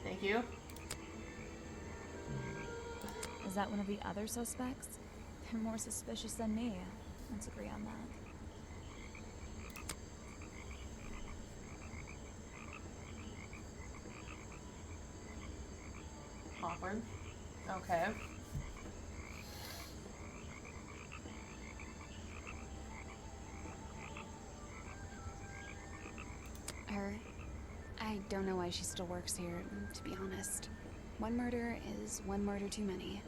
Thank you. Is that one of the other suspects? They're more suspicious than me. Let's agree on that. Awkward. Okay. Her. I don't know why she still works here, to be honest. One murder is one murder too many.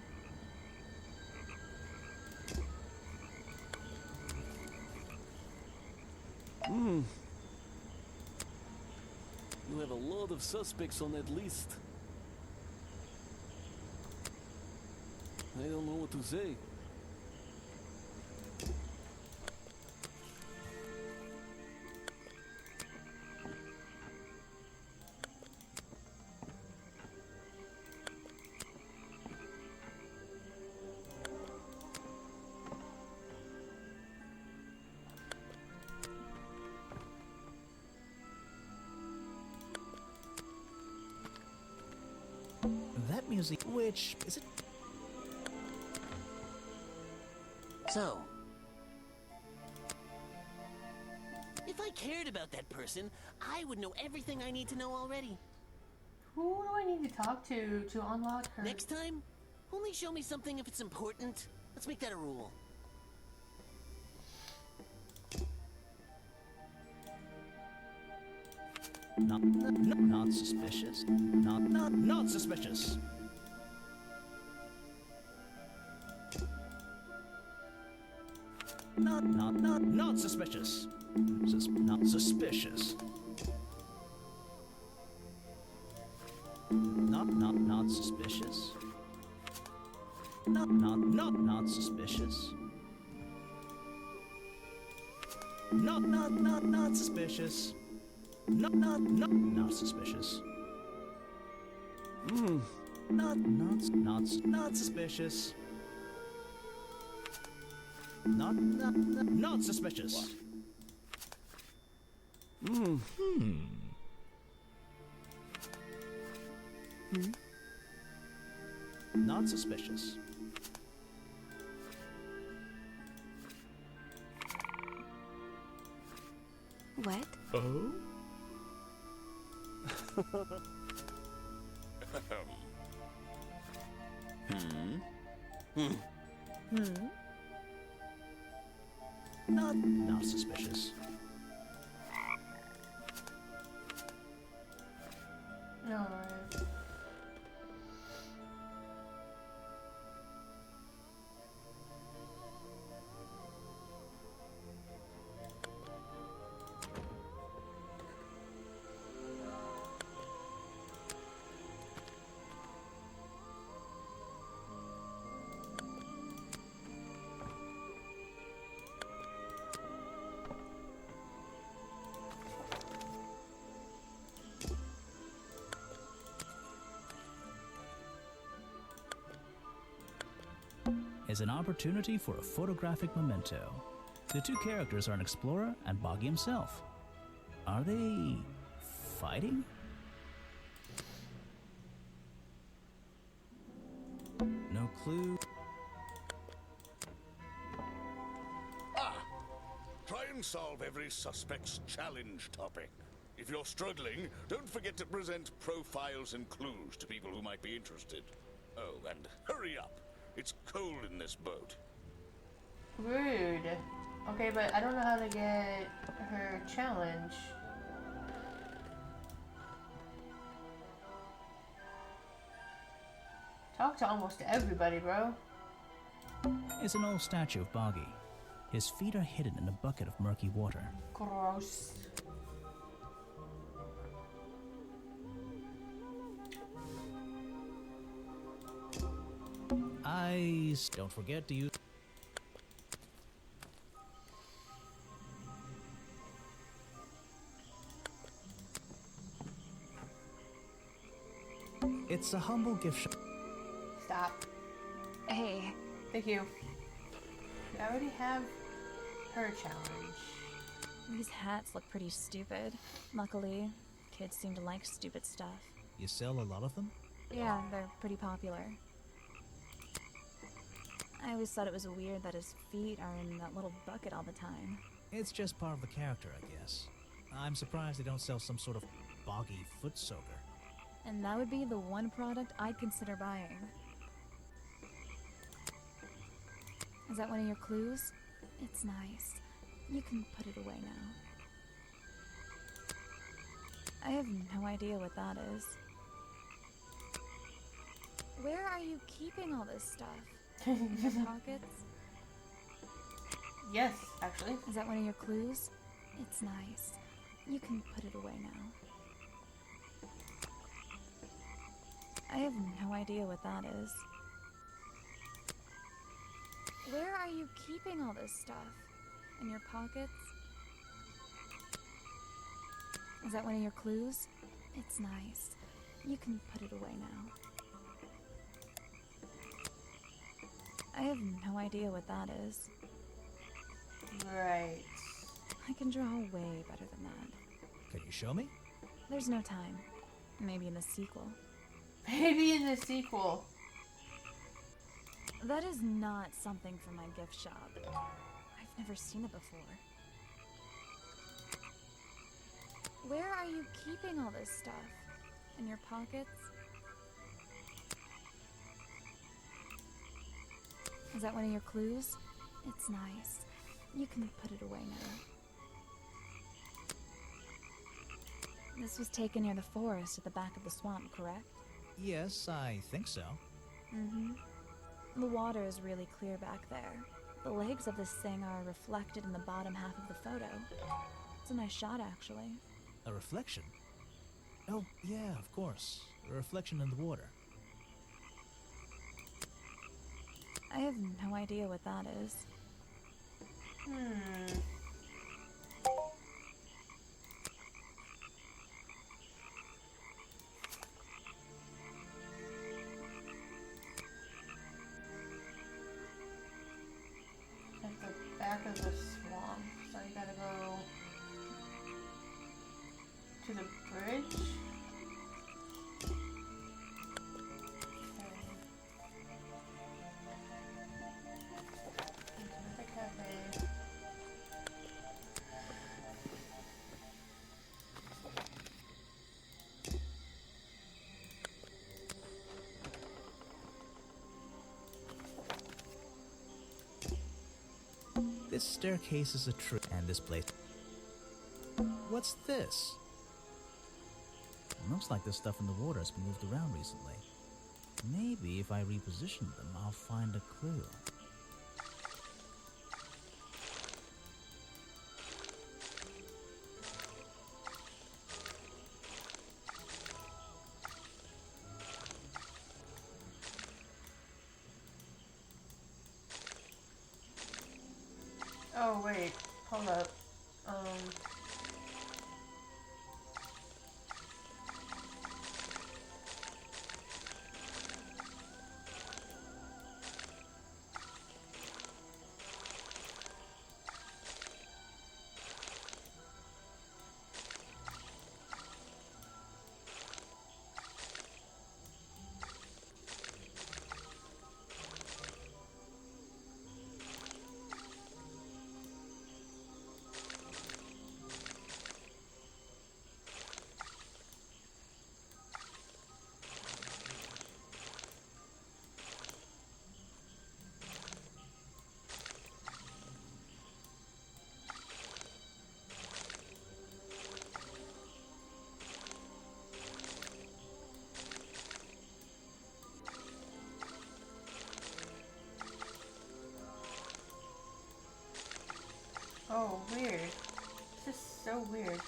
You have a lot of suspects on that list. I don't know what to say. That music, which is it? So, if I cared about that person, I would know everything I need to know already. Who do I need to talk to unlock her? Next time, only show me something if it's important. Let's make that a rule. Not suspicious. Not suspicious. Not suspicious. Not suspicious. Not suspicious. Not suspicious. Not suspicious. Not suspicious. Not suspicious. Not suspicious. Not suspicious. What? Oh? Not suspicious. Alright. Is an opportunity for a photographic memento. The two characters are an explorer and Boggy himself. Are they fighting? No clue. Try and solve every suspect's challenge topic. If you're struggling, don't forget to present profiles and clues to people who might be interested. Oh, and hurry up. It's cold in this boat. Rude. Okay, but I don't know how to get her challenge. Talk to almost everybody, bro. It's an old statue of Boggy. His feet are hidden in a bucket of murky water. Gross. Eyes. Don't forget to use. It's a humble gift shop. Stop. Hey. Thank you. I already have her challenge. These hats look pretty stupid. Luckily, kids seem to like stupid stuff. You sell a lot of them? Yeah, they're pretty popular. I always thought it was weird that his feet are in that little bucket all the time. It's just part of the character, I guess. I'm surprised they don't sell some sort of boggy foot soaker. And that would be the one product I'd consider buying. Is that one of your clues? It's nice. You can put it away now. I have no idea what that is. Where are you keeping all this stuff? In your pockets? Yes, actually. Is that one of your clues? It's nice. You can put it away now. I have no idea what that is. Where are you keeping all this stuff? In your pockets? Is that one of your clues? It's nice. You can put it away now. I have no idea what that is. Right. I can draw way better than that. Can you show me? There's no time. Maybe in the sequel. Maybe in the sequel. That is not something from my gift shop. I've never seen it before. Where are you keeping all this stuff? In your pockets? Is that one of your clues? It's nice. You can put it away now. This was taken near the forest at the back of the swamp, correct? Yes, I think so. Mm-hmm. The water is really clear back there. The legs of this thing are reflected in the bottom half of the photo. It's a nice shot, actually. A reflection? Oh, yeah, of course. A reflection in the water. I have no idea what that is. At the back of the swamp. So you gotta go to the bridge. This staircase is a trick, and this place. What's this? Looks like the stuff in the water has been moved around recently. Maybe if I reposition them, I'll find a clue. Oh wait, hold up. Oh, weird. This is so weird.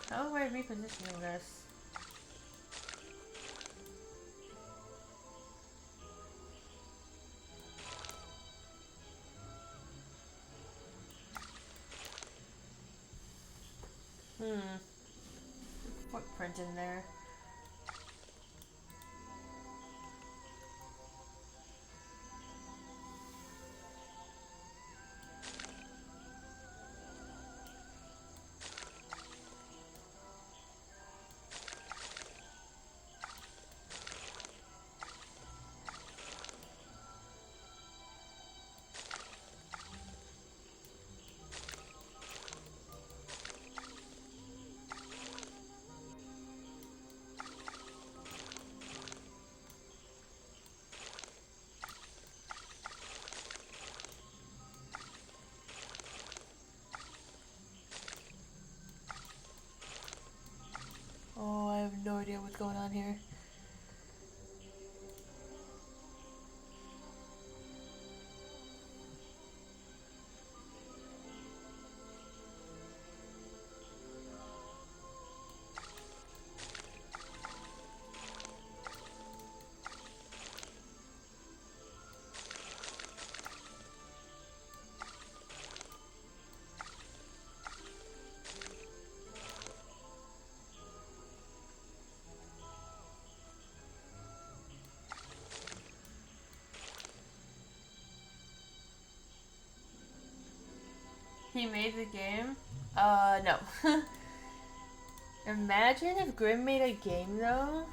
How am I repositioning this? Footprint in there. idea what's going on here. He made the game? No. Imagine if Grimm made a game, though.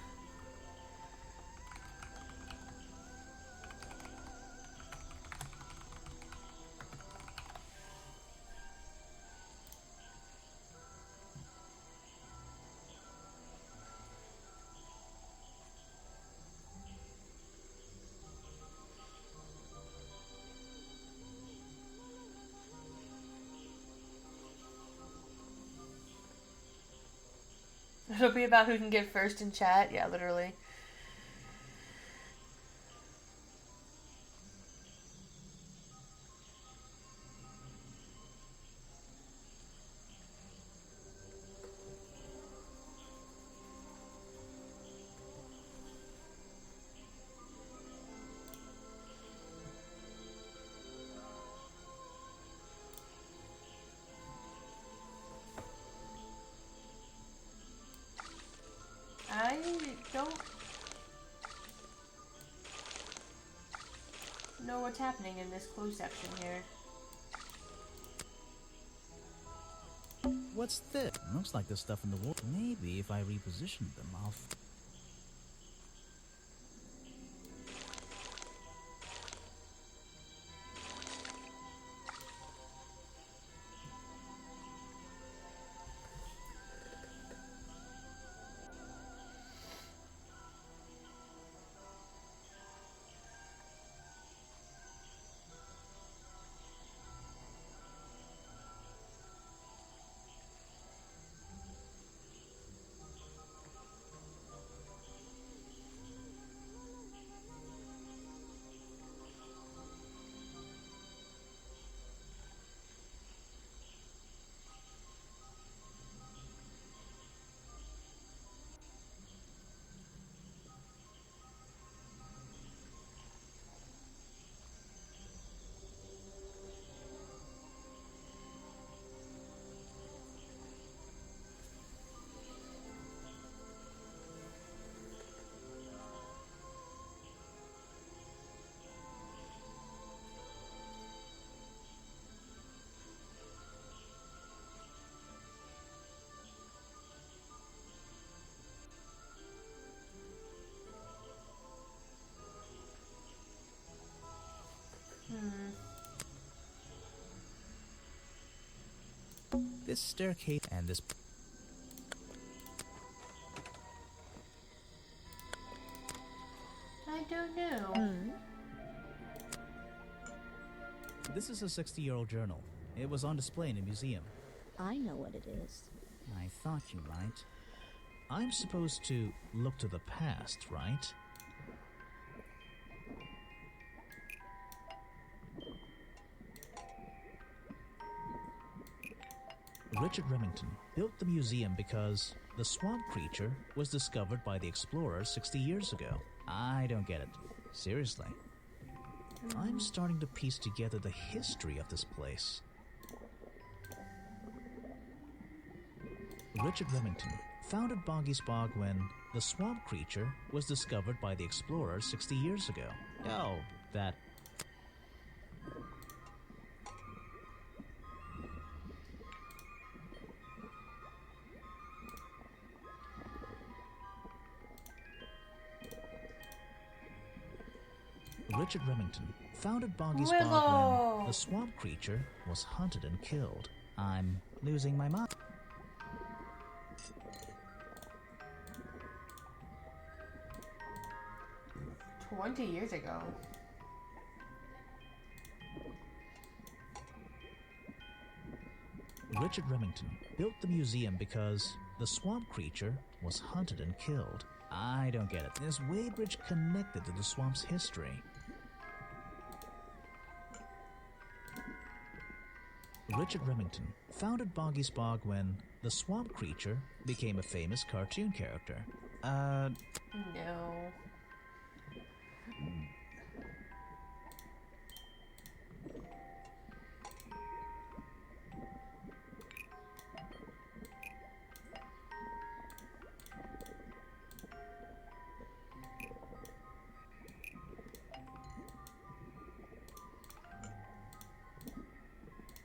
It'll be about who can get first in chat. Yeah, literally. I don't know what's happening in this closed section here. What's this? Looks like there's stuff in the wall. Maybe if I reposition them, I'll... This staircase and this... I don't know. This is a 60-year-old journal. It was on display in a museum. I know what it is. I thought you might. I'm supposed to look to the past, right? Richard Remington built the museum because the swamp creature was discovered by the explorers 60 years ago. I don't get it. Seriously. I'm starting to piece together the history of this place. Richard Remington founded Boggy's Bog when the swamp creature was discovered by the explorers 60 years ago. Oh, that... Richard Remington founded Boggy's Bog when the swamp creature was hunted and killed. I'm losing my mind. 20 years ago. Richard Remington built the museum because the swamp creature was hunted and killed. I don't get it. Is Weybridge connected to the swamp's history? Richard Remington founded Boggy's Bog when the swamp creature became a famous cartoon character. No.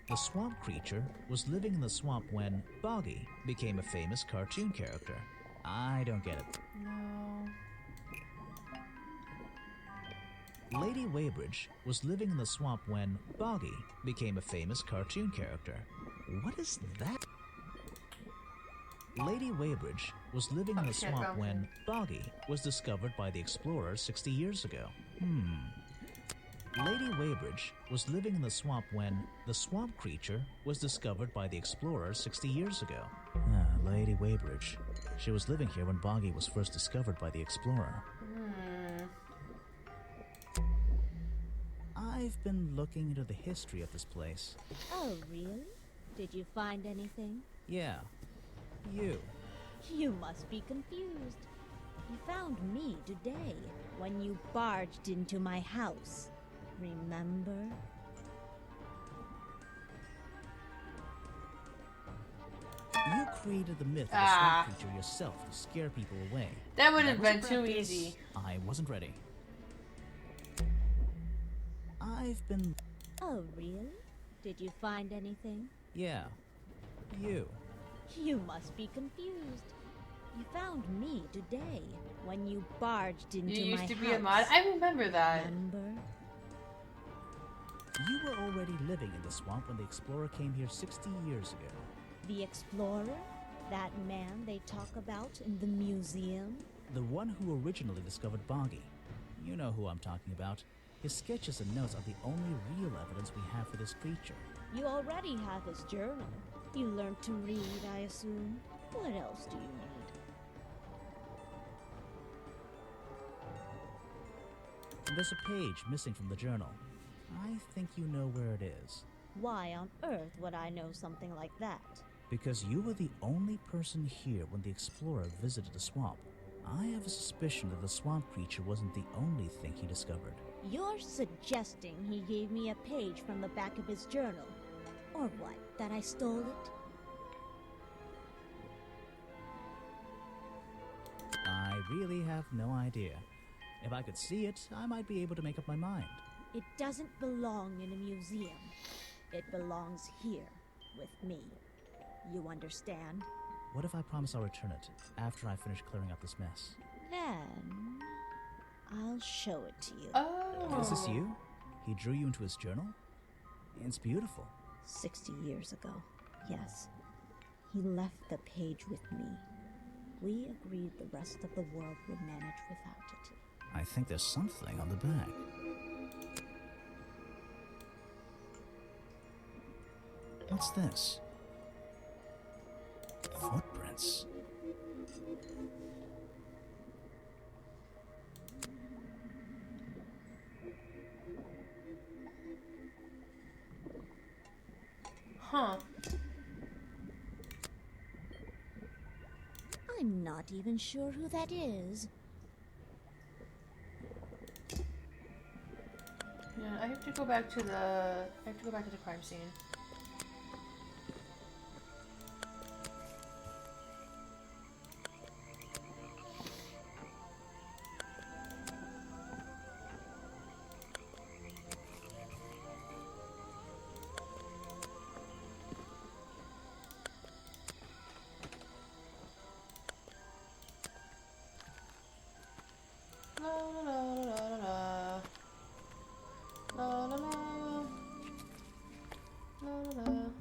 The swamp creature was living in the swamp when Boggy became a famous cartoon character. I don't get it. No. Lady Weybridge was living in the swamp when Boggy became a famous cartoon character. What is that? Lady Weybridge was living in the swamp when Boggy was discovered by the explorers 60 years ago. Lady Weybridge was living in the swamp when the swamp creature was discovered by the explorers 60 years ago. Lady Weybridge. She was living here when Boggy was first discovered by the explorer. I've been looking into the history of this place. Oh, really? Did you find anything? Yeah. You. You must be confused. You found me today when you barged into my house. Remember? You created the myth of the swamp creature yourself to scare people away. That would have been too easy. I wasn't ready. I've been... Oh, really? Did you find anything? Yeah. You. You must be confused. You found me today when you barged into my house. You used to be a mod? I remember that. Remember? You were already living in the swamp when the explorer came here 60 years ago. The explorer? That man they talk about in the museum? The one who originally discovered Boggy. You know who I'm talking about. His sketches and notes are the only real evidence we have for this creature. You already have his journal. You learned to read, I assume. What else do you need? There's a page missing from the journal. I think you know where it is. Why on earth would I know something like that? Because you were the only person here when the explorer visited the swamp. I have a suspicion that the swamp creature wasn't the only thing he discovered. You're suggesting he gave me a page from the back of his journal? Or what, that I stole it? I really have no idea. If I could see it, I might be able to make up my mind. It doesn't belong in a museum. It belongs here, with me. You understand? What if I promise I'll return it after I finish clearing up this mess? Then I'll show it to you. Oh. Is this you? He drew you into his journal? It's beautiful. 60 years ago, yes. He left the page with me. We agreed the rest of the world would manage without it. I think there's something on the back. What's this? Footprints. Huh. I'm not even sure who that is. Yeah, I have to go back to the crime scene.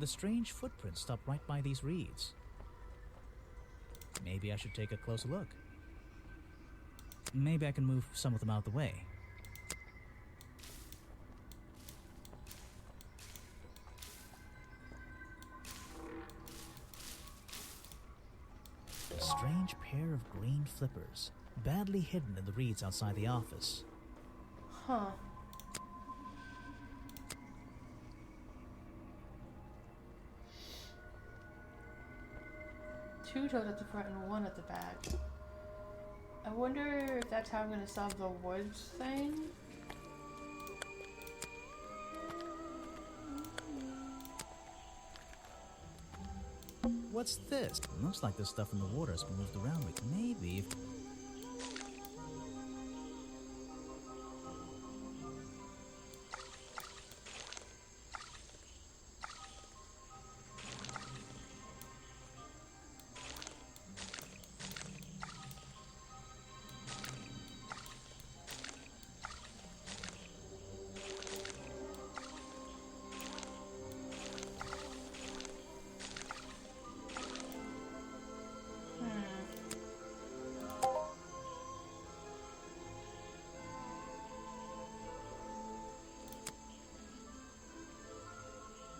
The strange footprints stop right by these reeds. Maybe I should take a closer look. Maybe I can move some of them out of the way. strange pair of green flippers, badly hidden in the reeds outside the office. Huh. Two toes at the front and one at the back. I wonder if that's how I'm gonna solve the woods thing. What's this? Looks like the stuff in the water has been moved around. Maybe if...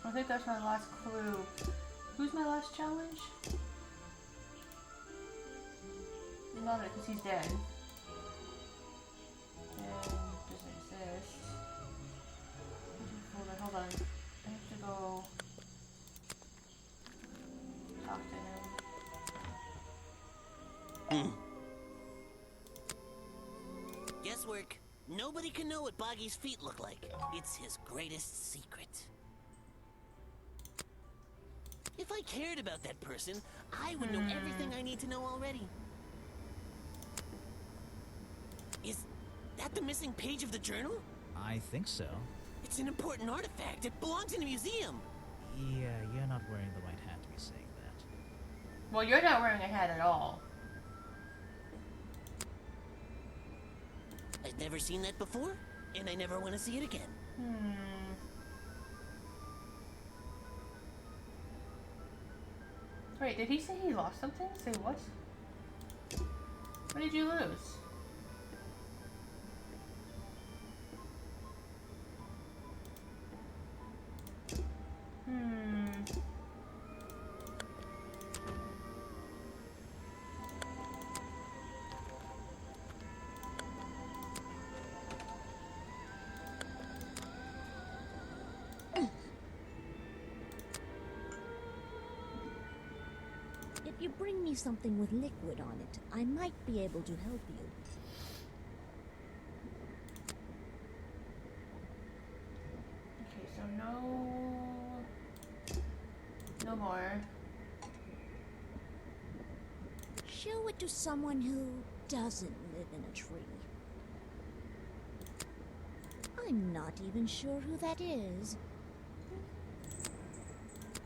I think that's my last clue. Who's my last challenge? Not it, because he's dead. And doesn't exist. Hold on. I have to go talk to him. Guesswork. Nobody can know what Boggy's feet look like. It's his greatest secret. If I cared about that person, I would know everything I need to know already. Is that the missing page of the journal? I think so. It's an important artifact. It belongs in a museum. Yeah, you're not wearing the right hat to be saying that. Well, you're not wearing a hat at all. I've never seen that before, and I never want to see it again. Wait, did he say he lost something? Say what? What did you lose? If you bring me something with liquid on it, I might be able to help you. Okay, so no more. Show it to someone who doesn't live in a tree. I'm not even sure who that is.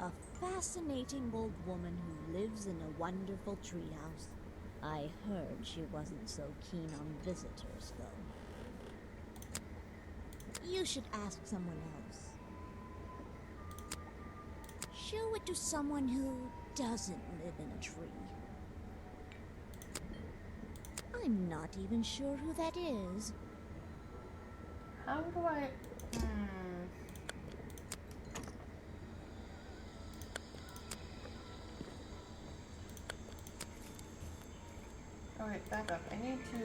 A fascinating old woman who lives in a wonderful treehouse. I heard she wasn't so keen on visitors, though. You should ask someone else. Show it to someone who doesn't live in a tree. I'm not even sure who that is. How do I... Alright, back up. I need to...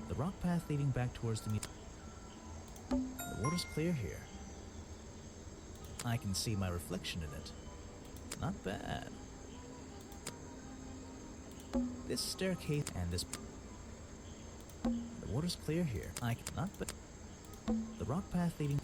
The rock path leading back towards the museum. The water's clear here. I can see my reflection in it. Not bad. This staircase and this... The water's clear here. Not bad. The rock path leading...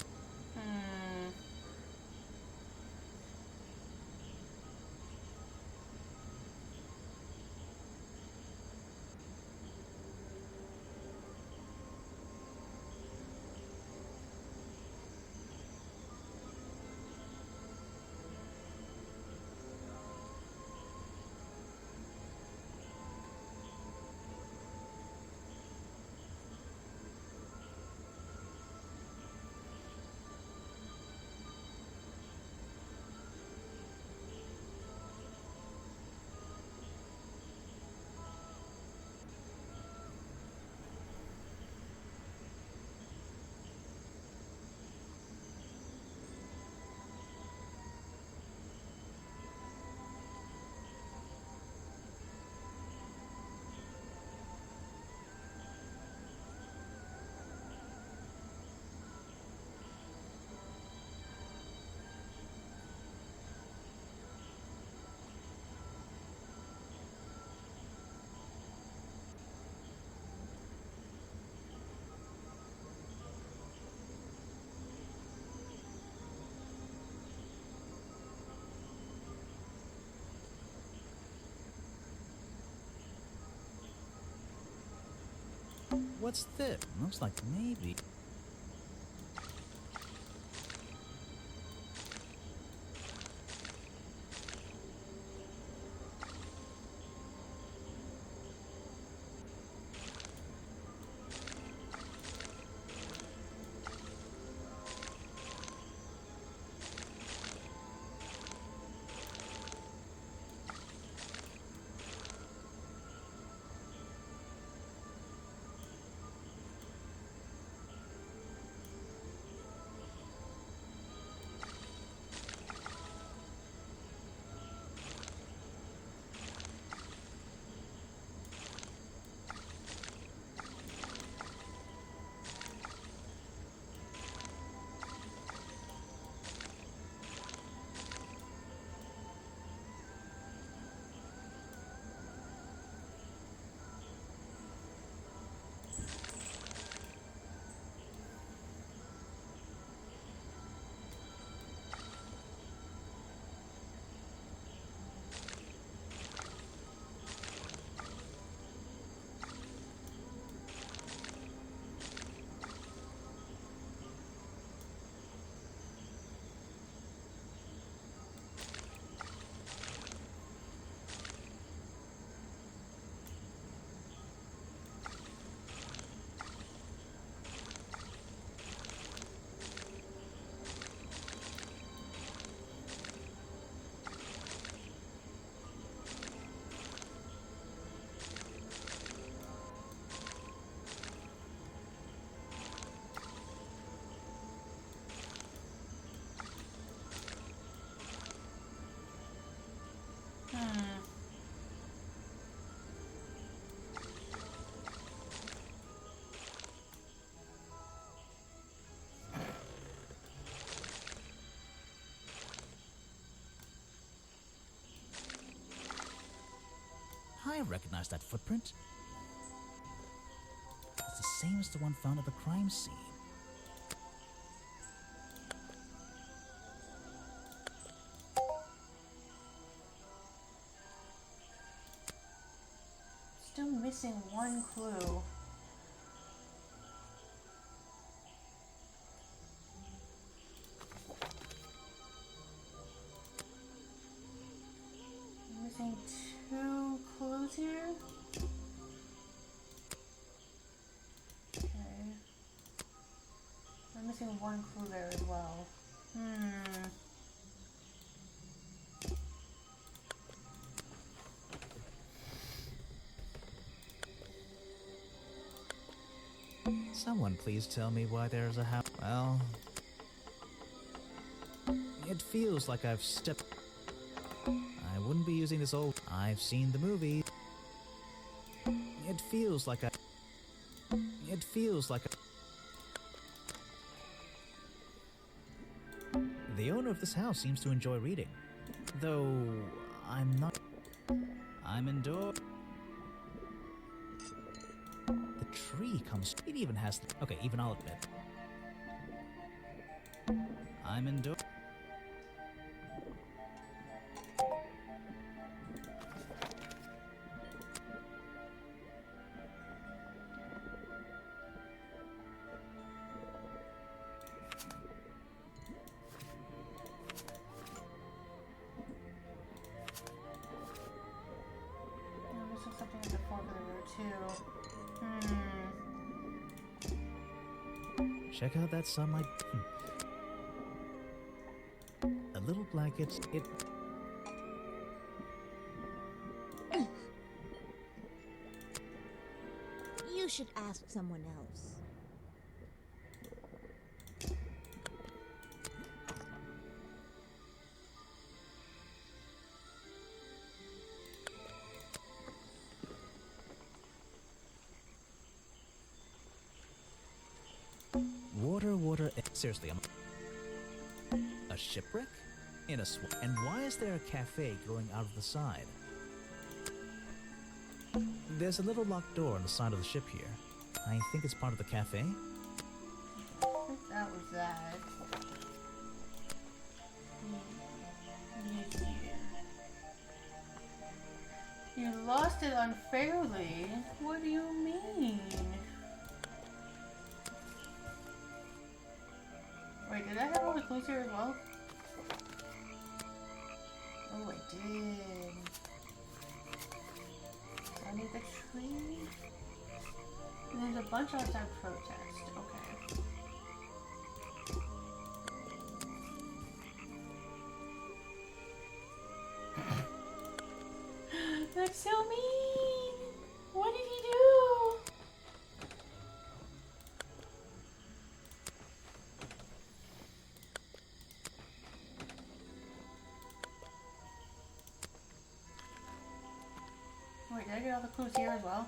What's this? Looks like maybe... I recognize that footprint. It's the same as the one found at the crime scene. Still missing one clue. Missing two clues here. Okay. I'm missing one clue there as well. Someone please tell me why there's a house. Well, it feels like I've stepped. I wouldn't be using this old. I've seen the movie. It feels like I. It feels like The owner of this house seems to enjoy reading, though I'm not. I'm indoors. The tree comes. It even has. Okay, even I'll admit. I'm indoors. Check out that sunlight. A little blanket. It. You should ask someone else. Water. Seriously, a shipwreck? In a swamp? And why is there a cafe growing out of the side? There's a little locked door on the side of the ship here. I think it's part of the cafe. I think that was that. You lost it unfairly? What do you mean? Wait, did I have all the clues here as well? Oh, I did. So I need the tree. And there's a bunch outside protest. Okay. That's so mean! What did he do? Wait, did I get all the clues here as well?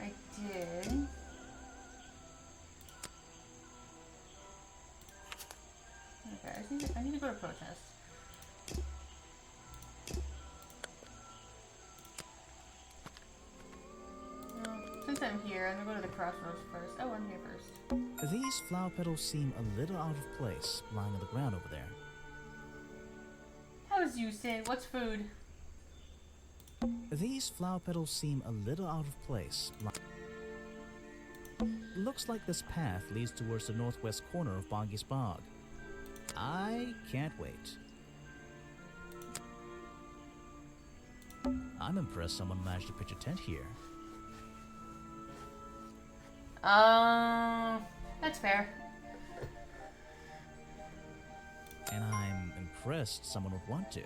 I did. Okay, I need to go to protest. Since I'm here, I'm gonna go to the crossroads first. Oh, I'm here first. These flower petals seem a little out of place, lying on the ground over there. How's you say? What's food? These flower petals seem a little out of place. Looks like this path leads towards the northwest corner of Boggy's Bog. I can't wait. I'm impressed someone managed to pitch a tent here. That's fair. And I'm impressed someone would want to.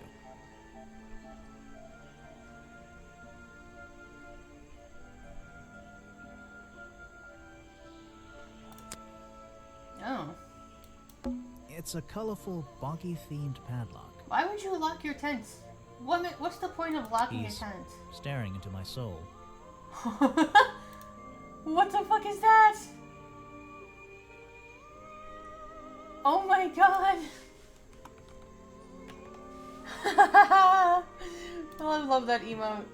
Oh. It's a colorful, boggy-themed padlock. Why would you lock your tents? What's the point of locking He's a tent? staring into my soul. What the fuck is that? Oh my god! I love that emote.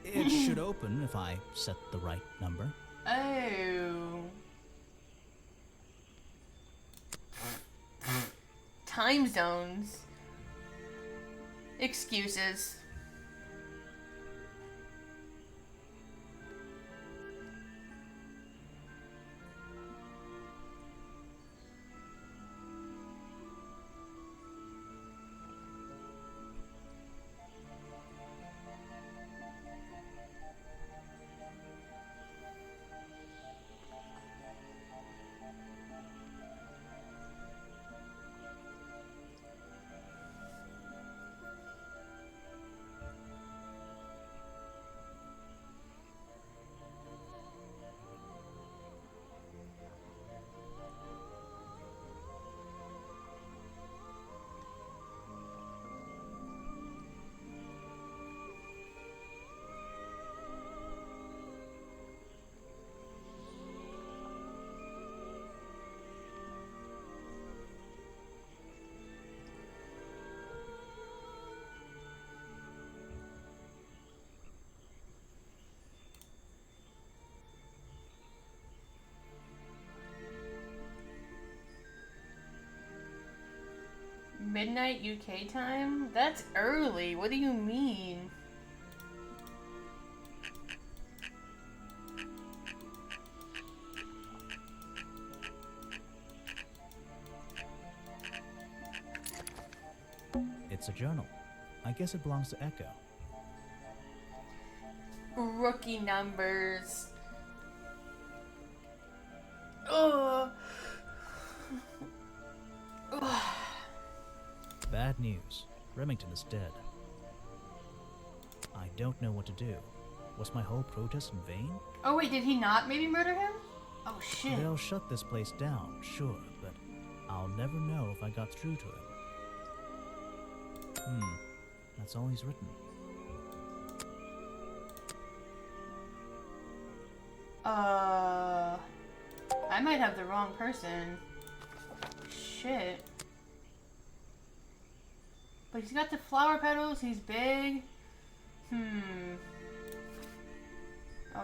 It should open if I set the right number. Oh. Time zones. Excuses. Midnight UK time? That's early. What do you mean? It's a journal. I guess it belongs to Echo. Rookie numbers. Ugh. Bad news. Remington is dead. I don't know what to do. Was my whole protest in vain? Oh wait, did he not maybe murder him? Oh shit. They'll shut this place down, sure, but I'll never know if I got through to him. That's all he's written. I might have the wrong person. Shit. But he's got the flower petals, he's big. Okay, go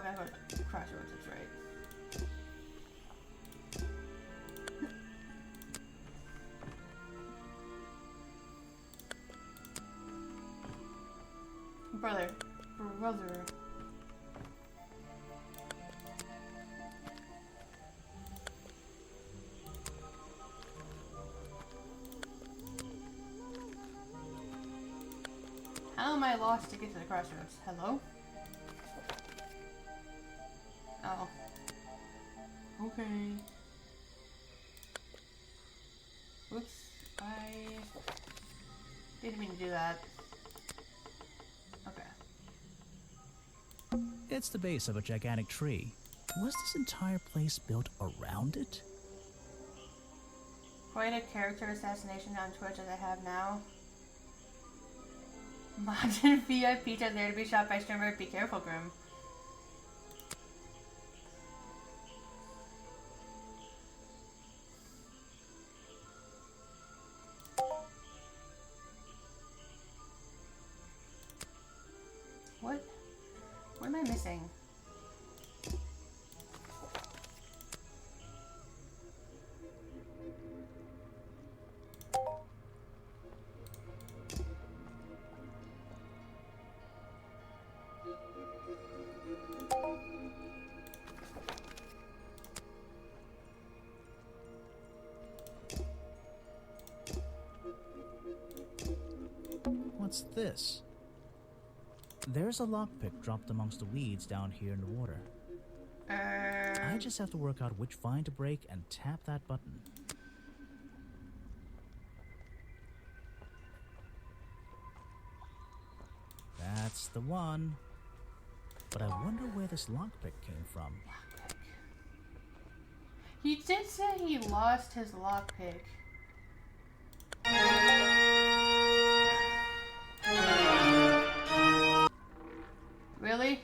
to Crossroads, that's right. Brother. How am I lost to get to the crossroads? Hello? Oh. Okay. Oops. I didn't mean to do that. Okay. It's the base of a gigantic tree. Was this entire place built around it? Quite a character assassination on Twitch as I have now. Mods and VIPs are there to be shot by streamer. Be careful, Grim. What? What am I missing? What's this? There's a lockpick dropped amongst the weeds down here in the water. I just have to work out which vine to break and tap that button. That's the one. But I wonder where this lockpick came from. He did say he lost his lockpick. Really?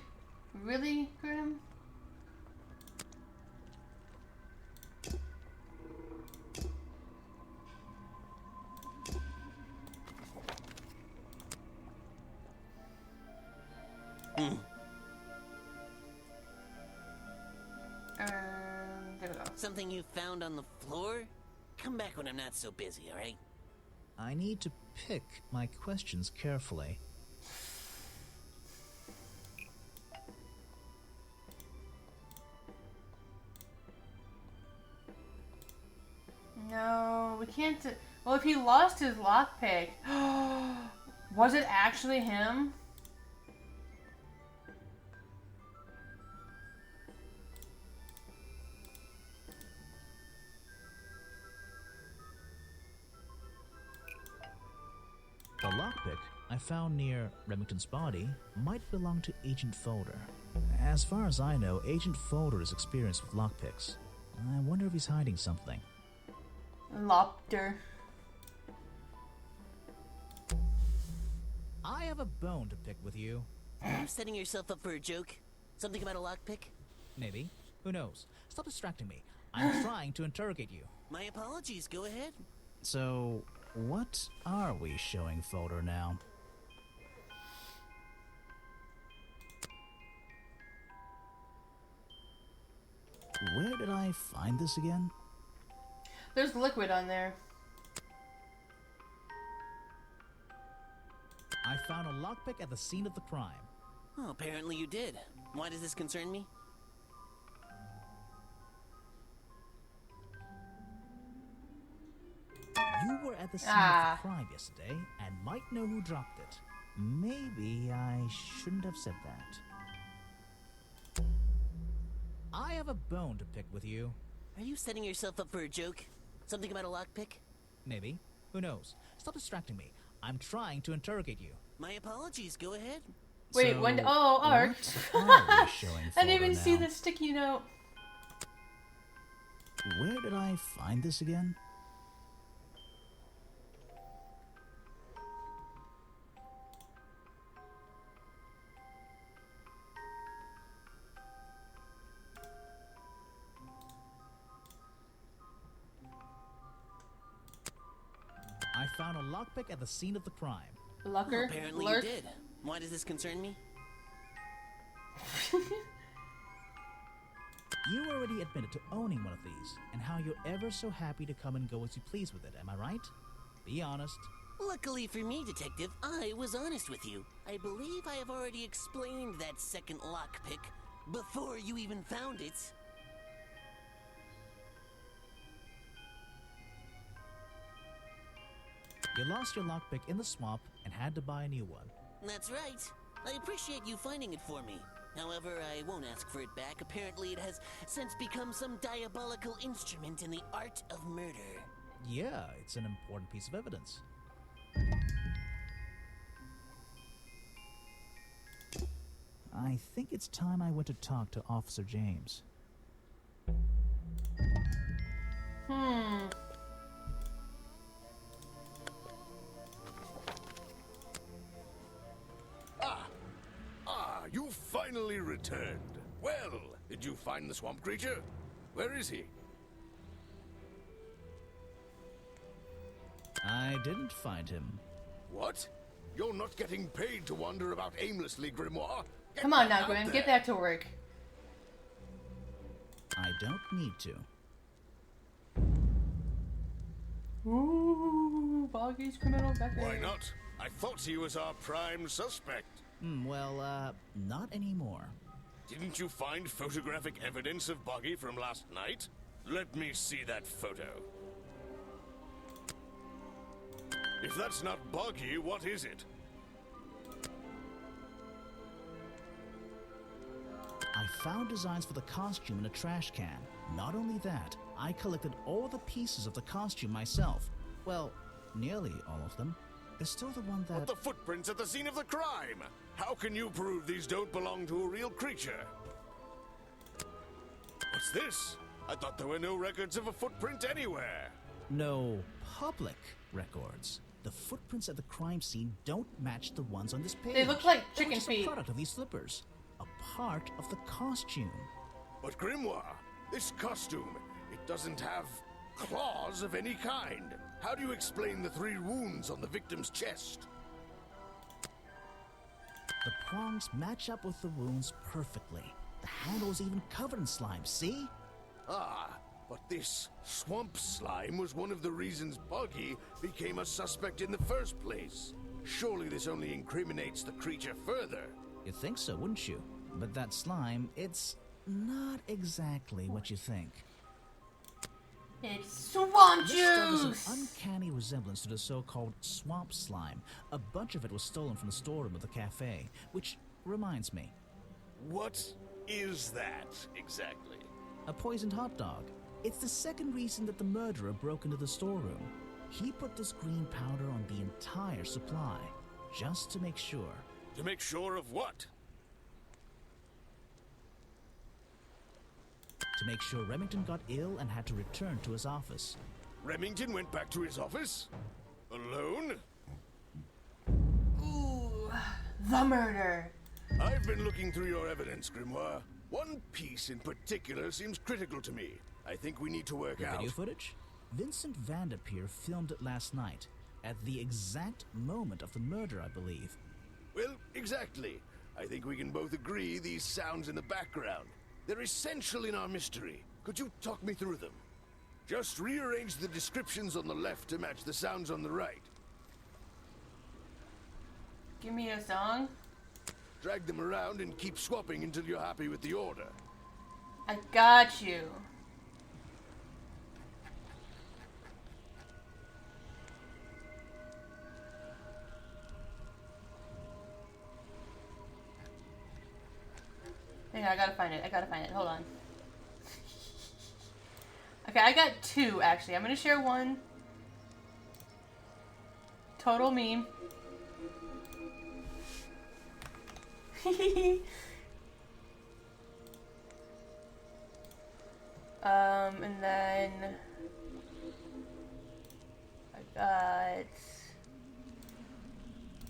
Really, Grim? There we go. Something you found on the floor? Come back when I'm not so busy, alright? I need to pick my questions carefully. No, we can't. Well, if he lost his lockpick, was it actually him? The lockpick I found near Remington's body might belong to Agent Folder. As far as I know, Agent Folder is experienced with lockpicks. I wonder if he's hiding something. Lopter. I have a bone to pick with you. Are you setting yourself up for a joke? Something about a lockpick? Maybe. Who knows? Stop distracting me. I'm trying to interrogate you. My apologies, go ahead. So, what are we showing Folder now? Where did I find this again? There's liquid on there. I found a lockpick at the scene of the crime. Oh, apparently you did. Why does this concern me? You were at the scene of the crime yesterday and might know who dropped it. Maybe I shouldn't have said that. I have a bone to pick with you. Are you setting yourself up for a joke? Something about a lockpick? Maybe. Who knows? Stop distracting me. I'm trying to interrogate you. My apologies, go ahead. Wait, So, when? Oh, Ark. what are we showing I didn't Folder even see now? the sticky note. Where did I find this again? I found a lockpick at the scene of the crime. Lucker? Apparently Lurk? you did. Why does this concern me? You already admitted to owning one of these, and how you're ever so happy to come and go as you please with it, am I right? Be honest. Luckily for me, Detective, I was honest with you. I believe I have already explained that second lockpick before you even found it. You lost your lockpick in the swamp and had to buy a new one. That's right. I appreciate you finding it for me. However, I won't ask for it back. Apparently, it has since become some diabolical instrument in the art of murder. Yeah, it's an important piece of evidence. I think it's time I went to talk to Officer James. You finally returned. Well, did you find the swamp creature? Where is he? I didn't find him. What? You're not getting paid to wander about aimlessly, Grimoire. Come on now, Grim. Get back to work. I don't need to. Ooh, Boggy's criminal back there. Why not? I thought he was our prime suspect. Not anymore. Didn't you find photographic evidence of Boggy from last night? Let me see that photo. If that's not Boggy, what is it? I found designs for the costume in a trash can. Not only that, I collected all the pieces of the costume myself. Well, nearly all of them. There's still the one that... But the footprints at the scene of the crime! How can you prove these don't belong to a real creature? What's this? I thought there were no records of a footprint anywhere. No public records. The footprints at the crime scene don't match the ones on this page. They look like They were chicken just feet. a product of these slippers. A part of the costume. But Grimoire, this costume, it doesn't have claws of any kind. How do you explain the 3 wounds on the victim's chest? The prongs match up with the wounds perfectly. The handle's even covered in slime, see? But this swamp slime was one of the reasons Boggy became a suspect in the first place. Surely this only incriminates the creature further. You'd think so, wouldn't you? But that slime, it's not exactly what you think. It's swamp This stuff is juice! an uncanny resemblance to the so-called swamp slime. A bunch of it was stolen from the storeroom of the cafe, which reminds me. What is that exactly? A poisoned hot dog. It's the second reason that the murderer broke into the storeroom. He put this green powder on the entire supply, just to make sure. To make sure of what? To make sure Remington got ill and had to return to his office. Remington went back to his office? Alone? Ooh, the murder. I've been looking through your evidence, Grimoire. One piece in particular seems critical to me. I think we need to work The out. video footage? Vincent Vanderpeer filmed it last night, at the exact moment of the murder, I believe. Well, exactly. I think we can both agree these sounds in the background. They're essential in our mystery. Could you talk me through them? Just rearrange the descriptions on the left to match the sounds on the right. Give me a song. Drag them around and keep swapping until you're happy with the order. I got you. Hang on, I gotta find it. Hold on. Okay, I got 2 actually. I'm gonna share one. Total meme. And then I got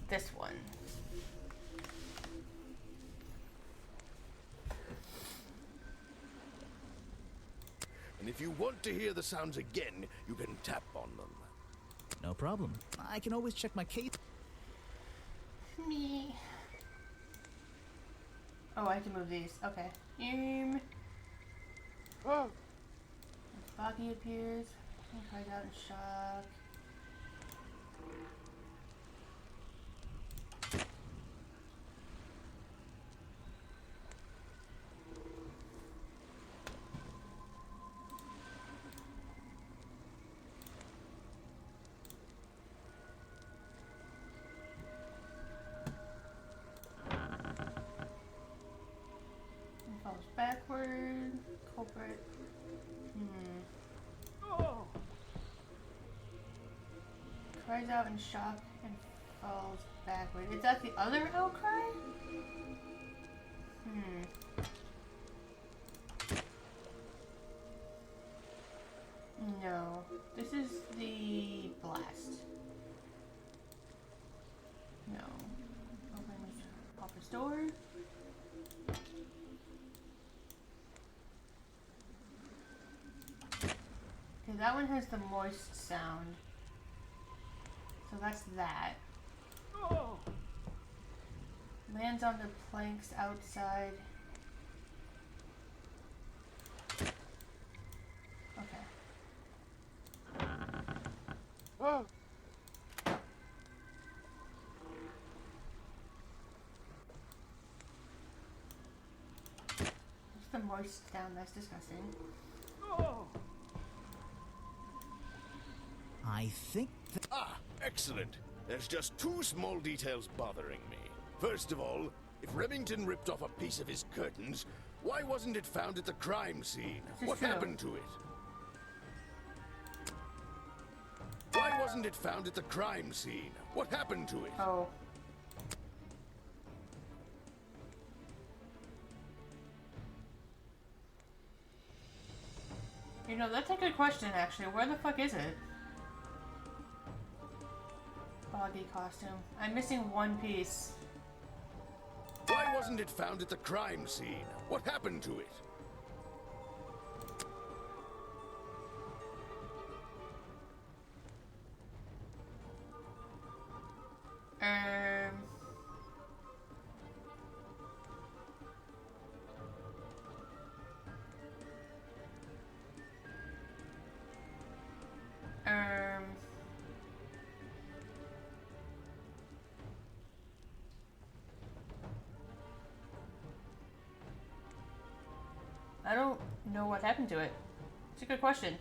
this one. And if you want to hear the sounds again, you can tap on them. No problem. I can always check my case. Me. Oh, I have to move these. Okay. Boggy appears. He cries out in shock. culprit. Cries out in shock and falls backward. Is that the other outcry? No. This is the blast. No. Open his door. Okay, that one has the moist sound. So that's that. Lands on the planks outside. Okay. Just the moist sound, that's disgusting. I think Ah, excellent. There's just two small details bothering me. First of all, if Remington ripped off a piece of his curtains, why wasn't it found at the crime scene? What happened to it? Why wasn't it found at the crime scene? What happened to it? Oh. You know, that's a good question, actually. Where the fuck is it? Boggy costume. I'm missing one piece. Why wasn't it found at the crime scene? What happened to it? I don't know what happened to it. It's a good question.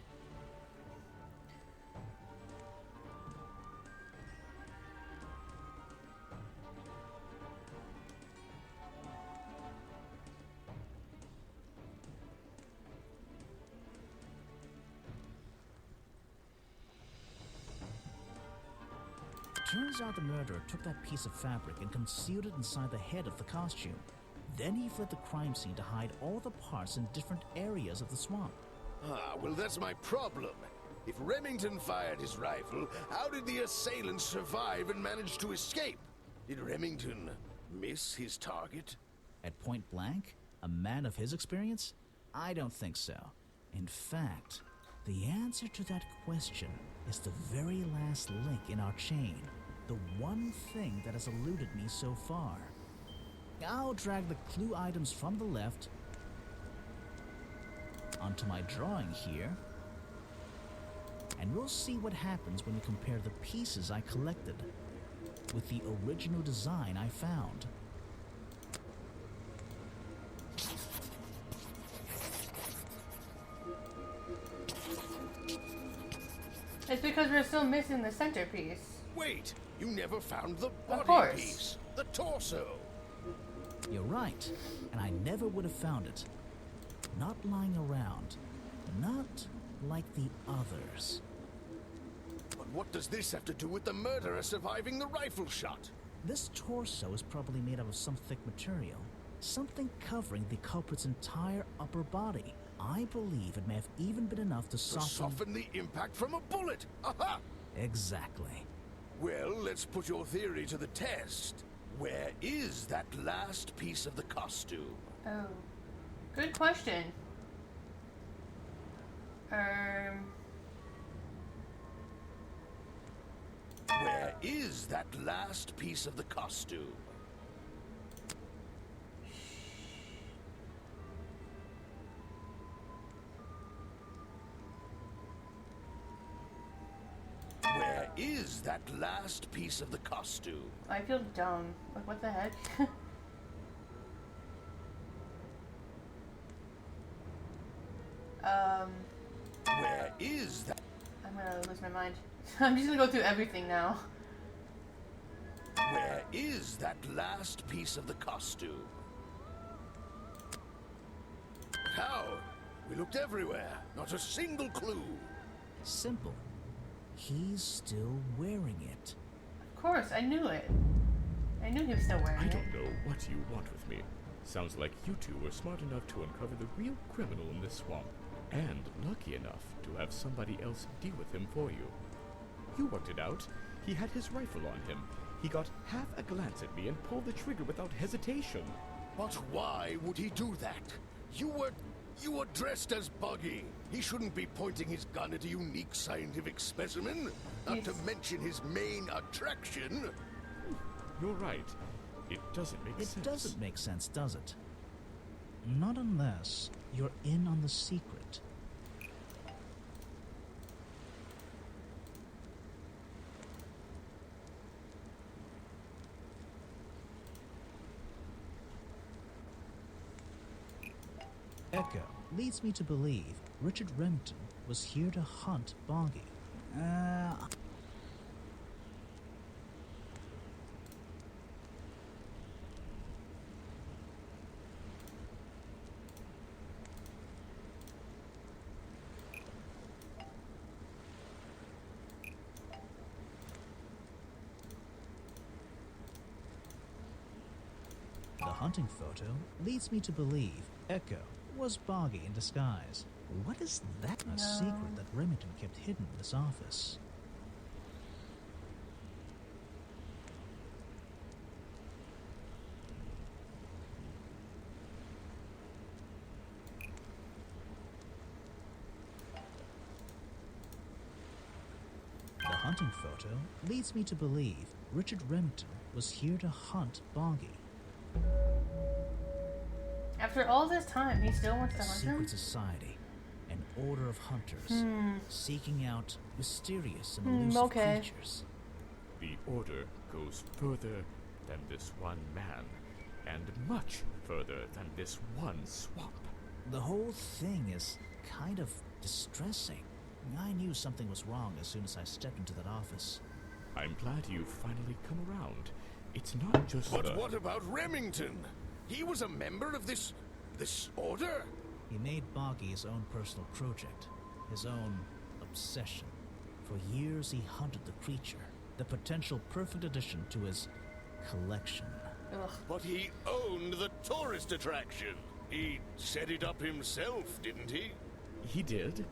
Turns out the murderer took that piece of fabric and concealed it inside the head of the costume. Then he fled the crime scene to hide all the parts in different areas of the swamp. Ah, well, that's my problem. If Remington fired his rifle, how did the assailant survive and manage to escape? Did Remington miss his target? At point blank? A man of his experience? I don't think so. In fact, the answer to that question is the very last link in our chain. The one thing that has eluded me so far. I'll drag the clue items from the left onto my drawing here, and we'll see what happens when we compare the pieces I collected with the original design I found. It's because we're still missing the centerpiece. Wait, you never found the body piece, the torso. You're right, and I never would have found it. Not lying around. Not like the others. But what does this have to do with the murderer surviving the rifle shot? This torso is probably made out of some thick material. Something covering the culprit's entire upper body. I believe it may have even been enough to soften the impact from a bullet. Aha! Exactly. Well, let's put your theory to the test. Where is that last piece of the costume? Oh. Good question. Where is that last piece of the costume? Where is that last piece of the costume? I feel dumb. Like, what the heck? Where is that? I'm gonna lose my mind. I'm just gonna go through everything now. Where is that last piece of the costume? How? We looked everywhere. Not a single clue. Simple. He's still wearing it. Of course, I knew it. I knew he was still wearing I it. don't know what you want with me. Sounds like you two were smart enough to uncover the real criminal in this swamp, and lucky enough to have somebody else deal with him for you. You worked it out. He had his rifle on him. He got half a glance at me and pulled the trigger without hesitation. But why would he do that? You were dressed as Buggy. He shouldn't be pointing his gun at a unique scientific specimen. Not to mention his main attraction. You're right. It doesn't make sense. It doesn't make sense, does it? Not unless you're in on the secret. Echo leads me to believe Richard Remington was here to hunt Boggy. The hunting photo leads me to believe Echo was Boggy in disguise. What is that? A secret that Remington kept hidden in his office. The hunting photo leads me to believe Richard Remington was here to hunt Boggy. After all this time, he still wants to A hunt secret him? society, an order of hunters, seeking out mysterious and elusive okay. creatures. The Order goes further than this one man, and much further than this one swamp. The whole thing is kind of distressing. I knew something was wrong as soon as I stepped into that office. I'm glad you've finally come around. It's not just But what about Remington? He was a member of this order? He made Boggy his own personal project, his own obsession. For years he hunted the creature, the potential perfect addition to his collection. Ugh. But he owned the tourist attraction. He set it up himself, didn't he? He did.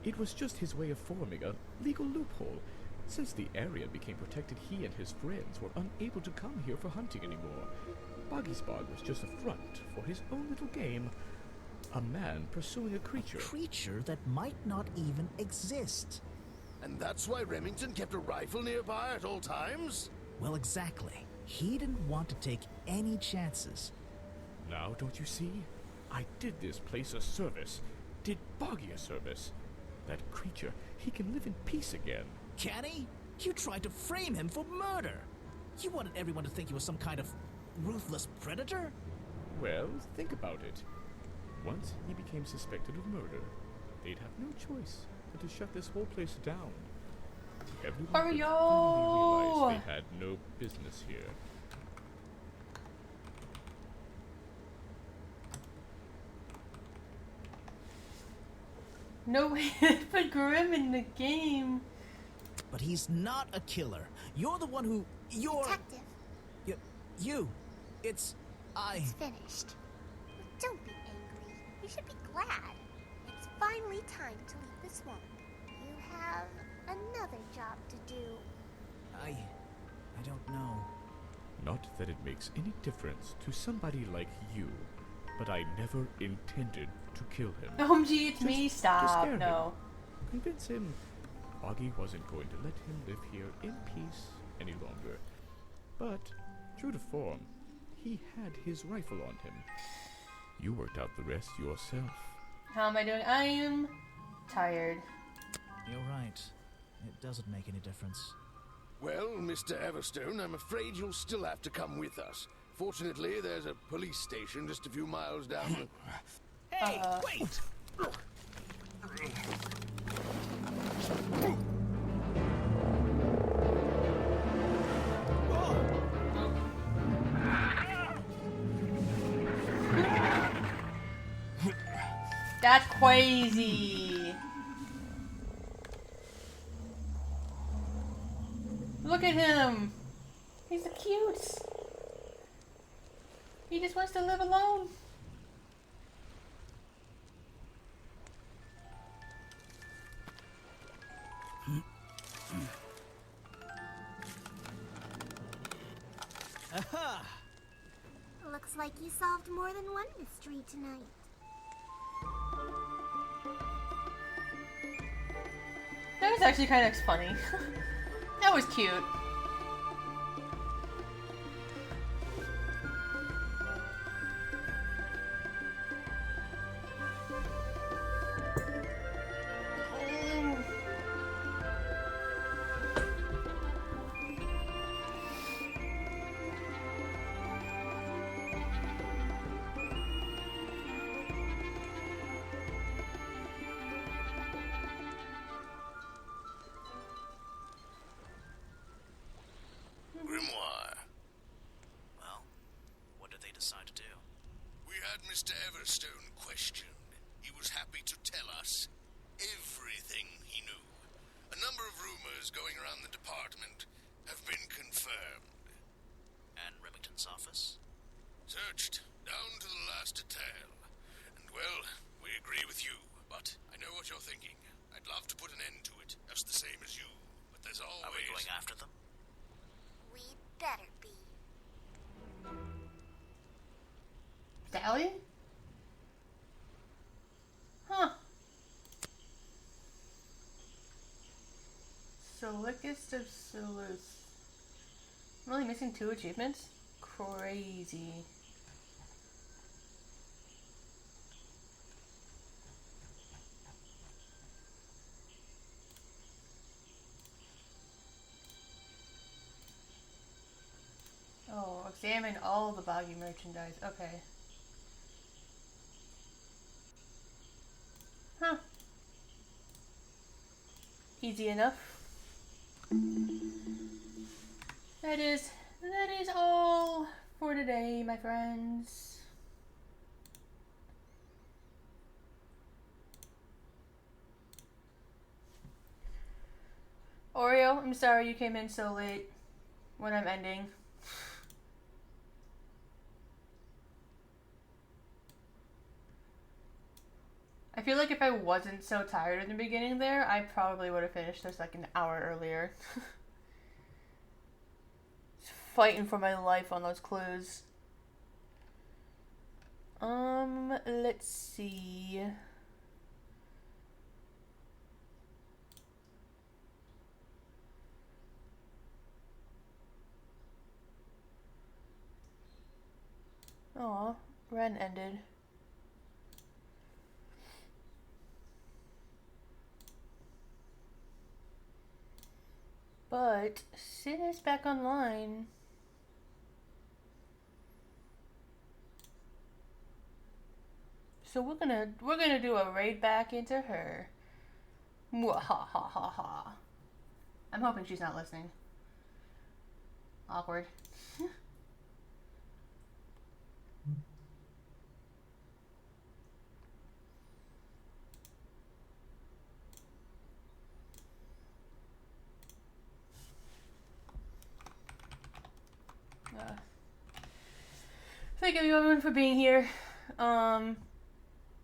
It was just his way of forming a legal loophole. Since the area became protected, he and his friends were unable to come here for hunting anymore. Boggy's Bog was just a front for his own little game. A man pursuing a creature. A creature that might not even exist. And that's why Remington kept a rifle nearby at all times? Well, exactly. He didn't want to take any chances. Now, don't you see? I did this place a service. Did Boggy a service. That creature, he can live in peace again. Can he? You tried to frame him for murder. You wanted everyone to think he was some kind of ruthless predator? Well, think about it. Once he became suspected of murder, they'd have no choice but to shut this whole place down. Everyone would finally realize they had no business here. No way to put Grim in the game. But he's not a killer. You're the one who... You're... Detective. You. It's... It's finished. Don't be angry. You should be glad. It's finally time to leave the swamp. You have another job to do. I don't know. Not that it makes any difference to somebody like you, but I never intended to kill him. OMG, it's me. To Stop. scare No. him. Convince him Boggy wasn't going to let him live here in peace any longer. But, true to form, he had his rifle on him. You worked out the rest yourself. How am I doing? I am tired. You're right. It doesn't make any difference. Well, Mr. Everstone, I'm afraid you'll still have to come with us. Fortunately, there's a police station just a few miles down the... Hey, wait! That's crazy. Look at him. He's the cute. He just wants to live alone. Aha! Looks like you solved more than one mystery tonight. That was actually kind of funny. That was cute. Grimoire. Well, what did they decide to do? We had Mr. Everstone questioned. He was happy to tell us everything he knew. A number of rumors going around the department have been confirmed. And Remington's office? Searched down to the last detail. And well, we agree with you. But I know what you're thinking. I'd love to put an end to it, just the same as you. But there's always... Are we going after them? We better be. Sally? Huh. Silickest of Silus. I'm only missing 2 achievements? Crazy. Oh, examine all the boggy merchandise. Okay. Huh. Easy enough. That is all for today, my friends. Oreo, I'm sorry you came in so late when I'm ending. I feel like if I wasn't so tired in the beginning there, I probably would have finished this like an hour earlier. Just fighting for my life on those clues. Let's see. Aw, Ren ended. But Sid is back online. So we're gonna do a raid back into her. Mwahahaha. I'm hoping she's not listening. Awkward. Thank you everyone for being here.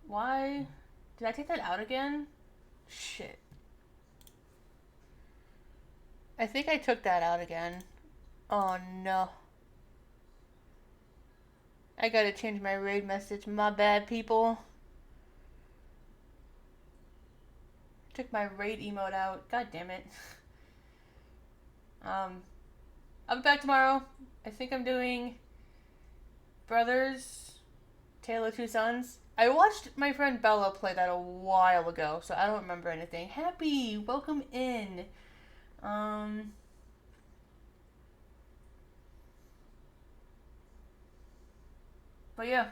Why? Did I take that out again? Shit. I think I took that out again. Oh no. I gotta change my raid message. My bad, people. Took my raid emote out. God damn it. I'll be back tomorrow. I think I'm doing Brothers, Tale of Two Sons. I watched my friend Bella play that a while ago, so I don't remember anything. Happy, welcome in. But yeah,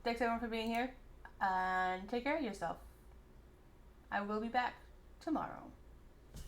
thanks everyone for being here, and take care of yourself. I will be back tomorrow.